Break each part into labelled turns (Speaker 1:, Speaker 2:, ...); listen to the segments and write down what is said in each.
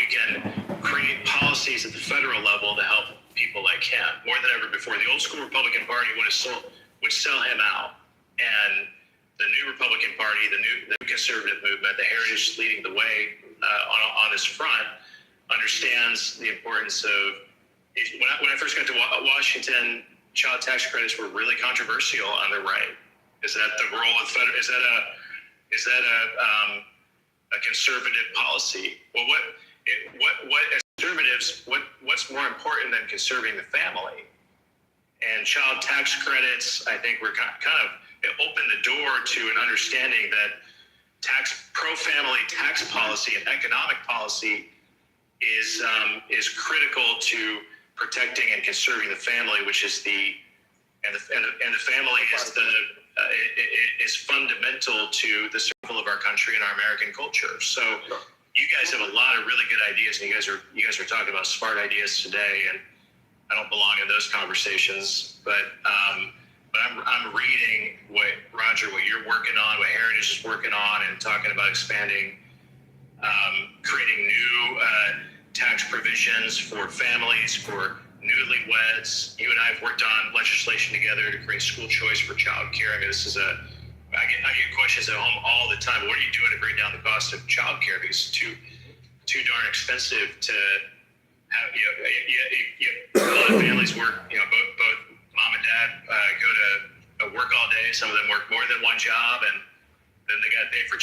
Speaker 1: can create policies at the federal level to help people like him more than ever before. The old school Republican Party would sell him out, and the new Republican Party, the new conservative movement, the Heritage leading the way on this front, understands the importance of. When I first got to Washington, child tax credits were really controversial on the right. Is that the role of federal? Is that a conservative policy? Well, what as conservatives, what's more important than conserving the family? And child tax credits, I think, were kind of it opened the door to an understanding that pro-family tax policy and economic policy is critical to protecting and conserving the family, which is the family is fundamental to the survival of our country and our American culture. So you guys have a lot of really good ideas, and you guys are talking about smart ideas today, and I don't belong in those conversations, but I'm reading what you're working on, what Heritage is working on, and talking about expanding, creating new tax provisions for families, for newlyweds. You and I have worked on legislation together to create school choice for child care. I mean, I get questions at home all the time. What are you doing to bring down the cost of child care? Because it's too darn expensive to have. A lot of families work. Both mom and dad go to work all day. Some of them work more than one job, and then they got to pay for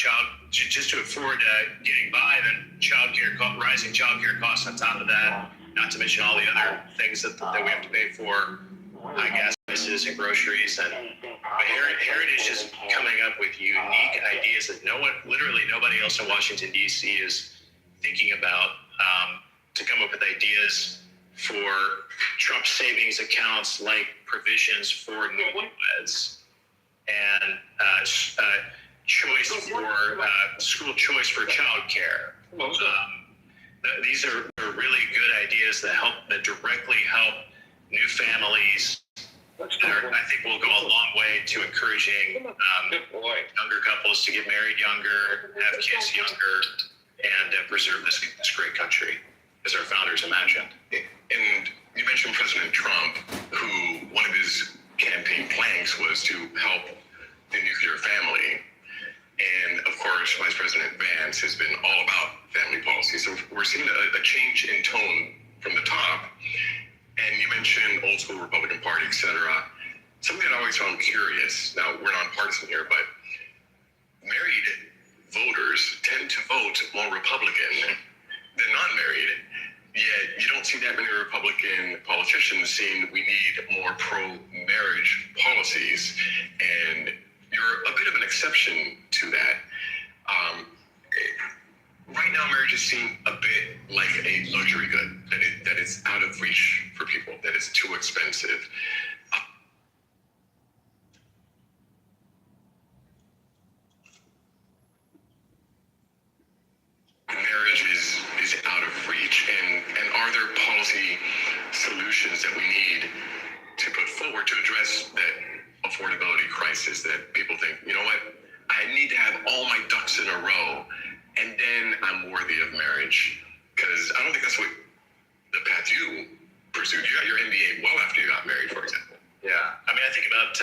Speaker 1: just to afford getting by. Then rising child care costs on top of that. Not to mention all the other things that we have to pay for, high gas prices and groceries. And Heritage is coming up with unique ideas that literally nobody else in Washington, D.C. is thinking about, to come up with ideas for Trump savings accounts, like provisions for newlyweds and choice for school choice for child care. These are really good ideas that directly help new families. I think will go a long way to encouraging younger couples to get married younger, have kids younger, and preserve this great country as our founders imagined.
Speaker 2: And you mentioned President Trump, who one of his campaign planks was to help the nuclear family. And of course, Vice President Vance has been all about family policy. So we're seeing a change in tone from the top. And you mentioned old school Republican Party, et cetera. Something that I always found curious, now we're nonpartisan here, but married voters tend to vote more Republican than non-married. Yet you don't see that many Republican politicians saying we need more pro-marriage policies. And you're a bit of an exception to that. Right now, marriage is seen a bit like a luxury good, that it's out of reach for people, that it's too expensive. Marriage is out of reach, and are there policy solutions that we need to put forward to address that affordability crisis that people think, you know what, I need to have all my ducks in a row and then I'm worthy of marriage? Because I don't think that's what the path you pursued. You got your MBA well after you got married, for example.
Speaker 1: Yeah, I mean, I think about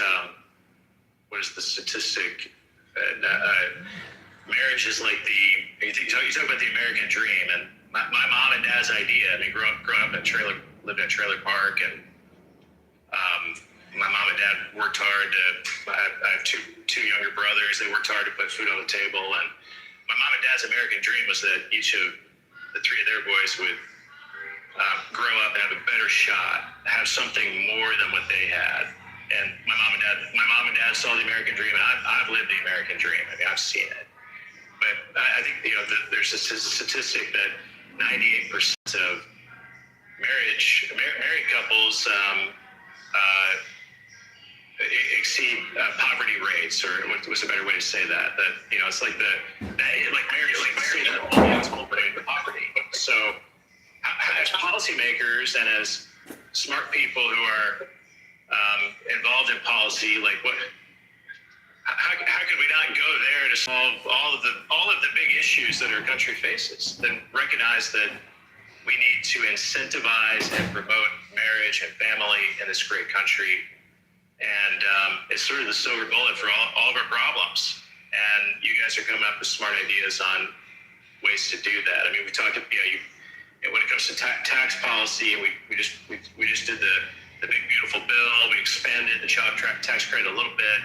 Speaker 1: what is the statistic? Marriage is like you talk about the American dream, and my mom and dad's idea. I mean, growing up lived in a trailer park, and my mom and dad worked hard I have two younger brothers. They worked hard to put food on the table, and my mom and dad's American dream was that each of the three of their boys would grow up and have a better shot, have something more than what they had. And my mom and dad saw the American dream, and I've lived the American dream. I mean, I've seen it. But I think there's a statistic that 98% of married couples exceed poverty rates, or what's a better way to say that? That it's like marriage is ultimately poverty. So as policymakers and as smart people who are involved in policy, how could we not go there to solve all of the big issues that our country faces? Then recognize that we need to incentivize and promote marriage and family in this great country. And it's sort of the silver bullet for all of our problems. And you guys are coming up with smart ideas on ways to do that. I mean, we talked, when it comes to tax policy, and we just did the big beautiful bill. We expanded the child tax credit a little bit.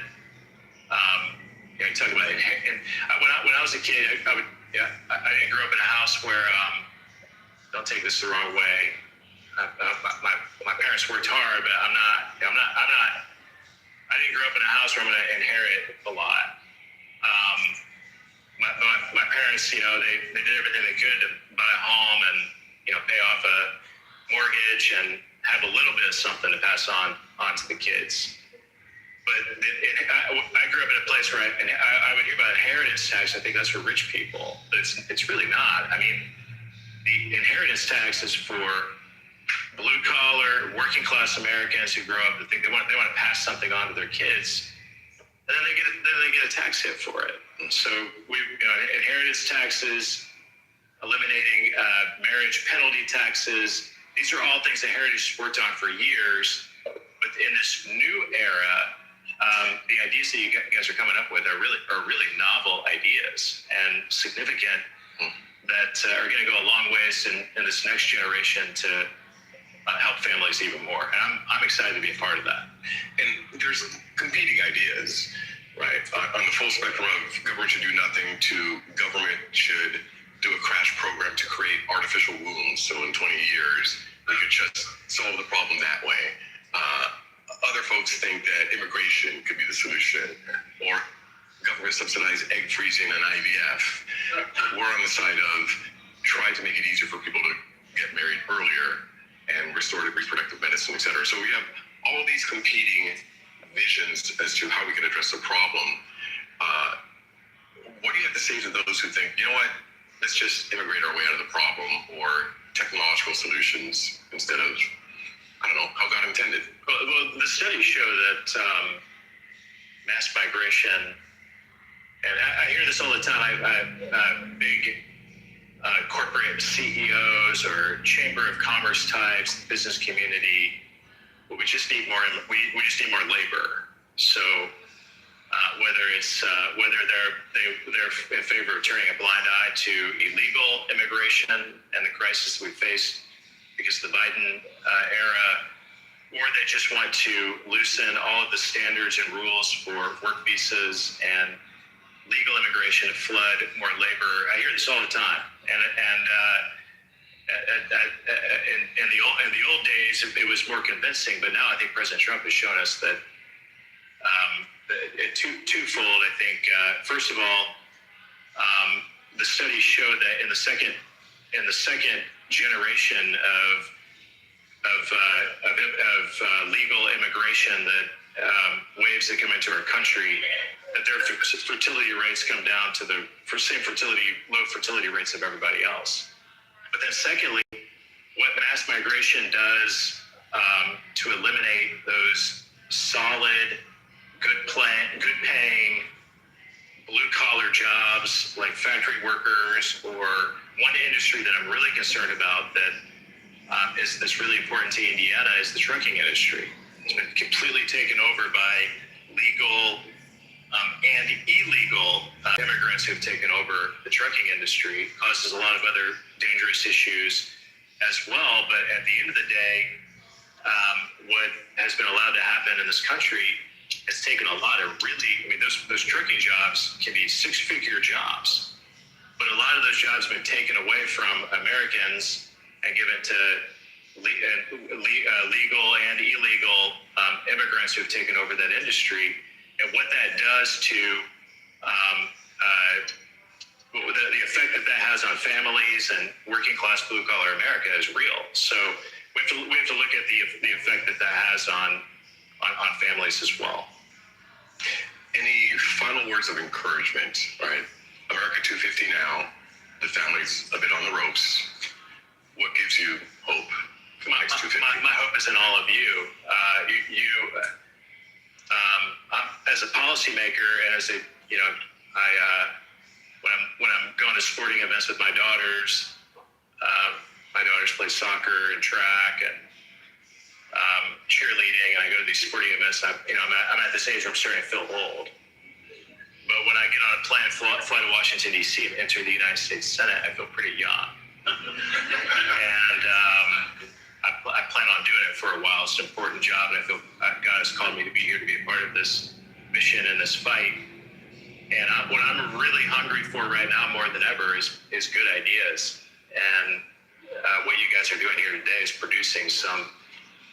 Speaker 1: You talk about it. And when I was a kid, I didn't grow up in a house where. Don't take this the wrong way. My parents worked hard, but I'm not. I didn't grow up in a house where I'm going to inherit a lot. My parents, they did everything they could to buy a home and pay off a mortgage and have a little bit of something to pass on to the kids. But I grew up in a place where I would hear about inheritance tax. I think that's for rich people, but it's really not. I mean, the inheritance tax is for blue collar, working class Americans who grow up to think they want to pass something on to their kids, and then they get a tax hit for it. And so inheritance taxes, eliminating marriage penalty taxes. These are all things that Heritage worked on for years. But in this new era, the ideas that you guys are coming up with are really novel ideas and significant. That are going to go a long ways in this next generation to help families even more. And I'm excited to be a part of that.
Speaker 2: And there's competing ideas, right? On the full spectrum of government should do nothing to government should do a crash program to create artificial wombs. So in 20 years, we could just solve the problem that way. Other folks think that immigration could be the solution, or government subsidized egg freezing and IVF. We're on the side of trying to make it easier for people to get married earlier and restorative reproductive medicine, et cetera. So we have all these competing visions as to how we can address the problem. What do you have to say to those who think, let's just immigrate our way out of the problem, or technological solutions instead of, how God intended?
Speaker 1: Well, the studies show that mass migration. And I hear this all the time. Big corporate CEOs or chamber of commerce types, business community. Well, we just need more. We just need more labor. So whether they're in favor of turning a blind eye to illegal immigration and the crisis we face because of the Biden era, or they just want to loosen all of the standards and rules for work visas and legal immigration to flood more labor. I hear this all the time, and in the old days it was more convincing, but now I think President Trump has shown us that twofold. I think first of all, the studies show that in the second generation of legal immigration, that waves that come into our country, that their fertility rates come down to the same low fertility rates of everybody else. But then secondly, what mass migration does to eliminate those solid, good paying, blue collar jobs like factory workers, or one industry that I'm really concerned about that is really important to Indiana is the trucking industry. It's been completely taken over by legal and illegal immigrants who've taken over the trucking industry. Causes a lot of other dangerous issues as well. But at the end of the day, what has been allowed to happen in this country has taken a lot of those trucking jobs can be six-figure jobs, but a lot of those jobs have been taken away from Americans and given to legal and illegal immigrants who have taken over that industry. And what that does to the effect that has on families and working class blue collar America is real. So we have to look at the effect that has on families as well.
Speaker 2: Any final words of encouragement? Right, America 250 now. The family's a bit on the ropes. What gives you hope for the next 250?
Speaker 1: My hope is in all of you. As a policymaker, and as when I'm going to sporting events with my daughters play soccer and track and cheerleading, and I go to these sporting events. I'm at this age where I'm starting to feel old. But when I get on a plane, fly to Washington, D.C., and enter the United States Senate, I feel pretty young. And I plan on doing it for a while. It's an important job, and I feel God has called me to be here to be a part of this mission and this fight. And what I'm really hungry for right now more than ever is good ideas. And what you guys are doing here today is producing some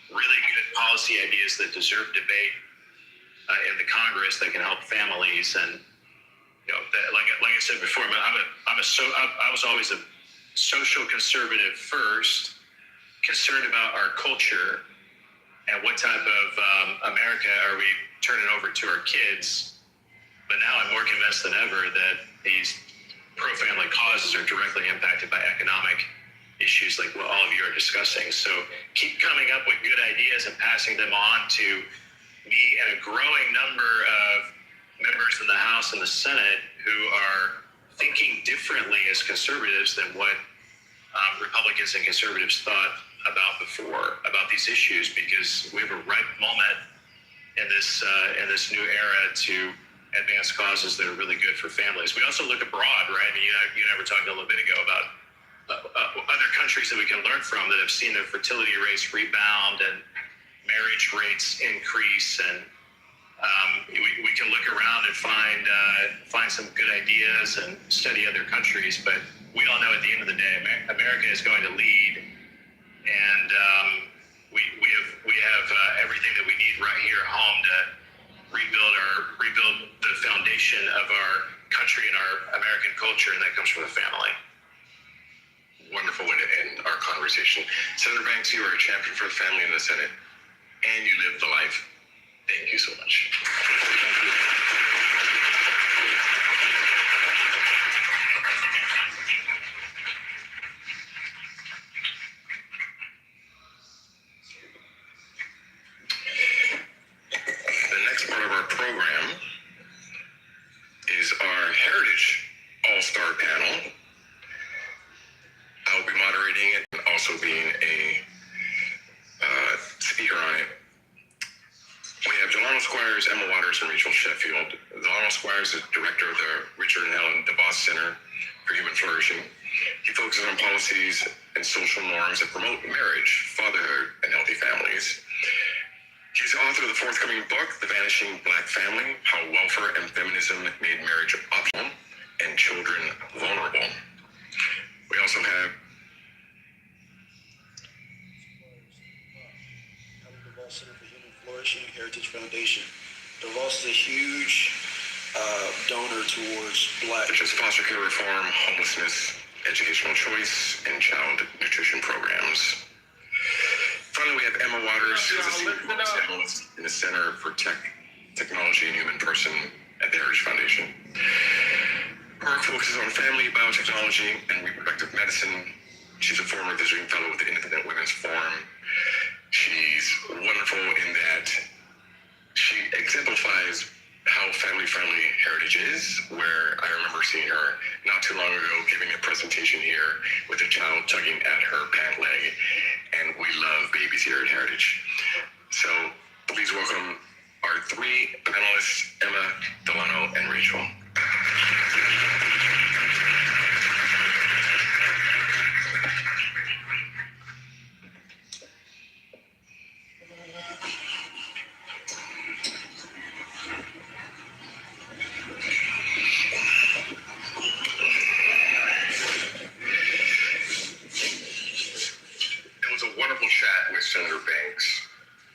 Speaker 1: really good policy ideas that deserve debate in the Congress that can help families. And like I said before, I was always a social conservative first, concerned about our culture and what type of America are we turning over to our kids. But now I'm more convinced than ever that these pro-family causes are directly impacted by economic issues like what all of you are discussing. So keep coming up with good ideas and passing them on to me and a growing number of members in the House and the Senate who are thinking differently as conservatives than what Republicans and conservatives thought about before about these issues, because we have a ripe moment in this new era to advance causes that are really good for families. We also look abroad, right? I mean, you and I were talking a little bit ago about other countries that we can learn from that have seen their fertility rates rebound and marriage rates increase, and we can look around and find some good ideas and study other countries. But we all know at the end of the day, America is going to lead, and we have everything that we need right here at home to rebuild the foundation of our country and our American culture, and that comes from the family.
Speaker 2: Wonderful way to end our conversation. Senator Banks, you are a champion for the family in the Senate, and you live the life. Thank you so much. Thank you. The next part of our program is our Heritage All-Star Panel. I'll be moderating it and also being a speaker on it. We have Delano Squires, Emma Waters, and Rachel Sheffield. Delano Squires is director of the Richard and Helen DeVos Center for Human Flourishing. He focuses on policies and social norms that promote marriage, fatherhood, and healthy families. He's the author of the forthcoming book, The Vanishing Black Family: How Welfare and Feminism Made Marriage Optional and Children Vulnerable. We also have
Speaker 3: DeVos Center for Human Flourishing Heritage Foundation. DeVos is a huge donor towards Black,
Speaker 2: such as foster care reform, homelessness, educational choice, and child nutrition programs. Finally, we have Emma Waters, who is a senior analyst in the Center for Technology and Human Person at the Heritage Foundation. Her work focuses on family, biotechnology, and reproductive medicine. She's a former visiting fellow with the Independent Women's Forum. She's wonderful in that she exemplifies how family-friendly heritage is, where I remember seeing her not too long ago giving a presentation here with a child tugging at her pant leg, and we love babies here at Heritage. So please welcome our three panelists, Emma, Delano, and Rachel. Senator Banks,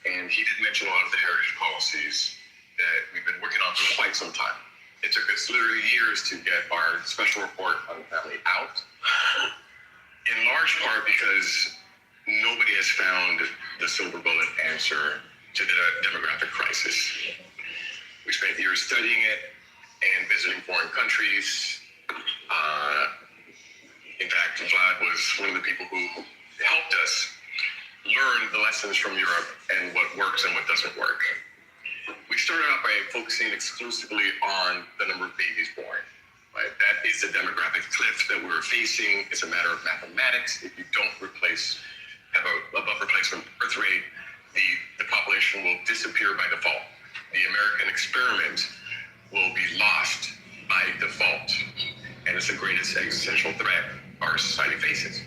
Speaker 2: and he did mention a lot of the heritage policies that we've been working on for quite some time. It took us literally years to get our special report on the family out, in large part because nobody has found the silver bullet answer to the demographic crisis. We spent years studying it and visiting foreign countries. In fact, Vlad was one of the people who helped us learn the lessons from Europe and what works and what doesn't work. We started out by focusing exclusively on the number of babies born. Right? That is the demographic cliff that we're facing. It's a matter of mathematics. If you don't replace have above replacement birth rate, the population will disappear by default. The American experiment will be lost by default, and it's the greatest existential threat our society faces.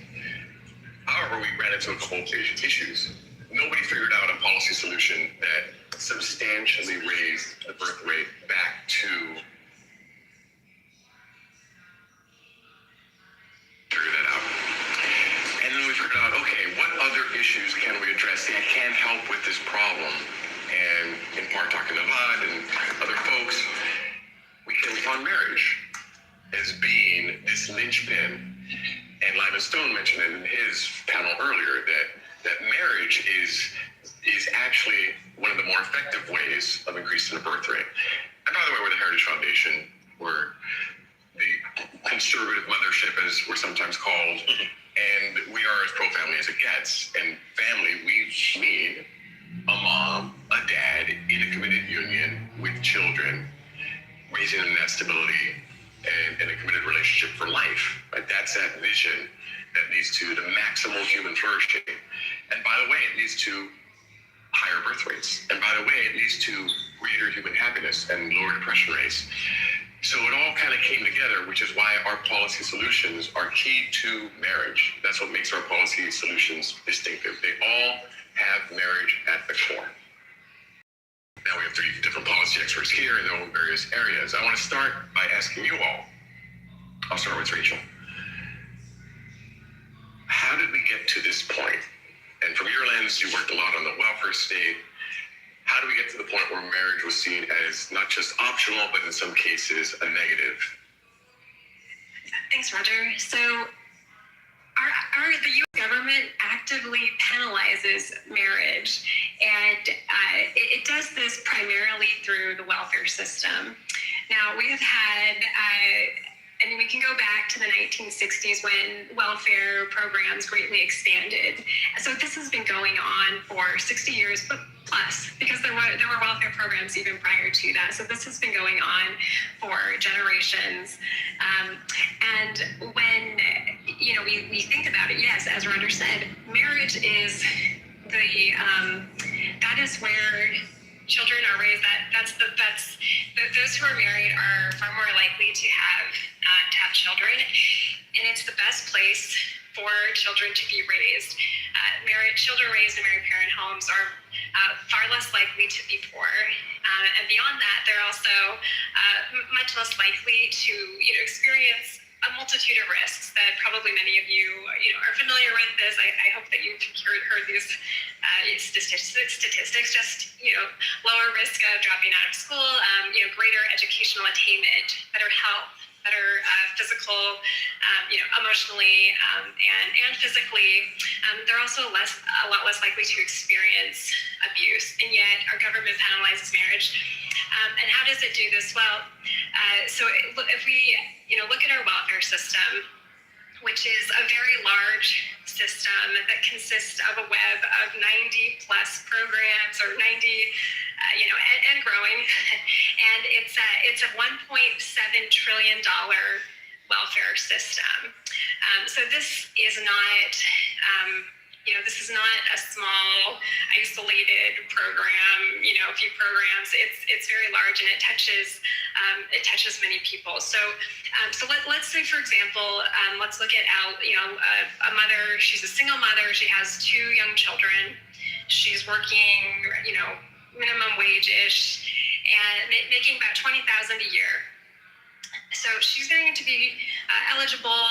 Speaker 2: However, we ran into a couple of issues. Nobody figured out a policy solution that substantially raised the birth rate back to figure that out. And then we figured out, okay, what other issues can we address that can help with this problem? And in part talking to Vlad and other folks, we came upon marriage as being this linchpin. And Lyman Stone mentioned in his panel earlier that marriage is actually one of the more effective ways of increasing the birth rate. And by the way, we're the Heritage Foundation. We're the conservative mothership, as we're sometimes called. And we are as pro-family as it gets. And family, we mean a mom, a dad in a committed union with children, raising them in that stability and a committed relationship for life. Right? That's that vision that leads to the maximal human flourishing. And by the way, it leads to higher birth rates. And by the way, it leads to greater human happiness and lower depression rates. So it all kind of came together, which is why our policy solutions are key to marriage. That's what makes our policy solutions distinctive. They all have marriage at the core. Now we have 3 different policy experts here in their own various areas. I want to start by asking you all. I'll start with Rachel. How did we get to this point? And from your lens, you worked a lot on the welfare state. How do we get to the point where marriage was seen as not just optional, but in some cases a negative?
Speaker 4: Thanks, Roger. So the U.S. government actively penalizes marriage, and it does this primarily through the welfare system. Now, we have had, we can go back to the 1960s when welfare programs greatly expanded. So this has been going on for 60 years, but plus, because there were welfare programs even prior to that. So this has been going on for generations. And when, we think about it, yes, as Roger said, marriage is that is where children are raised. Those who are married are far more likely to have children, and it's the best place for children to be raised. Children raised in married parent homes are far less likely to be poor, and beyond that, they're also much less likely to experience a multitude of risks that probably many of you are familiar with. This, I hope that you've heard these statistics. Just lower risk of dropping out of school, greater educational attainment, better health, better physical, emotionally, and physically. They're also a lot less likely to experience abuse, and yet our government penalizes marriage. And how does it do this? Well, so if we look at our welfare system, which is a very large system that consists of a web of 90 plus programs, or 90, and growing. And it's a $1.7 trillion welfare system. So this is not, this is not a small, isolated program, a few programs. It's very large, and it touches many people. So let's say, for example, let's look at a mother. She's a single mother. She has 2 young children. She's working, minimum wage-ish, and making about $20,000 a year. So she's going to be eligible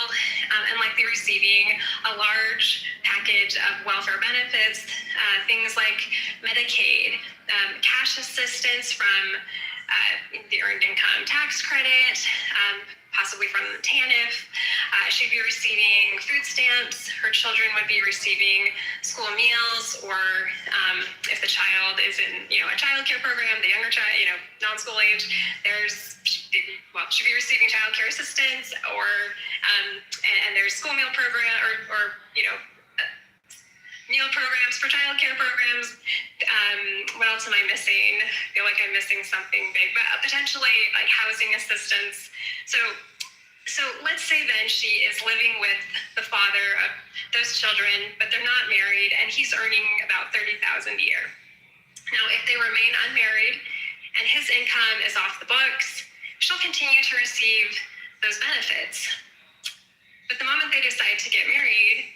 Speaker 4: and likely receiving a large package of welfare benefits, things like Medicaid, cash assistance from the Earned Income Tax Credit, possibly from the TANF. She'd be receiving food stamps. Her children would be receiving school meals, or if the child is in a child care program, the younger child, non-school age, she'd be receiving child care assistance, or and there's school meal program, or meal programs for child care programs. What else am I missing? I feel like I'm missing something big, but potentially like housing assistance. So let's say then she is living with the father of those children, but they're not married, and he's earning about $30,000 a year. Now, if they remain unmarried and his income is off the books, she'll continue to receive those benefits. But the moment they decide to get married,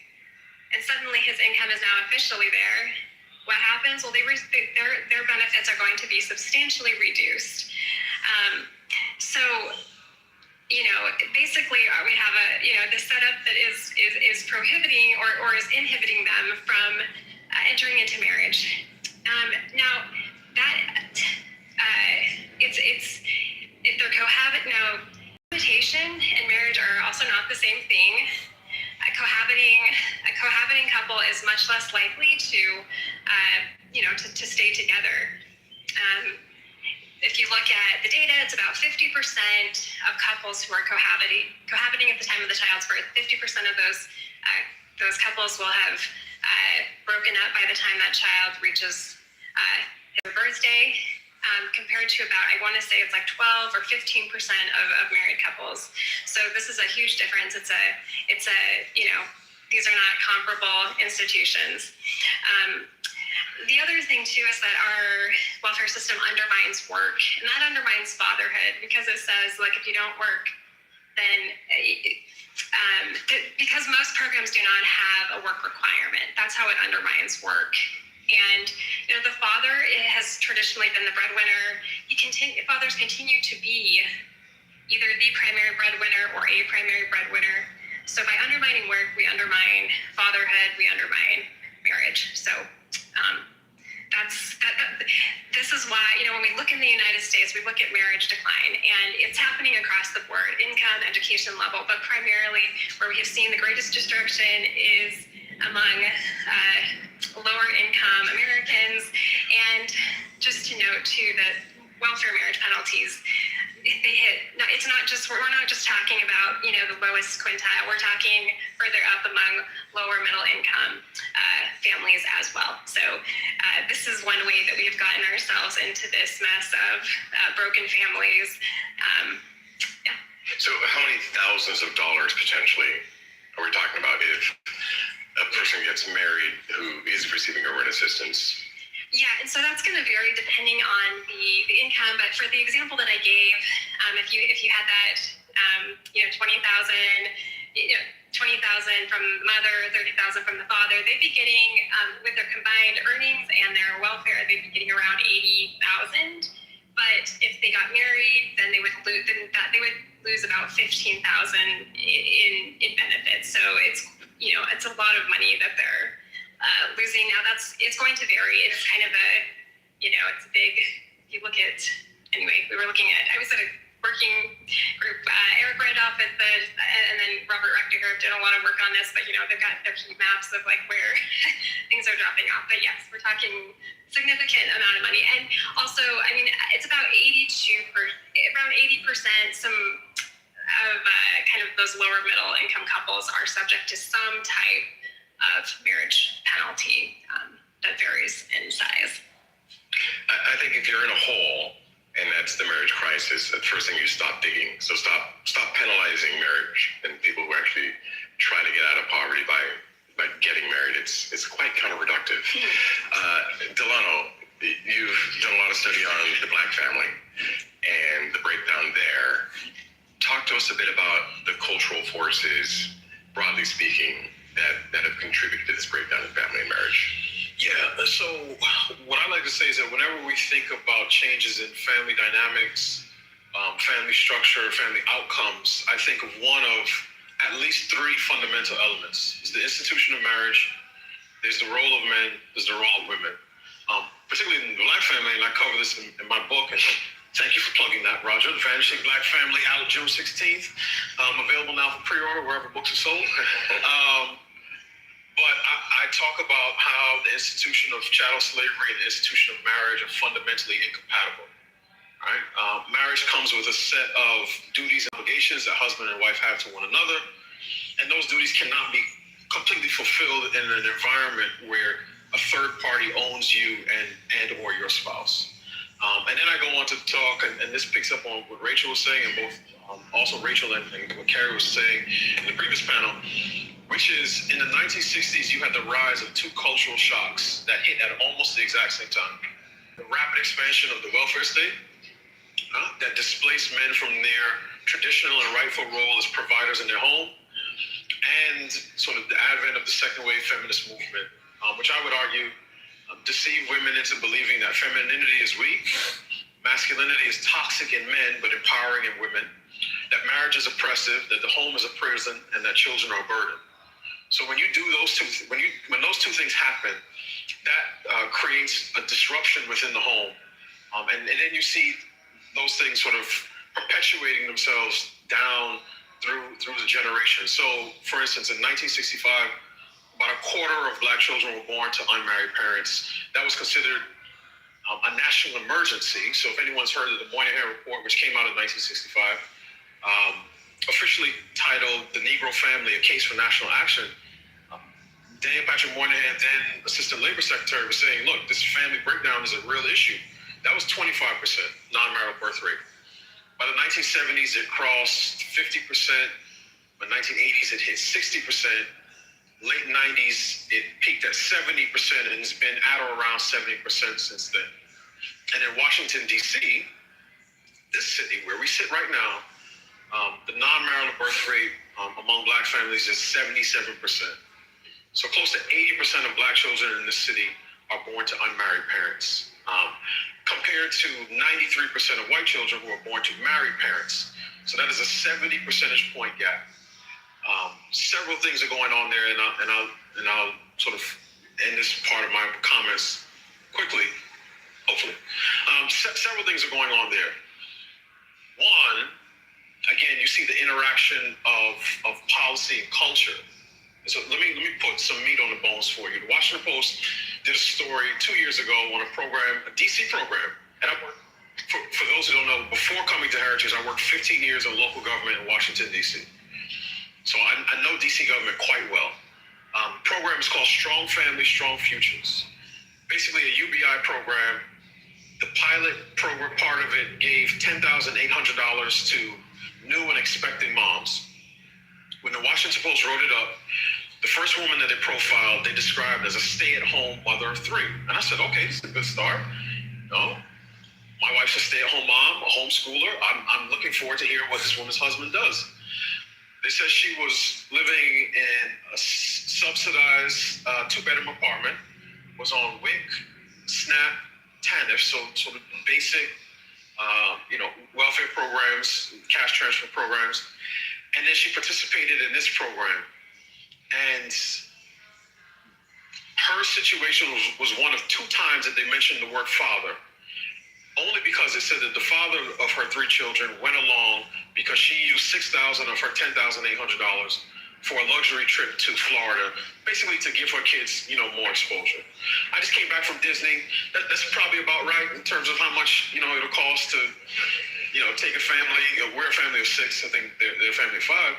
Speaker 4: and suddenly his income is now officially there, what happens? Well, their benefits are going to be substantially reduced. So, basically we have this setup that is prohibiting or is inhibiting them from entering into marriage. Now that it's if they're cohabiting now, cohabitation and marriage are also not the same thing. A cohabiting couple is much less likely to stay together. If you look at the data, it's about 50% of couples who are cohabiting at the time of the child's birth. 50% of those couples will have broken up by the time that child reaches their birthday, compared to about, I want to say it's like 12 or 15% of married couples. So this is a huge difference. These are not comparable institutions. The other thing too is that our welfare system undermines work, and that undermines fatherhood, because it says, like, if you don't work, then because most programs do not have a work requirement, that's how it undermines work. And the father has traditionally been the breadwinner. Fathers continue to be either the primary breadwinner or a primary breadwinner. So by undermining work, we undermine fatherhood, we undermine marriage. So this is why, when we look in the United States, we look at marriage decline, and it's happening across the board, income, education level, but primarily where we have seen the greatest destruction is among lower income Americans. And just to note too that welfare marriage penalties, it's not just, we're not just talking about, the lowest quintile, we're talking further up among lower middle income families as well. So this is one way that we've gotten ourselves into this mess of broken families.
Speaker 2: So how many thousands of dollars potentially are we talking about if a person gets married who is receiving government assistance?
Speaker 4: Yeah, and so that's going to vary depending on the income. But for the example that I gave, if you had that, 20,000 from the mother, 30,000 from the father, they'd be getting, with their combined earnings and their welfare, they'd be getting around 80,000. But if they got married, then they would lose about 15,000 in benefits. So it's a lot of money that they're losing. Now it's going to vary. It's kind of it's big. If you look at, anyway, I was at a working group, Eric Randolph and then Robert Rectiger did a lot of work on this, but they've got their heat maps of like where things are dropping off. But yes, we're talking significant amount of money. And also, it's about around 80%, some of kind of those lower middle income couples are subject to some type of marriage penalty that varies in size.
Speaker 2: I think if you're in a hole and that's the marriage crisis, the first thing you stop digging. So stop penalizing marriage and people who actually try to get out of poverty by getting married. It's quite counterproductive. Delano, you've done a lot of study on the Black family and the breakdown there. Talk to us a bit about the cultural forces, broadly speaking, that have contributed to this breakdown in family and marriage.
Speaker 5: Yeah, so what I like to say is that whenever we think about changes in family dynamics, family structure, family outcomes, I think of one of at least three fundamental elements. It's the institution of marriage, there's the role of men, there's the role of women. Particularly in the Black family, and I cover this in my book, and thank you for plugging that, Roger. The Vanishing Black Family, out June 16th. Available now for pre-order wherever books are sold. But I talk about how the institution of chattel slavery and the institution of marriage are fundamentally incompatible. Right? Marriage comes with a set of duties and obligations that husband and wife have to one another, and those duties cannot be completely fulfilled in an environment where a third party owns you and or your spouse. And then I go on to talk, and this picks up on what Rachel was saying, and both also Rachel and what Carrie was saying in the previous panel. which is in the 1960s, you had the rise of two cultural shocks that hit at almost the exact same time. The rapid expansion of the welfare state that displaced men from their traditional and rightful role as providers in their home, and sort of the advent of the second wave feminist movement, which I would argue deceived women into believing that femininity is weak, masculinity is toxic in men but empowering in women, that marriage is oppressive, that the home is a prison, and that children are a burden. So when you do those two, when those two things happen, that creates a disruption within the home, and then you see those things sort of perpetuating themselves down through the generations. So, for instance, in 1965, about a quarter of Black children were born to unmarried parents. That was considered a national emergency. So, if anyone's heard of the Moynihan Report, which came out in 1965, officially titled "The Negro Family: A Case for National Action," Daniel Patrick Moynihan, then Assistant Labor Secretary, was saying, "Look, this family breakdown is a real issue." That was 25% non-marital birth rate. By the 1970s, it crossed 50%. By the 1980s, it hit 60%. Late 90s, it peaked at 70% and has been at or around 70% since then. And in Washington, D.C., this city where we sit right now, the non-marital birth rate among Black families is 77%. So close to 80% of Black children in this city are born to unmarried parents, compared to 93% of white children who are born to married parents. So that is a 70 percentage point gap. Several things are going on there, and I'll sort of end this part of my comments quickly, hopefully. Several things are going on there. One, again, you see the interaction of policy and culture. So let me put some meat on the bones for you. The Washington Post did a story 2 years ago on a program, a DC program. And I worked, for those who don't know, before coming to Heritage, I worked 15 years in local government in Washington, D.C. So I know D.C. government quite well. Program is called Strong Families, Strong Futures. Basically a UBI program. The pilot program part of it gave $10,800 to new and expecting moms. When the Washington Post wrote it up, the first woman that they profiled, they described as a stay-at-home mother of three. And I said, okay, this is a good start. No, my wife's a stay-at-home mom, a homeschooler. I'm looking forward to hearing what this woman's husband does. They said she was living in a subsidized two-bedroom apartment, was on WIC, SNAP, TANF, so sort of basic, welfare programs, cash transfer programs. And then she participated in this program. And her situation was one of two times that they mentioned the word father, only because it said that the father of her three children went along because she used $6,000 of her $10,800 for a luxury trip to Florida, basically to give her kids, more exposure. I just came back from Disney. That's probably about right in terms of how much, it'll cost to, take a family. We're a family of six. I think they're a family of five.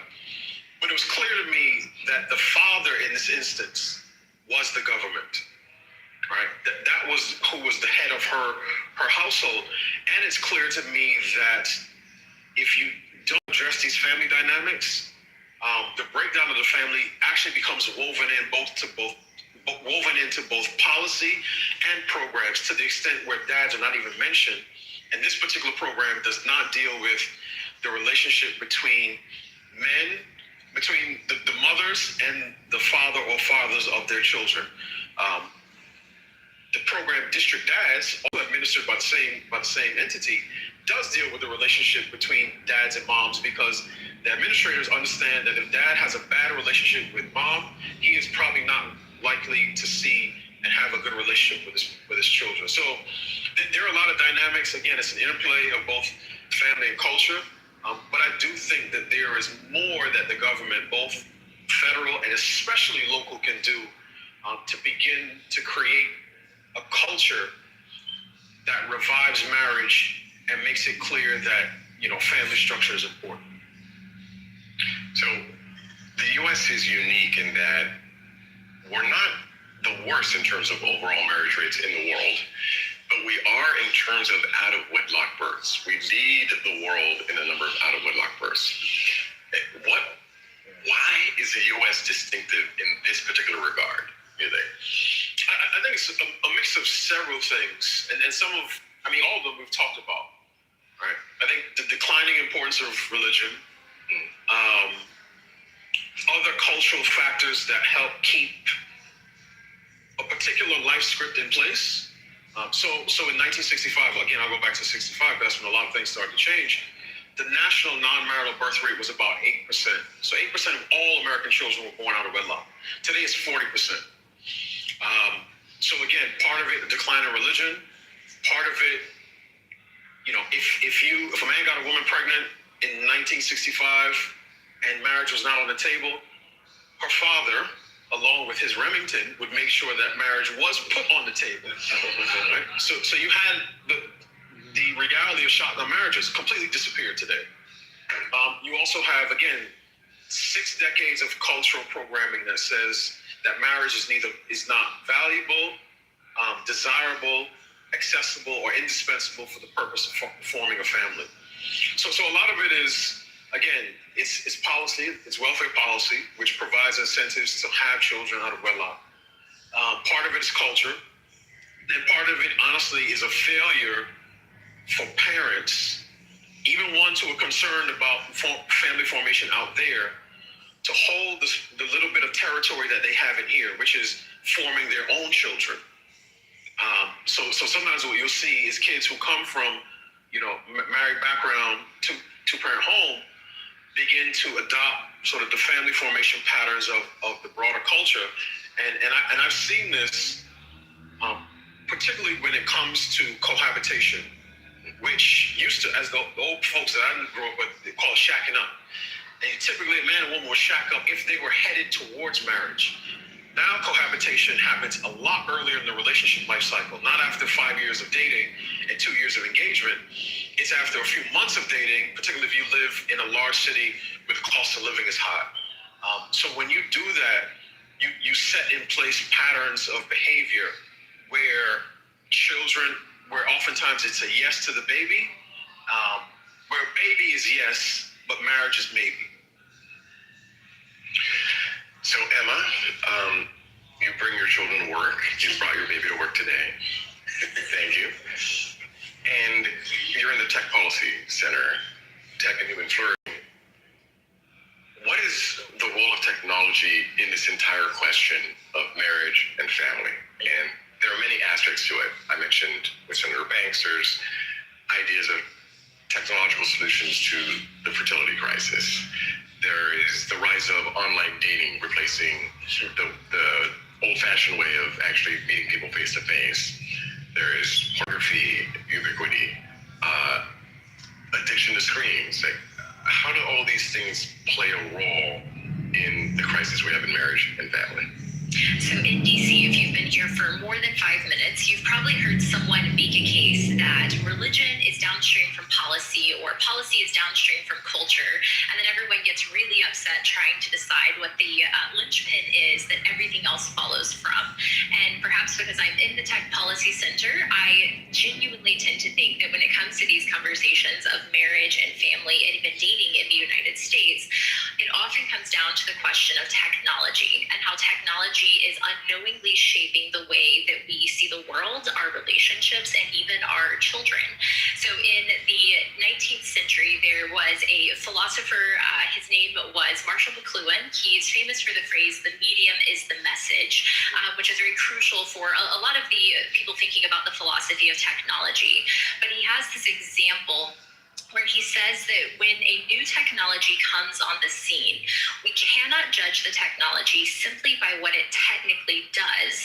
Speaker 5: But it was clear to me that the father in this instance was the government, right? That was who was the head of her household. And it's clear to me that if you don't address these family dynamics, the breakdown of the family actually becomes woven into both policy and programs, to the extent where dads are not even mentioned. And this particular program does not deal with the relationship between men, between the mothers and the father or fathers of their children. The program District Dads, all administered by the same entity, does deal with the relationship between dads and moms, because the administrators understand that if dad has a bad relationship with mom, he is probably not likely to see and have a good relationship with his children. So there are a lot of dynamics. Again, it's an interplay of both family and culture. But I do think that there is more that the government, both federal and especially local, can do to begin to create a culture that revives marriage and makes it clear that, family structure is important.
Speaker 2: So the U.S. is unique in that we're not the worst in terms of overall marriage rates in the world, but we are in terms of out-of-wedlock births. We lead the world in the number of out-of-wedlock births. What Why is the U.S. distinctive in this particular regard, you think?
Speaker 5: I think it's a mix of several things, and some of, all of them we've talked about, right? I think the declining importance of religion, other cultural factors that help keep a particular life script in place. So in 1965, again, I'll go back to 65, that's when a lot of things started to change. The national non-marital birth rate was about 8%. So 8% of all American children were born out of wedlock. Today it's 40%. So again, part of it, the decline in religion, part of it, if a man got a woman pregnant in 1965 and marriage was not on the table, her father, along with his Remington, would make sure that marriage was put on the table. Right? So you had the reality of shotgun marriages completely disappeared today. You also have, again, 6 decades of cultural programming that says that marriage is not valuable, desirable, accessible, or indispensable for the purpose of forming a family. So a lot of it is, again, it's policy, it's welfare policy, which provides incentives to have children out of wedlock. Part of it is culture. And part of it, honestly, is a failure for parents, even ones who are concerned about family formation out there, to hold the little bit of territory that they have in here, which is forming their own children. So sometimes what you'll see is kids who come from, married background, two-parent home, begin to adopt sort of the family formation patterns of the broader culture. And I've seen this, particularly when it comes to cohabitation, which used to, as the old folks that I grew up with, they call it shacking up. And typically a man and woman will shack up if they were headed towards marriage. Now cohabitation happens a lot earlier in the relationship life cycle, not after 5 years of dating and 2 years of engagement. It's after a few months of dating, particularly if you live in a large city where the cost of living is high. So when you do that, you set in place patterns of behavior where oftentimes it's a yes to the baby, where baby is yes, but marriage is maybe.
Speaker 2: So Emma, you bring your children to work. You brought your baby to work today. Thank you. And you're in the Tech Policy Center, Tech and Human Flourishing. What is the role of technology in this entire question of marriage and family? And there are many aspects to it. I mentioned with Senator Banks, there's ideas of technological solutions to the fertility crisis. There is the rise of online dating replacing the old-fashioned way of actually meeting people face-to-face. There is pornography, ubiquity, addiction to screens. Like, how do all these things play a role in the crisis we have in marriage and family?
Speaker 6: So in DC, if you've been here for more than 5 minutes, you've probably heard someone make a case that religion is downstream from policy, or policy is downstream from culture, and then everyone gets really upset trying to decide what the linchpin is that everything else follows from. And perhaps because I'm in the Tech Policy Center, I genuinely tend to think that when it comes to these conversations of marriage and family and even dating in the United States, it often comes down to the question of technology and how technology is unknowingly shaping the way that we see the world, our relationships, and even our children. So in the 19th century, there was a philosopher, his name was Marshall McLuhan. He's famous for the phrase, "the medium is the message," which is very crucial for a lot of the people thinking about the philosophy of technology. But he has this example where he says that when a new technology comes on the scene, we cannot judge the technology simply by what it technically does,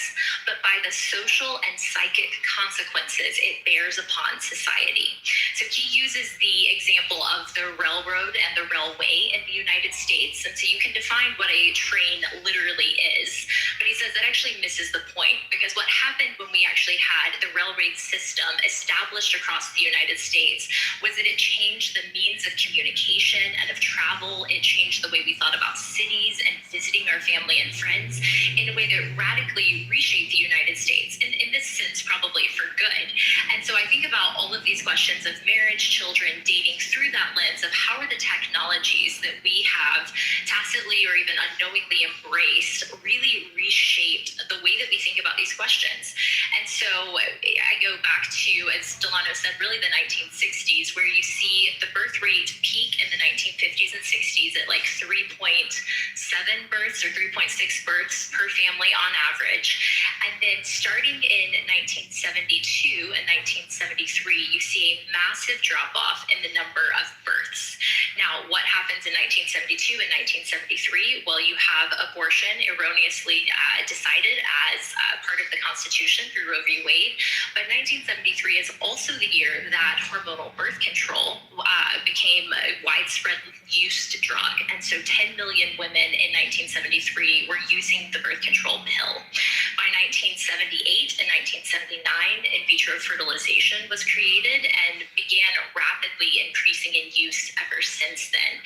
Speaker 6: but by the social and psychic consequences it bears upon society. So he uses the example of the railroad and the railway in the United States. And so you can define what a train literally is, but he says that actually misses the point, because what happened when we actually had the railway system established across the United States was that it changed the means of communication and of travel. It changed the way we thought about cities and visiting our family and friends in a way that radically reshaped the United States. In this sense, it's probably for good. And so I think about all of these questions of marriage, children, dating through that lens of how are the technologies that we have tacitly or even unknowingly embraced really reshaped the way that we think about these questions. And so I go back to, as Delano said, really the 1960s, where you see the birth rate peak in the 1950s and 60s at like 3.7 births or 3.6 births per family on average. And then starting in 1972 and 1973, you see a massive drop off in the number of births. Now, what happens in 1972 and 1973? Well, you have abortion erroneously decided as part of the Constitution through Roe v. Wade. But 1973 is also the year that hormonal birth control became a widespread used drug. And so 10 million women in 1973 were using the birth control pill. By 1978 and 1979, in vitro fertilization was created and began rapidly increasing in use ever since then.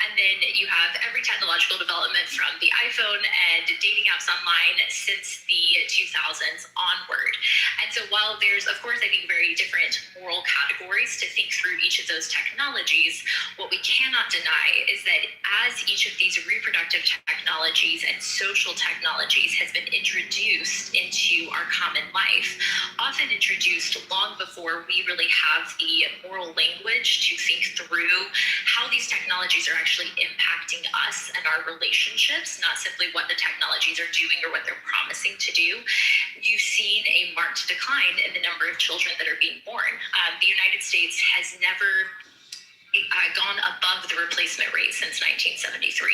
Speaker 6: And then you have every technological development from the iPhone and dating apps online since the 2000s onward. And so while there's, of course, I think very different moral categories to think through each of those technologies, what we cannot deny is that as each of these reproductive technologies and social technologies has been introduced into our common life, often introduced long before we really have the moral language to think through how these technologies are actually impacting us and our relationships, not simply what the technologies are doing or what they're promising to do. You've seen a marked decline in the number of children that are being born. The United States has never gone above the replacement rate since 1973.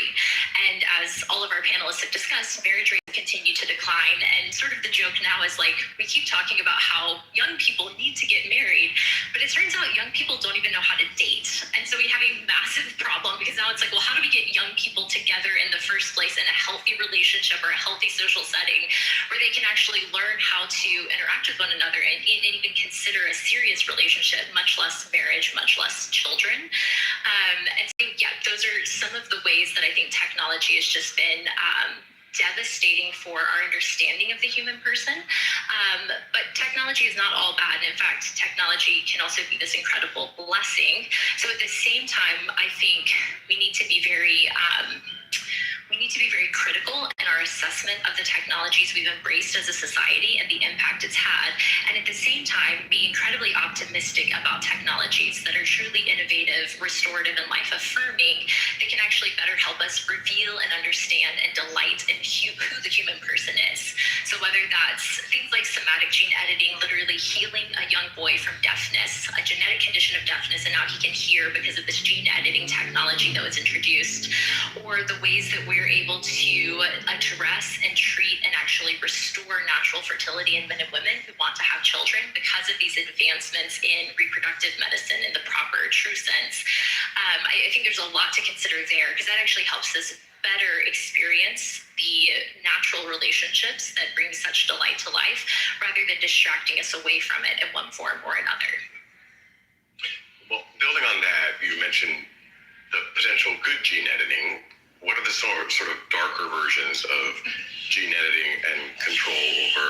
Speaker 6: And as all of our panelists have discussed, marriage rates continue to decline. And sort of the joke now is like, we keep talking about how young people need to get married, but it turns out young people don't even know how to date. And so we have a massive problem because now it's like, well, how do we get young people together in the first place in a healthy relationship or a healthy social setting where they can actually learn how to interact with one another and even consider a serious relationship, much less marriage, much less children. And so, yeah, those are some of the ways that I think technology has just been devastating for our understanding of the human person. But technology is not all bad. In fact, technology can also be this incredible blessing. So at the same time, I think we need to be very critical in our assessment of the technologies we've embraced as a society and the impact it's had. And at the same time, be incredibly optimistic about technologies that are truly innovative, restorative, and life affirming that can actually better help us reveal and understand and delight in who the human person is. So whether that's things like somatic gene editing, literally healing a young boy from deafness, a genetic condition of deafness, and now he can hear because of this gene editing technology that was introduced, or the ways that we're able to address and treat and actually restore natural fertility in men and women who want to have children because of these advancements in reproductive medicine in the proper, true sense. I think there's a lot to consider there because that actually helps us better experience the natural relationships that bring such delight to life rather than distracting us away from it in one form or another.
Speaker 2: Well, building on that, you mentioned the potential good gene editing. What are the sort of darker versions of gene editing and control over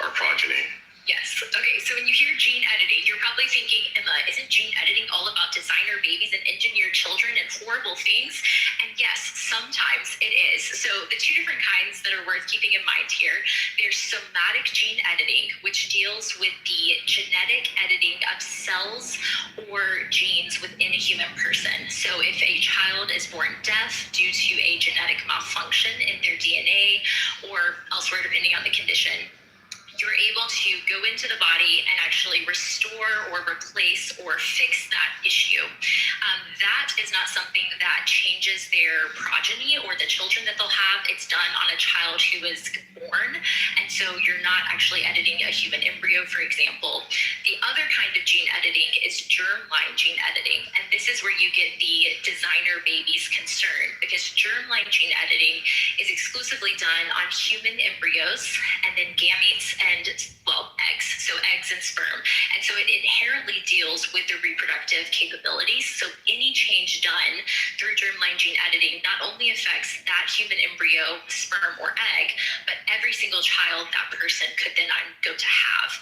Speaker 2: our progeny?
Speaker 6: Yes. Okay. So when you hear gene editing, you're probably thinking, Emma, isn't gene editing all about designer babies and engineered children and horrible things? And yes, sometimes it is. So the two different kinds that are worth keeping in mind here, there's somatic gene editing, which deals with the genetic editing of cells or genes within a human person. So if a child is born deaf due to a genetic malfunction in their DNA or elsewhere, depending on the condition, you're able to go into the body and actually restore or replace or fix that issue. That is not something that changes their progeny or the children that they'll have. It's done on a child who is born, and so you're not actually editing a human embryo, for example. The other kind of gene editing is germline gene editing, and this is where you get the designer babies concern, because germline gene editing is exclusively done on human embryos and then gametes and, well, eggs, so eggs and sperm. And so it inherently deals with the reproductive capabilities, so any change done through germline gene editing not only affects that human embryo, sperm, or egg, but every single child that person could then go to have.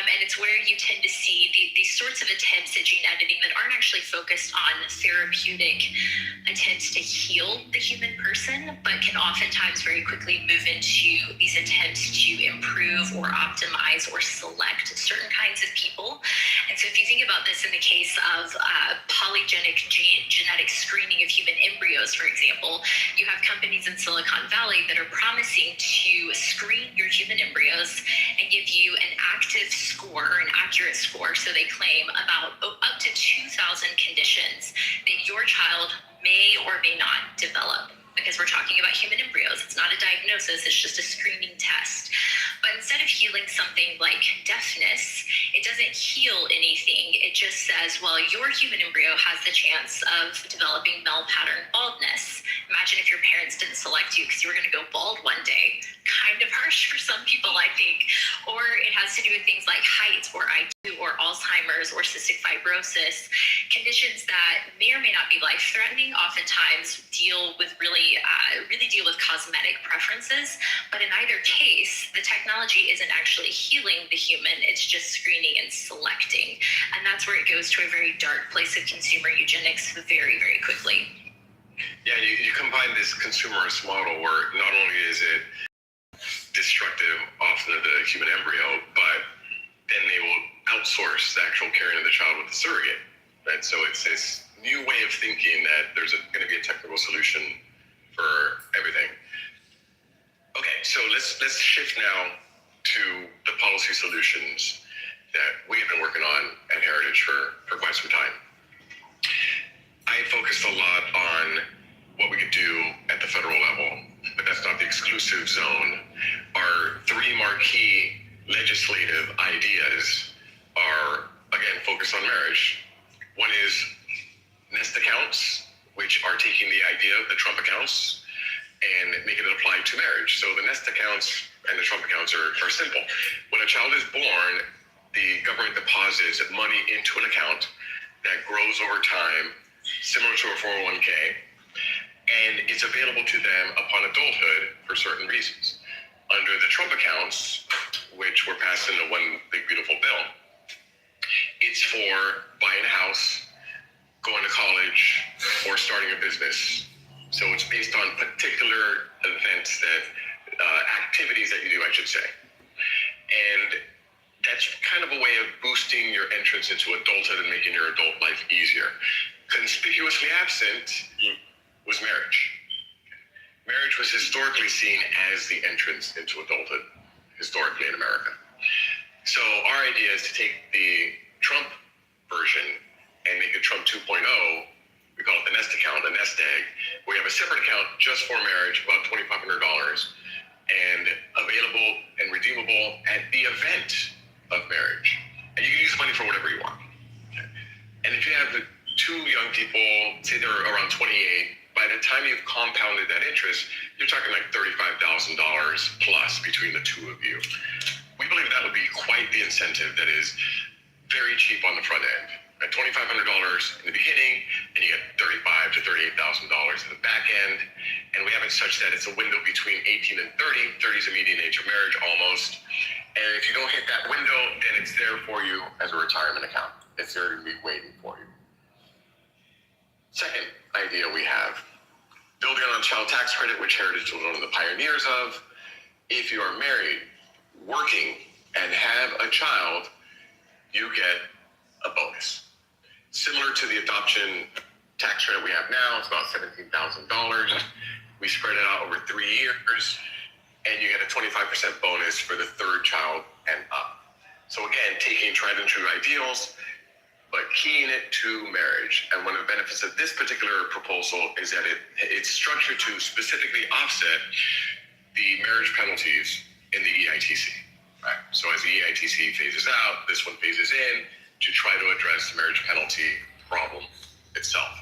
Speaker 6: And it's where you tend to see these sorts of attempts at gene editing that aren't actually focused on therapeutic attempts to heal the human person, but can oftentimes very quickly move into these attempts to improve or optimize or select certain kinds of people. And so if you think about this in the case of polygenic genetic screening of human embryos, for example, you have companies in Silicon Valley that are promising to screen your human embryos and give you an active score, an accurate score, so they claim, about up to 2,000 conditions that your child may or may not develop. Because we're talking about human embryos. It's not a diagnosis, it's just a screening test. But instead of healing something like deafness, it doesn't heal anything. It just says, well, your human embryo has the chance of developing Bell pattern baldness. Imagine if your parents didn't select you because you were going to go bald one day. Kind of harsh for some people, I think. Or it has to do with things like height or IQ or Alzheimer's or cystic fibrosis, conditions that may or may not be life-threatening, oftentimes deal with really deal with cosmetic preferences. But in either case, the technology isn't actually healing the human, it's just screening and selecting. And that's where it goes to a very dark place of consumer eugenics very, very quickly.
Speaker 2: Yeah, you combine this consumerist model where not only is it destructive of the human embryo, but then they will outsource the actual caring of the child with the surrogate. Right? So it's this new way of thinking that there's going to be a technical solution for everything. Okay, so let's shift now to the policy solutions that we have been working on at Heritage for quite some time. I focused a lot on what we could do at the federal level, but that's not the exclusive zone. Our three marquee legislative ideas are, again, focused on marriage. One is nest accounts, which are taking the idea of the Trump accounts and making it apply to marriage. So the nest accounts and the Trump accounts are simple. When a child is born, the government deposits money into an account that grows over time, similar to a 401k, and it's available to them upon adulthood for certain reasons. Under the Trump accounts, which were passed in the One Big Beautiful Bill, it's for buying a house, going to college, or starting a business. So it's based on particular events activities that you do, I should say. And that's kind of a way of boosting your entrance into adulthood and making your adult life easier. Conspicuously absent was marriage. Marriage was historically seen as the entrance into adulthood, historically in America. So our idea is to take the Trump version and make it Trump 2.0. We call it the nest account, the nest egg. We have a separate account just for marriage, about $2,500, and available and redeemable at the event of marriage. And you can use money for whatever you want. Okay. And if you have two young people, say they're around 28, by the time you've compounded that interest, you're talking like $35,000 plus between the two of you. We believe that would be quite the incentive that is very cheap on the front end. At $2,500 in the beginning, and you get $35,000 to $38,000 in the back end. And we have it such that it's a window between 18 and 30. 30 is the median age of marriage almost. And if you don't hit that window, then it's there for you as a retirement account. It's there to be waiting for you. Second idea we have, building on child tax credit, which Heritage was one of the pioneers of. If you are married, working, and have a child, you get a bonus. Similar to the adoption tax credit we have now, it's about $17,000. We spread it out over 3 years, and you get a 25% bonus for the third child and up. So again, taking tried and true ideals, but keying it to marriage. And one of the benefits of this particular proposal is that it's structured to specifically offset the marriage penalties in the EITC. Right? So as the EITC phases out, this one phases in to try to address the marriage penalty problem itself.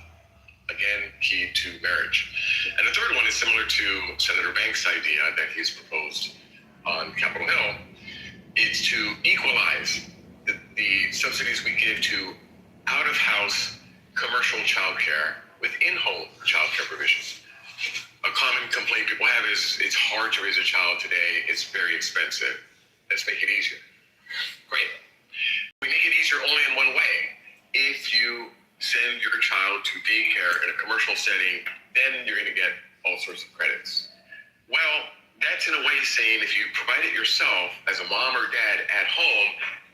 Speaker 2: Again, key to marriage. And the third one is similar to Senator Banks' idea that he's proposed on Capitol Hill. It's to equalize the subsidies we give to out-of-house commercial childcare with in-home childcare provisions. A common complaint people have is it's hard to raise a child today. It's very expensive. Let's make it easier. Great. We make it easier only in one way. If you send your child to daycare in a commercial setting, then you're going to get all sorts of credits. Well, that's in a way saying if you provide it yourself as a mom or dad at home,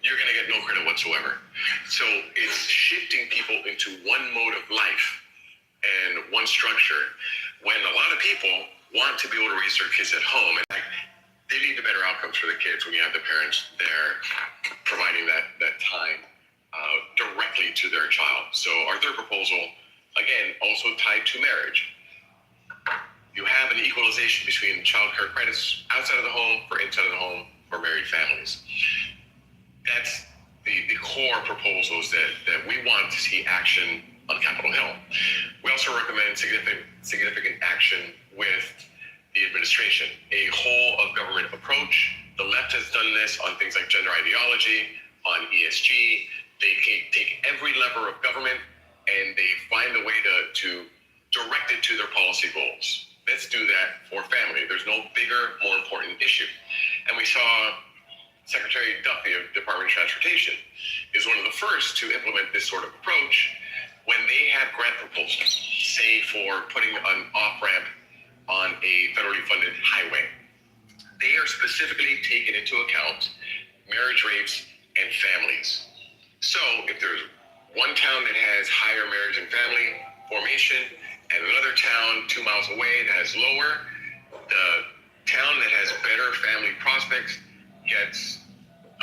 Speaker 2: you're going to get no credit whatsoever. So it's shifting people into one mode of life and one structure when a lot of people want to be able to raise their kids at home. And they lead to better outcomes for the kids when you have the parents there providing that time directly to their child. So our third proposal, again, also tied to marriage. You have an equalization between child care credits outside of the home for inside of the home for married families. That's the core proposals that we want to see action on Capitol Hill. We also recommend significant action with the administration, a whole of government approach. The left has done this on things like gender ideology, on ESG. They take every lever of government and they find a way to direct it to their policy goals. Let's do that for family. There's no bigger, more important issue. And we saw Secretary Duffy of Department of Transportation is one of the first to implement this sort of approach when they have grant proposals, say for putting an off-ramp on a federally funded highway. They are specifically taking into account marriage rates and families. So if there's one town that has higher marriage and family formation and another town 2 miles away that has lower, the town that has better family prospects gets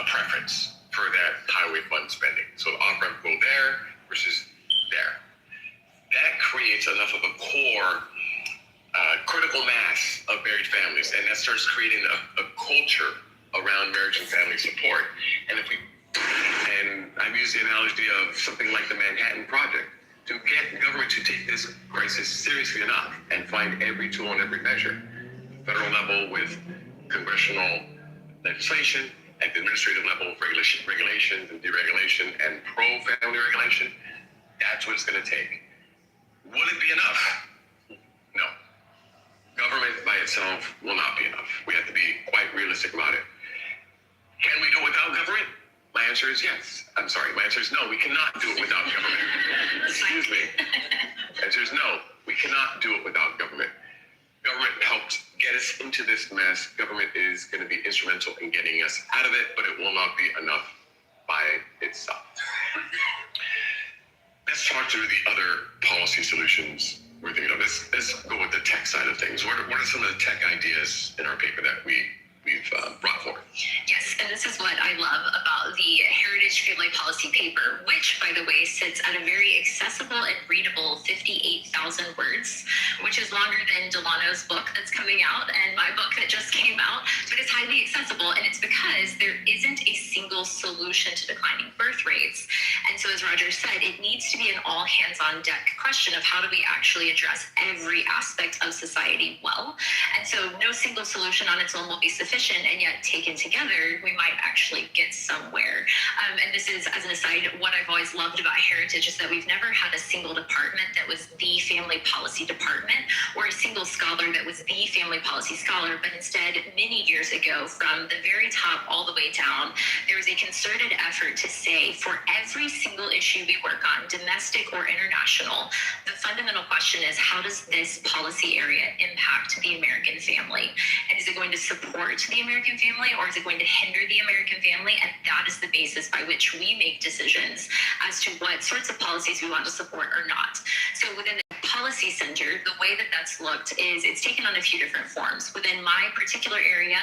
Speaker 2: a preference for that highway fund spending. So the off-ramp go there versus there. That creates enough of a core critical mass of married families, and that starts creating a culture around marriage and family support. And I've used the analogy of something like the Manhattan Project to get government to take this crisis seriously enough and find every tool and every measure, federal level with congressional legislation, at the administrative level of regulations and deregulation and pro-family regulation. That's what it's going to take. Will it be enough? No. Government by itself will not be enough. We have to be quite realistic about it. Can we do it without government? My answer is yes. I'm sorry, my answer is no. We cannot do it without government. Excuse me. The answer is no. We cannot do it without government. Government helped get us into this mess. Government is going to be instrumental in getting us out of it, but it will not be enough by itself. Let's talk through the other policy solutions we're thinking of. Let's go with the tech side of things. What are some of the tech ideas in our paper that we've brought forward?
Speaker 6: Yes, and this is what I love about the Heritage Family Policy paper, which, by the way, sits at a very accessible and readable 58,000 words, which is longer than Delano's book that's coming out and my book that just came out, but it's highly accessible, and it's because there isn't a single solution to declining birth rates. And so, as Roger said, it needs to be an all-hands-on-deck question of how do we actually address every aspect of society well. And so no single solution on its own will be sufficient, and yet taken together, we might actually get somewhere. And this is, as an aside, what I've always loved about Heritage is that we've never had a single department that was the family policy department or a single scholar that was the family policy scholar, but instead, many years ago, from the very top all the way down, there was a concerted effort to say, for every single issue we work on, domestic or international, the fundamental question is, how does this policy area impact the American family? And is it going to support the American family, or is it going to hinder the American family? And that is the basis by which we make decisions as to what sorts of policies we want to support or not. So within the policy center, the way that that's looked is it's taken on a few different forms. Within my particular area,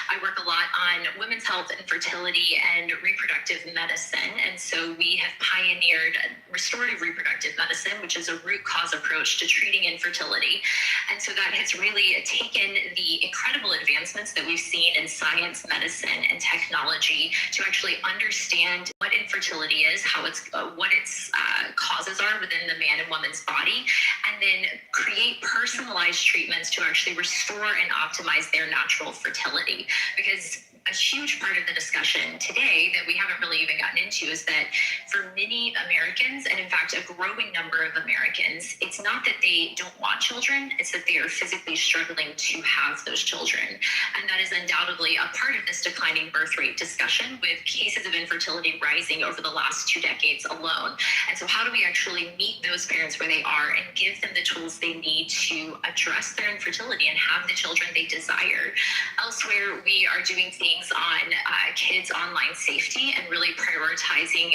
Speaker 6: I work a lot on women's health and fertility and reproductive medicine. And so we have pioneered restorative reproductive medicine, which is a root cause approach to treating infertility. And so that has really taken the incredible advancements that we've seen in science, medicine, and technology to actually understand what infertility is, how it's what its causes are within the man and woman's body, and then create personalized treatments to actually restore and optimize their natural fertility. Because a huge part of the discussion today that we haven't really even gotten into is that for many Americans, and in fact, a growing number of Americans, it's not that they don't want children, it's that they are physically struggling to have those children. And that is undoubtedly a part of this declining birth rate discussion, with cases of infertility rising over the last 2 decades alone. And so how do we actually meet those parents where they are and give them the tools they need to address their infertility and have the children they desire? Elsewhere, we are doing things on kids' online safety and really prioritizing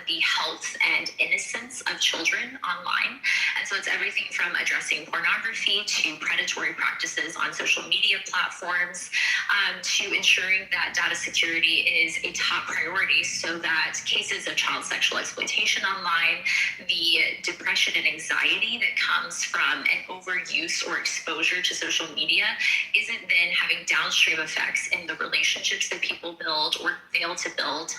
Speaker 6: the health and innocence of children online. And so it's everything from addressing pornography to predatory practices on social media platforms, to ensuring that data security is a top priority so that cases of child sexual exploitation online, the depression and anxiety that comes from an overuse or exposure to social media isn't then having downstream effects in the relationships that people build or fail to build,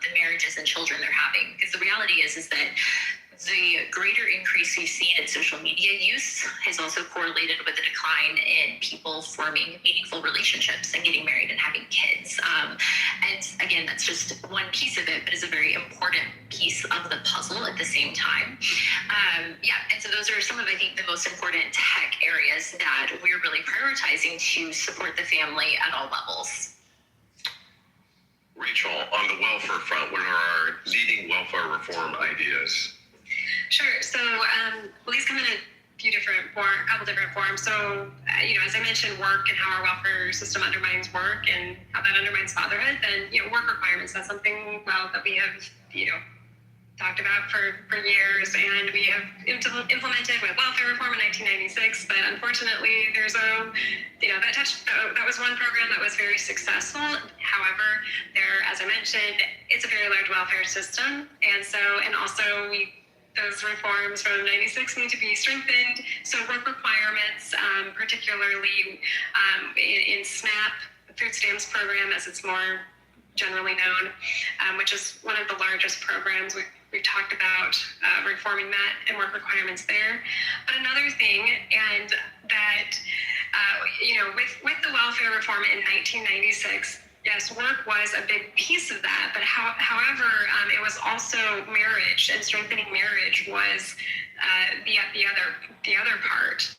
Speaker 6: the marriages and children they're having. Because the reality is that the greater increase we've seen in social media use has also correlated with a decline in people forming meaningful relationships and getting married and having kids. And again, that's just one piece of it, but is a very important piece of the puzzle at the same time. And so those are some of, I think, the most important tech areas that we're really prioritizing to support the family at all levels.
Speaker 2: Rachel, on the welfare front, what are our leading welfare reform ideas?
Speaker 4: Sure. So these come in a couple different forms. So, as I mentioned, work and how our welfare system undermines work and how that undermines fatherhood, then, work requirements, that's something, that we have, talked about for years, and we have implemented with welfare reform in 1996. But unfortunately, there's that was one program that was very successful. However, as I mentioned, it's a very large welfare system, and also those reforms from 96 need to be strengthened. So work requirements, particularly in SNAP, the food stamps program, as it's more generally known, which is one of the largest programs. We've talked about reforming that and work requirements there. But another thing, and that, with the welfare reform in 1996, yes, work was a big piece of that, but however, it was also marriage, and strengthening marriage was the other part.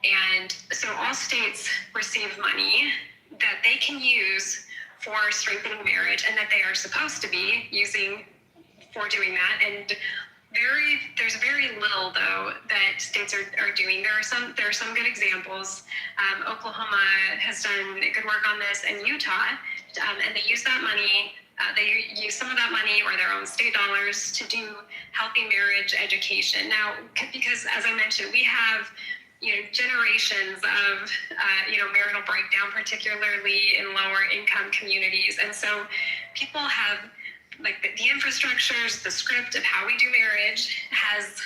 Speaker 4: And so all states receive money that they can use for strengthening marriage, and that they are supposed to be using for doing that. And there's very little, though, that states are doing. There are some good examples. Oklahoma has done good work on this, and Utah, and they use that money. They use some of that money or their own state dollars to do healthy marriage education. Now, because as I mentioned, we have generations of marital breakdown, particularly in lower income communities, and so people have, like, the infrastructures, the script of how we do marriage has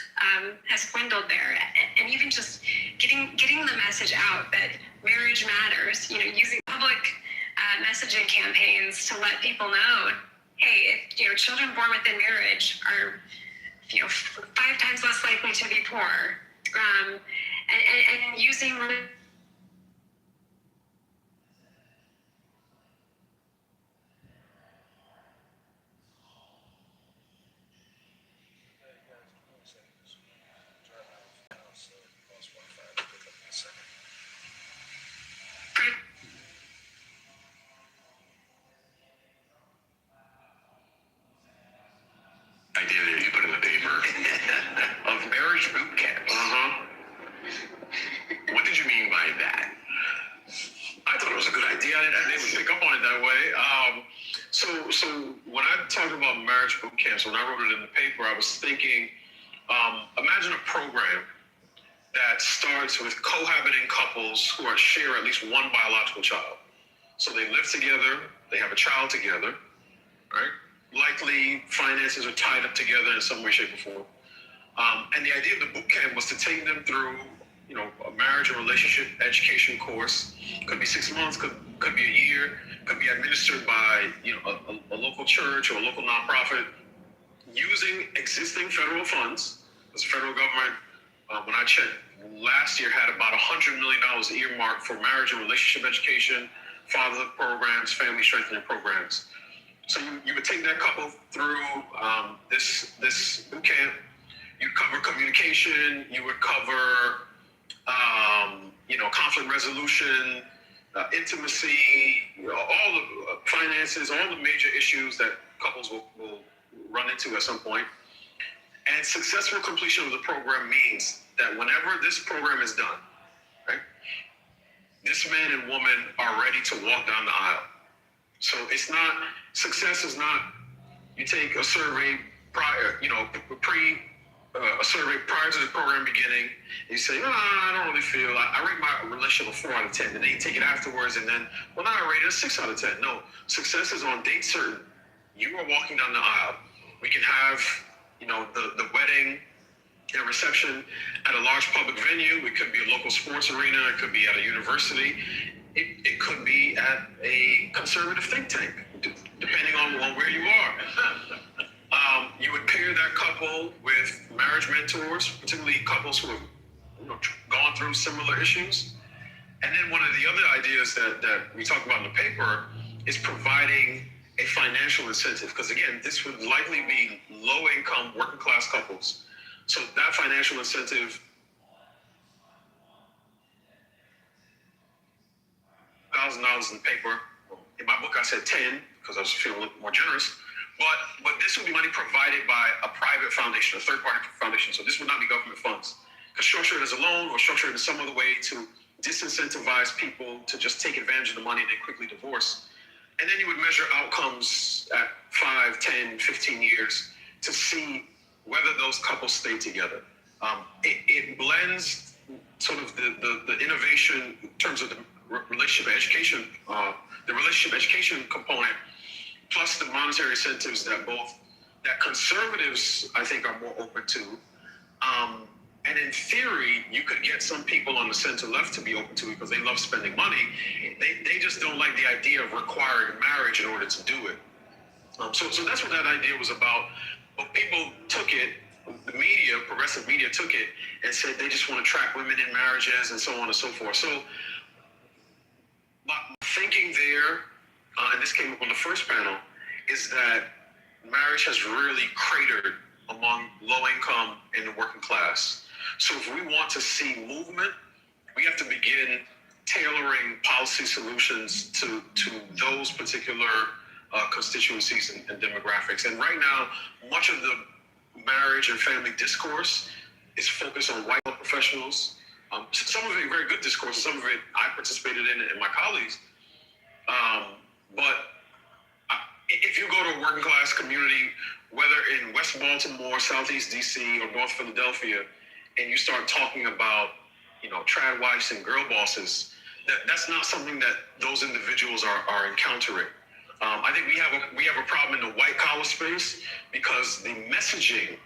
Speaker 4: dwindled there, and even just getting the message out that marriage matters. Using public messaging campaigns to let people know, hey, if children born within marriage are 5 times less likely to be poor, and using
Speaker 2: Idea that you put in the paper of marriage boot camps. What did you mean by that?
Speaker 5: I thought it was a good idea. I didn't pick up on it that way. So when I talked about marriage boot camps, when I wrote it in the paper, I was thinking, imagine a program that starts with cohabiting couples who share at least one biological child. So they live together, they have a child together, right? Likely finances are tied up together in some way, shape, or form. And the idea of the boot camp was to take them through, a marriage or relationship education course. Could be 6 months, could be a year, could be administered by, a local church or a local nonprofit, using existing federal funds. The federal government, when I checked, last year had about $100 million earmarked for marriage and relationship education fatherhood programs, family strengthening programs. So you would take that couple through this boot camp. You cover communication. You would cover conflict resolution, intimacy, all the finances, all the major issues that couples will run into at some point. And successful completion of the program means that whenever this program is done, right, this man and woman are ready to walk down the aisle. So success is not, you take a survey prior, a survey prior to the program beginning, and you say, I don't really feel, I rate my relationship a 4 out of 10, and then you take it afterwards, and then, now I rate it a 6 out of 10. No, success is on date certain. You are walking down the aisle. We can have, the wedding and reception at a large public venue. It could be a local sports arena. It could be at a university. It could be at a conservative think tank, depending on where you are. You would pair that couple with marriage mentors, particularly couples who have gone through similar issues. And then one of the other ideas that we talk about in the paper is providing a financial incentive, because again, this would likely be low-income, working-class couples. So that financial incentive, $1,000 in the paper. In my book, I said 10 because I was feeling a little more generous. But this would be money provided by a private foundation, a third-party foundation. So this would not be government funds. Because structure it as a loan or structure it in some other way to disincentivize people to just take advantage of the money and then quickly divorce. And then you would measure outcomes at 5, 10, 15 years to see whether those couples stay together. It blends sort of the innovation in terms of the relationship education component, plus the monetary incentives that conservatives, I think, are more open to. And in theory, you could get some people on the center left to be open to it because they love spending money. They just don't like the idea of requiring marriage in order to do it. So that's what that idea was about. But people took it, the media, progressive media took it and said they just want to track women in marriages and so on and so forth. So my thinking there, and this came up on the first panel, is that marriage has really cratered among low income and the working class. So if we want to see movement, we have to begin tailoring policy solutions to those particular constituencies and demographics. And right now, much of the marriage and family discourse is focused on white professionals. Some of it very good discourse, some of it I participated in and my colleagues. But if you go to a working class community, whether in West Baltimore, Southeast DC, or North Philadelphia, and you start talking about, trad wives and girl bosses, that's not something that those individuals are encountering. I think we have a problem in the white collar space because the messaging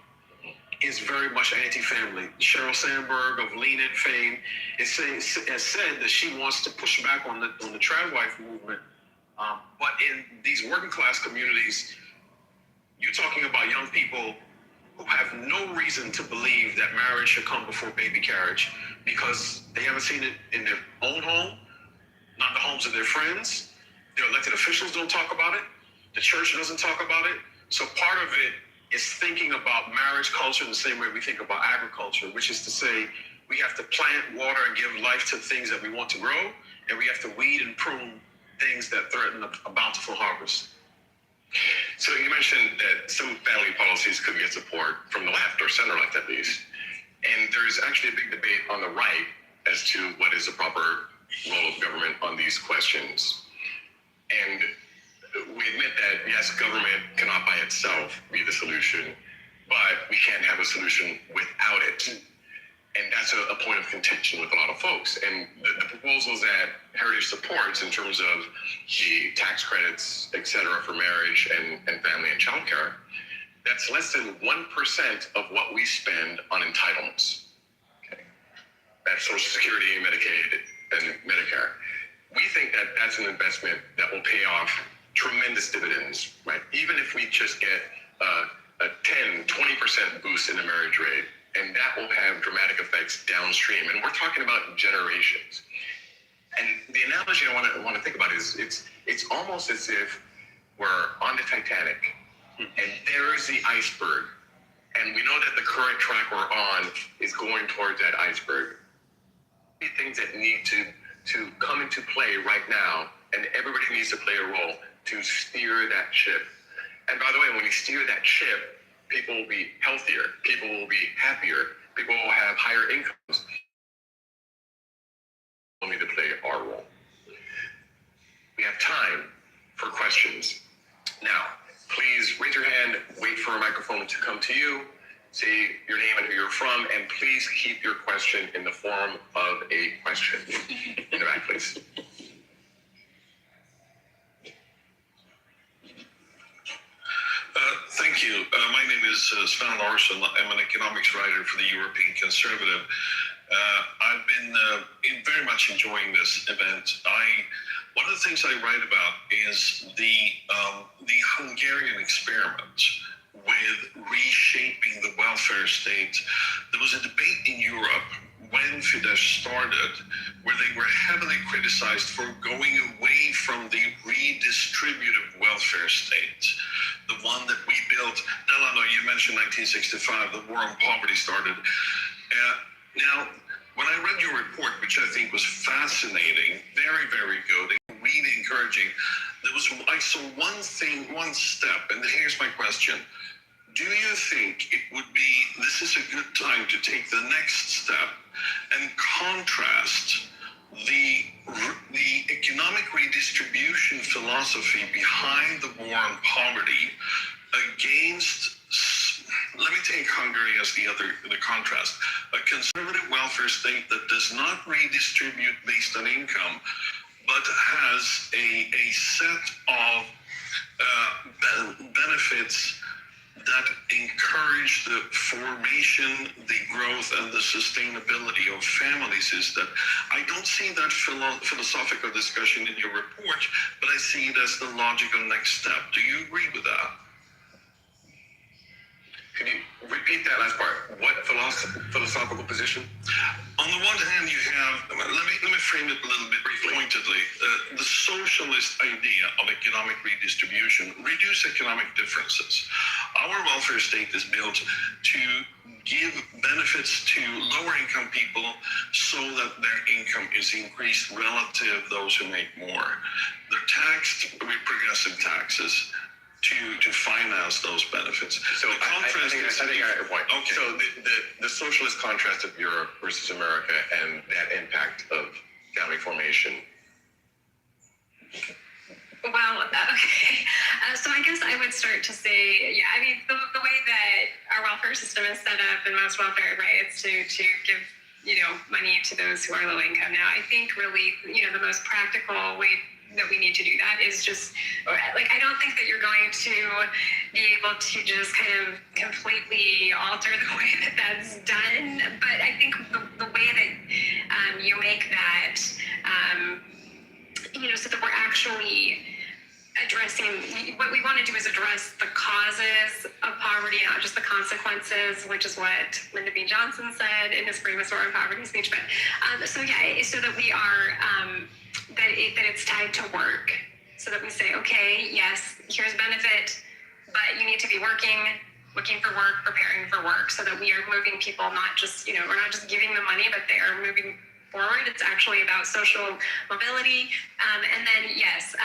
Speaker 5: is very much anti-family. Sheryl Sandberg of Lean In fame has said that she wants to push back on the trad wife movement. But in these working class communities, you're talking about young people who have no reason to believe that marriage should come before baby carriage because they haven't seen it in their own home, not the homes of their friends. Their elected officials don't talk about it. The church doesn't talk about it. So part of it is thinking about marriage culture in the same way we think about agriculture, which is to say we have to plant, water, and give life to things that we want to grow, and we have to weed and prune things that threaten a bountiful harvest.
Speaker 2: So you mentioned that some family policies could get support from the left or center left at least. And there's actually a big debate on the right as to what is the proper role of government on these questions. And we admit that, yes, government cannot by itself be the solution, but we can't have a solution without it. And that's a point of contention with a lot of folks. And the proposals that Heritage supports in terms of the tax credits, et cetera, for marriage and family and childcare, that's less than 1% of what we spend on entitlements. Okay. That's Social Security, Medicaid, and Medicare. We think that that's an investment that will pay off tremendous dividends, right? Even if we just get a 10, 20% boost in the marriage rate, and that will have dramatic effects downstream. And we're talking about generations. And the analogy I want to think about is it's almost as if we're on the Titanic, and there's the iceberg, and we know that the current track we're on is going towards that iceberg. Things that need to come into play right now, and everybody needs to play a role to steer that ship. And by the way, when you steer that ship, people will be healthier, people will be happier, people will have higher incomes. We need to play our role. We have time for questions. Now, please raise your hand, wait for a microphone to come to you, say your name and who you're from, and please keep your question in the form of a question. In the back, please.
Speaker 7: Thank you. My name is Sven Larsson. I'm an economics writer for the European Conservative. I've been very much enjoying this event. One of the things I write about is the Hungarian experiment with reshaping the welfare state. There was a debate in Europe when Fidesz started, where they were heavily criticized for going away from the redistributive welfare state, the one that we built. Delano, you mentioned 1965, the war on poverty started. Now, when I read your report, which I think was fascinating, very, very good, and really encouraging, I saw one step, and here's my question. Do you think this is a good time to take the next step and contrast the economic redistribution philosophy behind the war on poverty against, let me take Hungary as the contrast, a conservative welfare state that does not redistribute based on income, but has a set of benefits that encourage the formation, the growth, and the sustainability of families. Is that I don't see that philosophical discussion in your report, but I see it as the logical next step. Do you agree with that?
Speaker 2: Can you repeat that last part? What philosophical position?
Speaker 7: On the one hand, you have, let me frame it a little bit pointedly. The socialist idea of economic redistribution, reduce economic differences. Our welfare state is built to give benefits to lower income people so that their income is increased relative to those who make more. They're taxed with progressive taxes to finance those benefits.
Speaker 2: So I think I got your point.
Speaker 7: Okay.
Speaker 2: So the socialist contrast of Europe versus America and that impact of family formation.
Speaker 4: Well, okay. So I guess I would start to say, yeah, I mean, the way that our welfare system is set up in most welfare, right, it's to give, money to those who are low income. Now, I think really, the most practical way that we need to do that is just, I don't think that you're going to be able to just kind of completely alter the way that that's done. But I think the way that you make that, so that we're actually addressing, what we want to do is address the causes of poverty, not just the consequences, which is what Lyndon B. Johnson said in his famous War on Poverty speech. But so that we are, that it's tied to work, so that we say, okay, yes, here's benefit, but you need to be looking for work, preparing for work, so that we are moving people, not just, we're not just giving them money, but they are moving forward. It's actually about social mobility. And then, yes,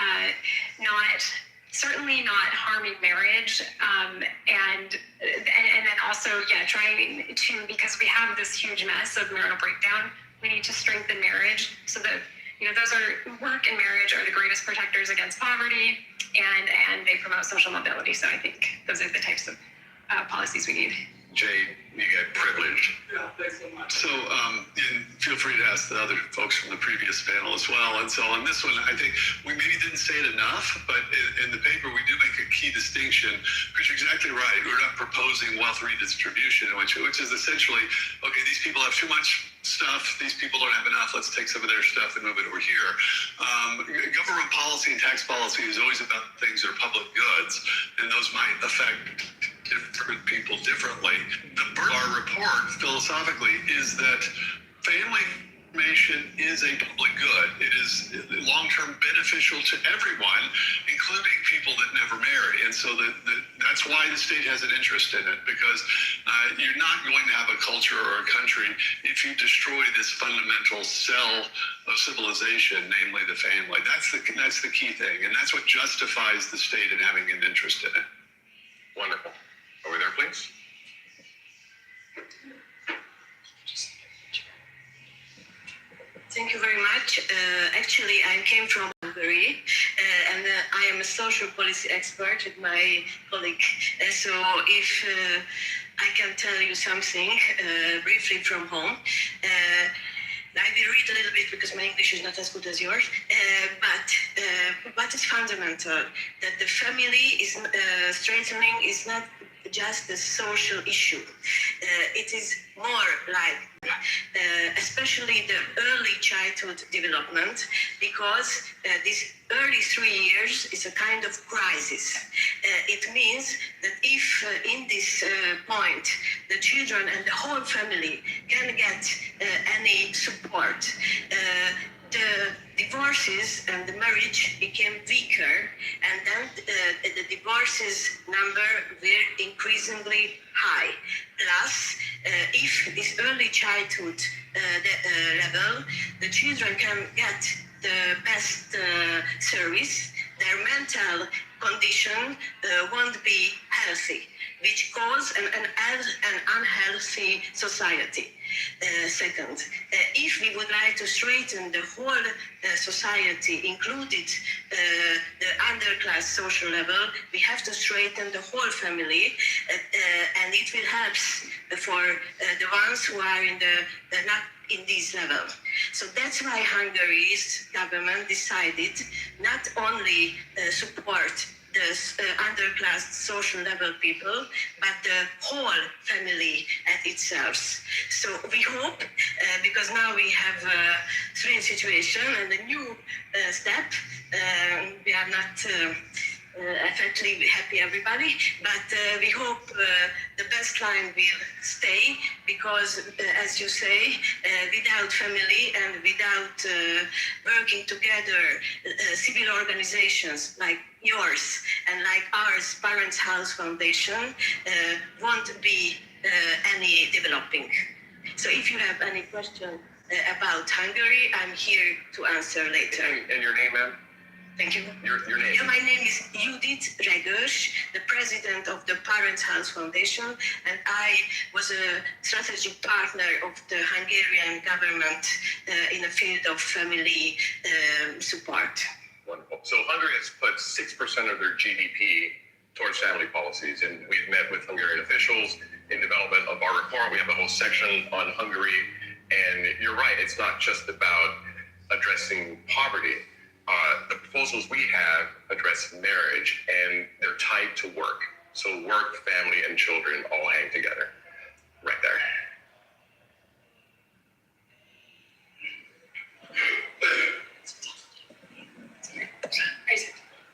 Speaker 4: certainly not harming marriage. And then also, trying to, because we have this huge mess of marital breakdown, we need to strengthen marriage so that, those work and marriage are the greatest protectors against poverty, and they promote social mobility. So I think those are the types of policies we need.
Speaker 2: Jay, you get privileged.
Speaker 8: Yeah, thanks so much. So, and feel free to ask the other folks from the previous panel as well. And so on this one, I think we maybe didn't say it enough, but in the paper, we do make a key distinction, because you're exactly right. We're not proposing wealth redistribution, which is essentially, okay, these people have too much stuff, these people don't have enough, let's take some of their stuff and move it over here. Government policy and tax policy is always about things that are public goods, and those might affect different people differently. The birth of our report, philosophically, is that family information is a public good. It is long-term beneficial to everyone, including people that never marry. And so that's why the state has an interest in it, because you're not going to have a culture or a country if you destroy this fundamental cell of civilization, namely the family. That's the key thing, and that's what justifies the state in having an interest in it.
Speaker 2: Wonderful. Over there, please.
Speaker 9: Thank you very much. Actually, I came from Hungary, and I am a social policy expert with my colleague. So if I can tell you something briefly from home, I will read a little bit because my English is not as good as yours. But what is fundamental, that the family is strengthening is not just a social issue. It is more like, especially the early childhood development, because this early 3 years is a kind of crisis. It means that if in this point the children and the whole family can get any support, the divorces and the marriage became weaker, and then the divorces number were increasingly high. Plus, if this early childhood level, the children can get the best service, their mental condition won't be healthy, which cause an unhealthy society. Second, if we would like to straighten the whole society, included the underclass social level, we have to straighten the whole family, and it will help for the ones who are in the not in this level. So that's why Hungary's government decided not only support the underclass social level people, but the whole family at itself. So we hope, because now we have a strange situation and a new step, we are not effectively happy everybody, but we hope the best line will stay, because as you say, without family and without working together, civil organizations like yours and like ours, Parents House Foundation, won't be any developing. So if you have any question about Hungary, I'm here to answer later.
Speaker 2: And your name, ma'am?
Speaker 9: Thank you.
Speaker 2: Your name?
Speaker 9: Yeah, my name is Judith Regers, the president of the Parents House Foundation, and I was a strategic partner of the Hungarian government in the field of family support.
Speaker 2: Wonderful. So Hungary has put 6% of their GDP towards family policies, and we've met with Hungarian officials in development of our report. We have a whole section on Hungary, and you're right, it's not just about addressing poverty. The proposals we have address marriage, and they're tied to work. So work, family, and children all hang together right there.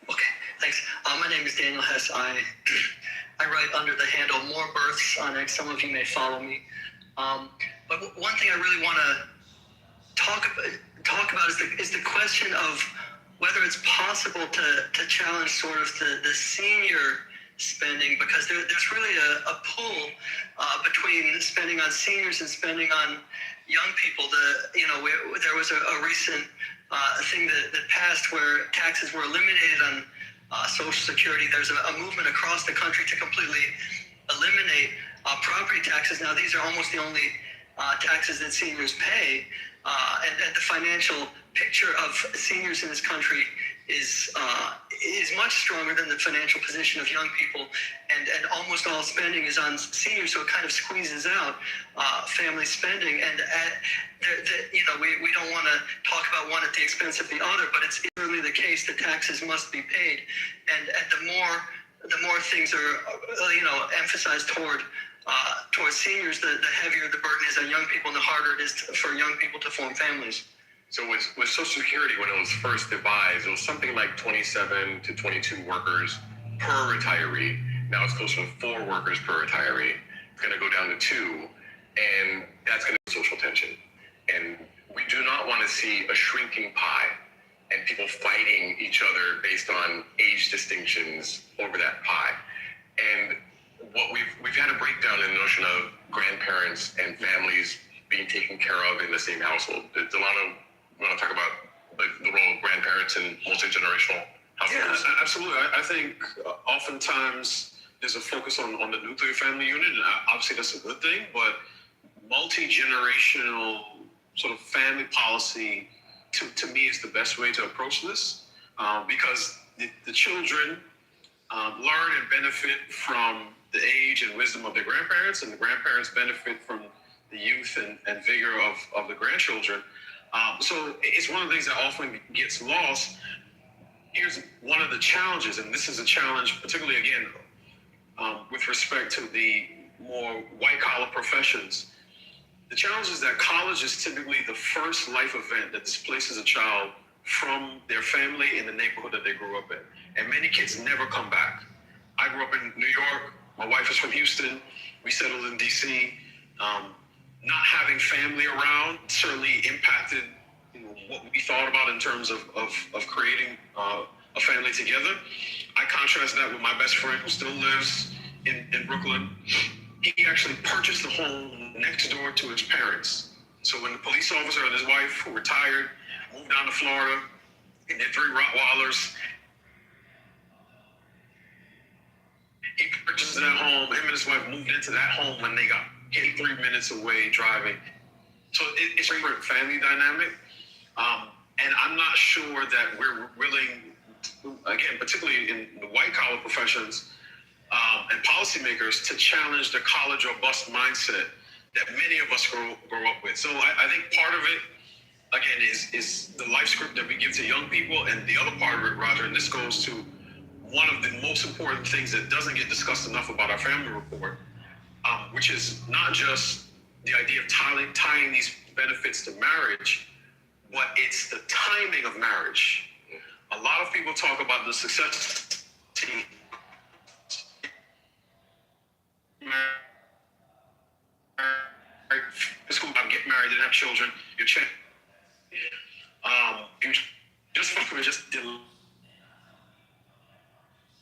Speaker 10: Okay, thanks. My name is Daniel Hess. I write under the handle More Births on X. Some of you may follow me. But one thing I really want to talk about is the question of whether it's possible to challenge sort of the senior spending, because there's really a pull between spending on seniors and spending on young people. There was a recent thing that passed where taxes were eliminated on Social Security. There's a movement across the country to completely eliminate property taxes. Now, these are almost the only taxes that seniors pay, and the financial picture of seniors in this country is much stronger than the financial position of young people, and almost all spending is on seniors, so it kind of squeezes out family spending. And we don't want to talk about one at the expense of the other, but it's certainly the case that taxes must be paid, and the more things are emphasized towards seniors, the heavier the burden is on young people, and the harder it is for young people to form families.
Speaker 2: So with Social Security, when it was first devised, it was something like 27 to 22 workers per retiree. Now it's closer to 4 workers per retiree. It's going to go down to 2, and that's going to be social tension. And we do not want to see a shrinking pie and people fighting each other based on age distinctions over that pie. And what we've had a breakdown in the notion of grandparents and families being taken care of in the same household. Delano, you want to talk about the role of grandparents in multi-generational households?
Speaker 5: Yeah, absolutely. I think oftentimes there's a focus on the nuclear family unit, and obviously that's a good thing, but multi-generational sort of family policy to me is the best way to approach this, because the children learn and benefit from the age and wisdom of their grandparents, and the grandparents benefit from the youth and vigor of the grandchildren. So it's one of the things that often gets lost. Here's one of the challenges, and this is a challenge particularly, again, with respect to the more white-collar professions. The challenge is that college is typically the first life event that displaces a child from their family in the neighborhood that they grew up in. And many kids never come back. I grew up in New York. My wife is from Houston. We settled in D.C. Not having family around certainly impacted what we thought about in terms of creating a family together. I contrast that with my best friend who still lives in Brooklyn. He actually purchased a home next door to his parents. So when the police officer and his wife, who retired, moved down to Florida, and their 3 Rottweilers, he purchased that home. Him and his wife moved into that home when they got 83 minutes away driving. So it's a different family dynamic. And I'm not sure that we're willing, again, particularly in the white-collar professions, and policymakers, to challenge the college or bust mindset that many of us grow up with. So I think part of it, again, is the life script that we give to young people, and the other part of it, Roger, and this goes to one of the most important things that doesn't get discussed enough about our family report, which is not just the idea of tying these benefits to marriage, but it's the timing of marriage. A lot of people talk about the success team. School about get married and have children. You check. You just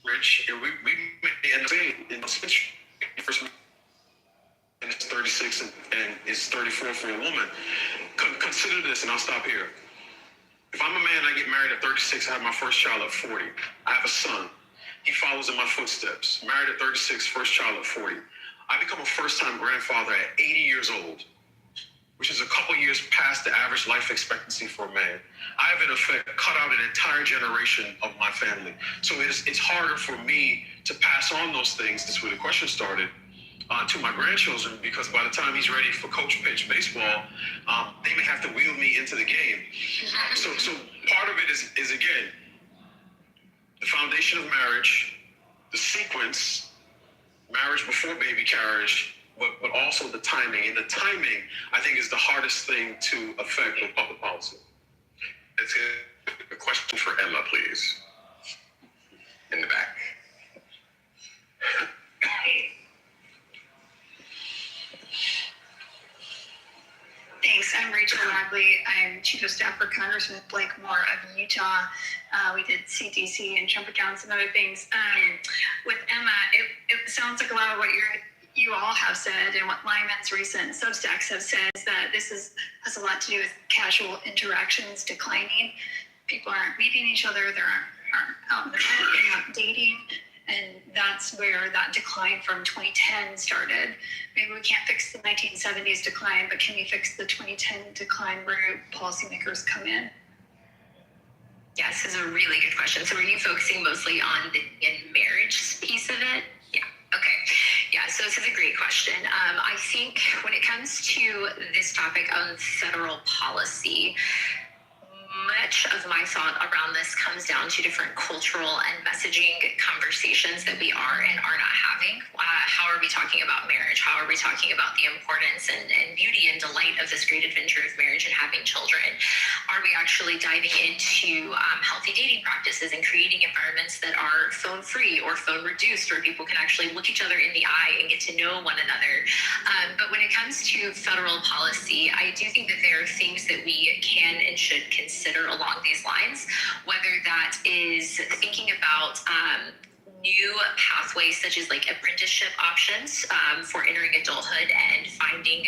Speaker 5: rich, and we may end up saying in the first and it's 36 and it's 34 for a woman. Consider this, and I'll stop here. If I'm a man, I get married at 36. I have my first child at 40. I have a son. He follows in my footsteps. Married at 36, first child at 40. I become a first-time grandfather at 80 years old, which is a couple years past the average life expectancy for a man. I have, in effect, cut out an entire generation of my family. So it's harder for me to pass on those things, that's where the question started, to my grandchildren, because by the time he's ready for coach pitch baseball, they may have to wheel me into the game. So part of it is again, the foundation of marriage, the sequence, marriage before baby carriage, but also the timing. And the timing, I think, is the hardest thing to affect with public policy.
Speaker 2: That's a question for Emma, please. In the back.
Speaker 11: Thanks. I'm Rachel Radley. I'm Chief of Staff for Congressman Blake Moore of Utah. We did CDC and Trump accounts and other things. With Emma, it sounds like a lot of what you all have said and what Lyman's recent Substacks have said is that this has a lot to do with casual interactions declining. People aren't meeting each other. They aren't out in the net. They're not dating. And that's where that decline from 2010 started. Maybe we can't fix the 1970s decline, but can we fix the 2010 decline where policymakers come in?
Speaker 6: Yes, this is a really good question. So are you focusing mostly on the in marriage piece of it? Yeah, okay. Yeah, so this is a great question. I think when it comes to this topic of federal policy, much of my thought around this comes down to different cultural and messaging conversations that we are and are not having. How are we talking about marriage? How are we talking about the importance and beauty and delight of this great adventure of marriage and having children? Are we actually diving into healthy dating practices and creating environments that are phone free or phone reduced, where people can actually look each other in the eye and get to know one another? But when it comes to federal policy, I do think that there are things that we can and should consider along these lines, whether that is thinking about new pathways such as like apprenticeship options for entering adulthood and finding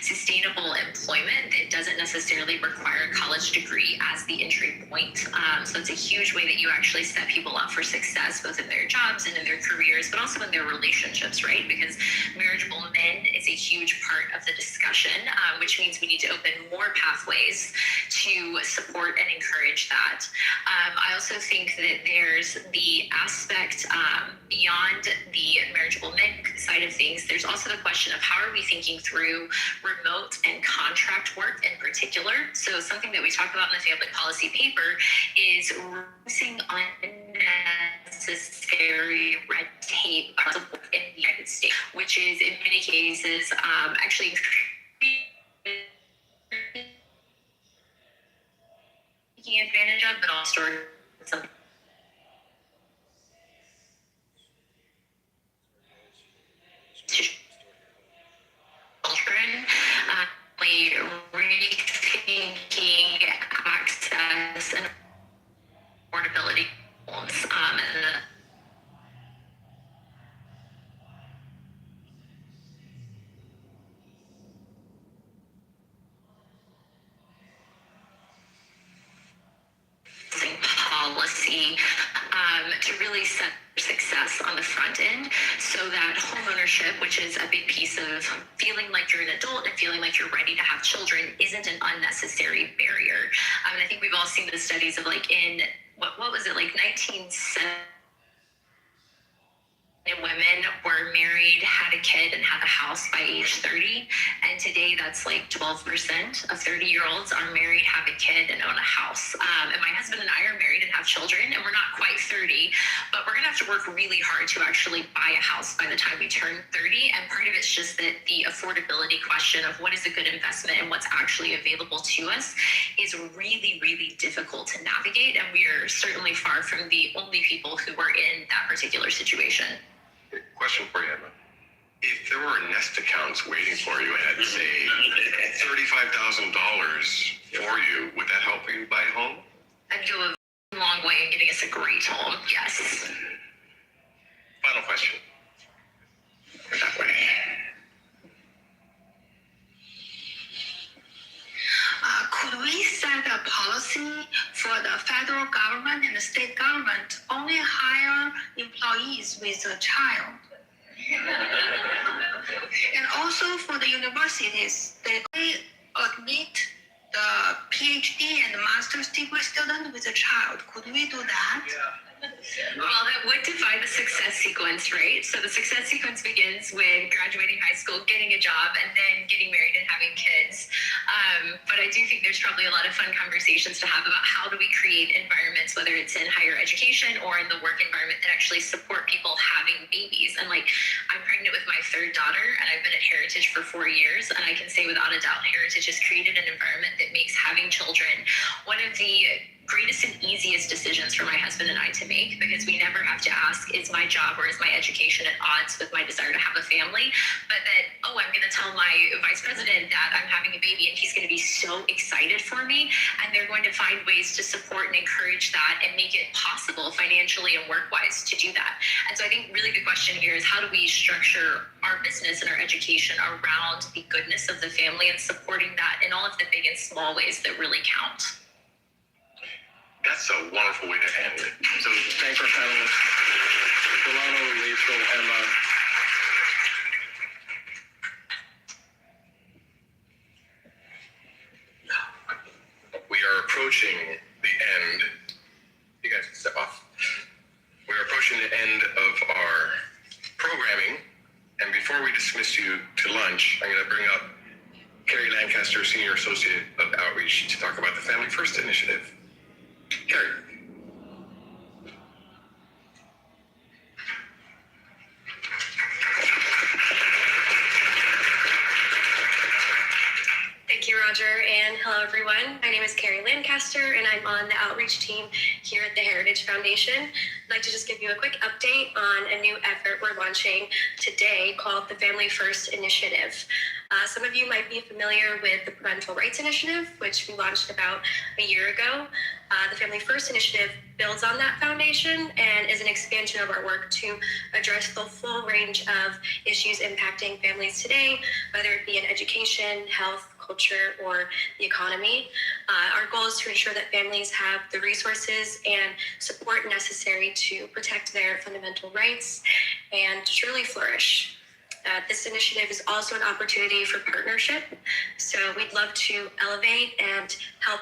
Speaker 6: sustainable employment that doesn't necessarily require a college degree as the entry point. So it's a huge way that you actually set people up for success, both in their jobs and in their careers, but also in their relationships, right? Because marriageable men is a huge part of the discussion, which means we need to open more pathways to support and encourage that. I also think that there's the aspect beyond the marriageable men side of things. There's also the question of how are we thinking through remote and contract work in particular. So something that we talk about in the family policy paper is reducing unnecessary red tape in the United States, which is in many cases actually taking advantage of, but also some children, rethinking access and affordability goals, and policy to really set success on the front end, so that home ownership, which is a big piece of feeling like you're an adult and feeling like you're ready to have children, isn't an unnecessary barrier. And I think we've all seen the studies of like in what was it, like 1970, women were married, had a kid, and had a house by age 30. And today that's like 12% of 30-year-olds are married, have a kid, and own a house. And my husband and I are married and have children, and we're not quite 30, but we're gonna have to work really hard to actually buy a house by the time we turn 30. And part of it's just that the affordability question of what is a good investment and what's actually available to us is really, really difficult to navigate. And we are certainly far from the only people who are in that particular situation.
Speaker 2: Question for you, Emma. If there were nest accounts waiting for you at, say, $35,000 for you, would that help you buy a home?
Speaker 6: I'd go a long way in getting us a great home, yes.
Speaker 2: Final question. That way.
Speaker 11: Could we set a policy for the federal government and the state government only hire employees with a child? And also for the universities, they admit the PhD and master's degree student with a child. Could we do that?
Speaker 6: Well, that would define the success sequence, right? So the success sequence begins with graduating high school, getting a job, and then getting married and having kids. But I do think there's probably a lot of fun conversations to have about how do we create environments, whether it's in higher education or in the work environment, that actually support people having babies. And like, I'm pregnant with my third daughter, and I've been at Heritage for 4 years, and I can say without a doubt, Heritage has created an environment that makes having children one of the greatest and easiest decisions for my husband and I to make, because we never have to ask, is my job or is my education at odds with my desire to have a family? But that, oh, I'm going to tell my vice president that I'm having a baby, and he's going to be so excited for me, and they're going to find ways to support and encourage that and make it possible financially and work-wise to do that. And so I think really good question here is, how do we structure our business and our education around the goodness of the family and supporting that in all of the big and small ways that really count?
Speaker 2: That's a wonderful way to end it.
Speaker 12: So thank our panelists, Delano, Rachel, Emma.
Speaker 2: We are approaching the end. You guys can step off. We're approaching the end of our programming. And before we dismiss you to lunch, I'm going to bring up Carrie Lancaster, Senior Associate of Outreach, to talk about the Family First Initiative. Kurt.
Speaker 4: Thank you, Roger, and hello, everyone. My name is Carrie Lancaster, and I'm on the outreach team here at the Heritage Foundation. I'd like to just give you a quick update on a new effort we're launching today called the Family First Initiative. Some of you might be familiar with the Parental Rights Initiative, which we launched about a year ago. The Family First Initiative builds on that foundation and is an expansion of our work to address the full range of issues impacting families today, whether it be in education, health, culture, or the economy. Our goal is to ensure that families have the resources and support necessary to protect their fundamental rights and truly flourish. This initiative is also an opportunity for partnership. So we'd love to elevate and help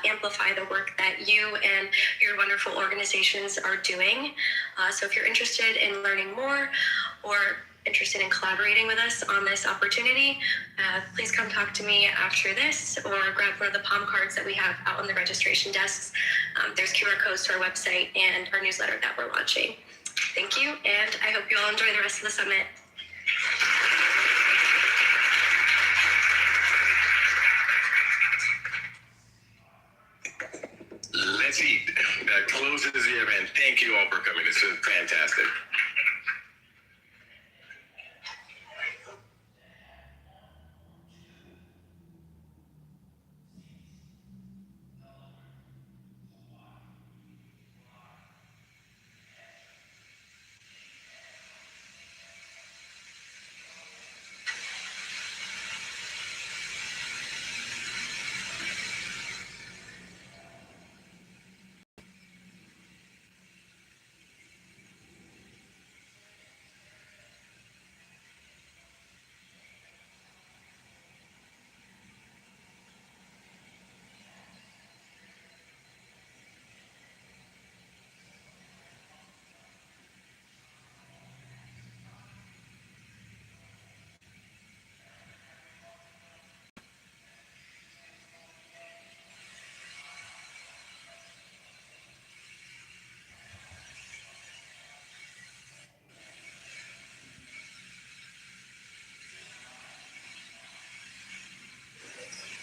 Speaker 4: amplify the work that you and your wonderful organizations are doing. So if you're interested in learning more or interested in collaborating with us on this opportunity, please come talk to me after this or grab one of the palm cards that we have out on the registration desks. There's QR codes to our website and our newsletter that we're launching. Thank you, and I hope you all enjoy the rest of the summit.
Speaker 2: Let's eat. That closes the event. Thank you all for coming. This is fantastic.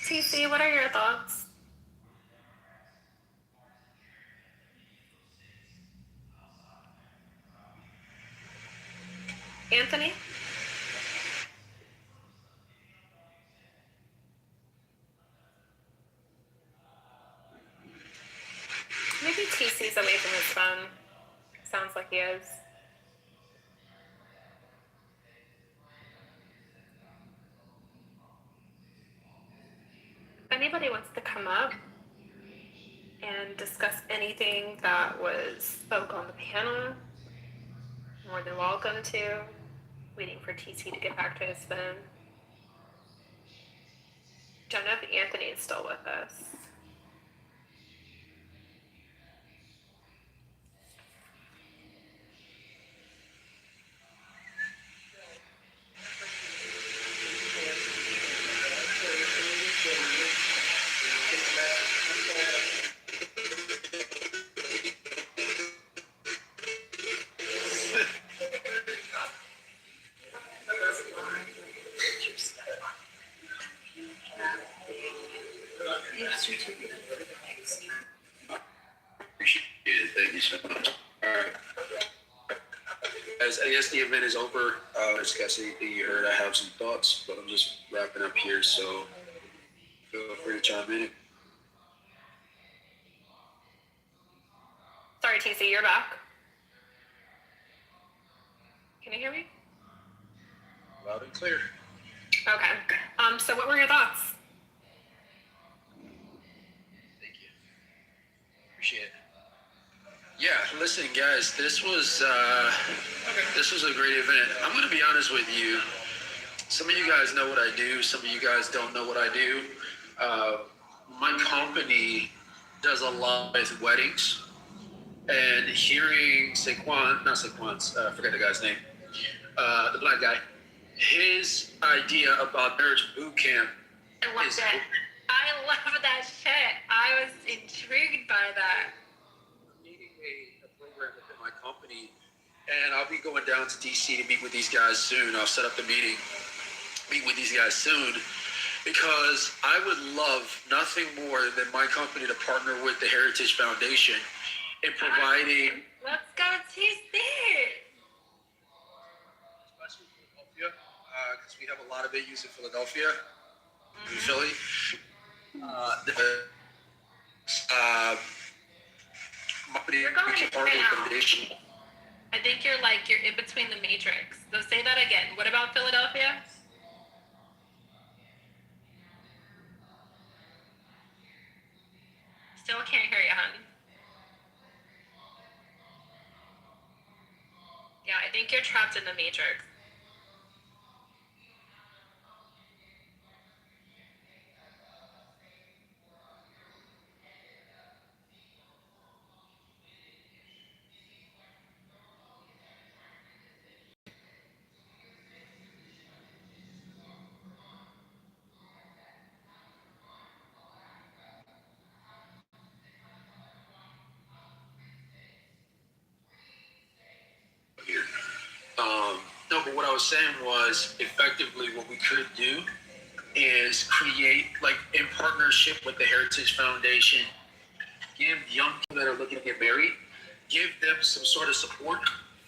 Speaker 13: TC, what are your thoughts? Anthony? Maybe TC's away from his phone. Sounds like he is. If anybody wants to come up and discuss anything that was spoke on the panel, more than welcome to. Waiting for TC to get back to his phone. Don't know if Anthony is still with us.
Speaker 12: Appreciate it. Thank you so much. All right. As I guess the event is over, discuss anything you heard. I have some thoughts, but I'm just wrapping up here, so feel free to chime in.
Speaker 13: Sorry, TC, you're back. Can you hear me?
Speaker 12: Loud and clear.
Speaker 13: Okay. So what were your thoughts?
Speaker 12: Thank you. Appreciate it. Yeah, listen, guys, this was a great event. I'm going to be honest with you. Some of you guys know what I do. Some of you guys don't know what I do. My company does a lot with weddings, and hearing I forget the guy's name, the black guy, his idea about marriage boot camp.
Speaker 13: I love that. I love that shit. I was intrigued by that.
Speaker 12: my company, and I'll be going down to DC to meet with these guys soon. I'll set up the meet with these guys soon, because I would love nothing more than my company to partner with the Heritage Foundation in providing.
Speaker 13: Let's go TC.
Speaker 12: Especially Philadelphia, because we have a lot of venues in Philadelphia, in Philly.
Speaker 13: You're going in and out. I think you're in between the matrix. So say that again. What about Philadelphia? Still can't hear you, hon. Yeah, I think you're trapped in the matrix.
Speaker 12: No, but what I was saying was, effectively what we could do is create, like, in partnership with the Heritage Foundation, give young people that are looking to get married, give them some sort of support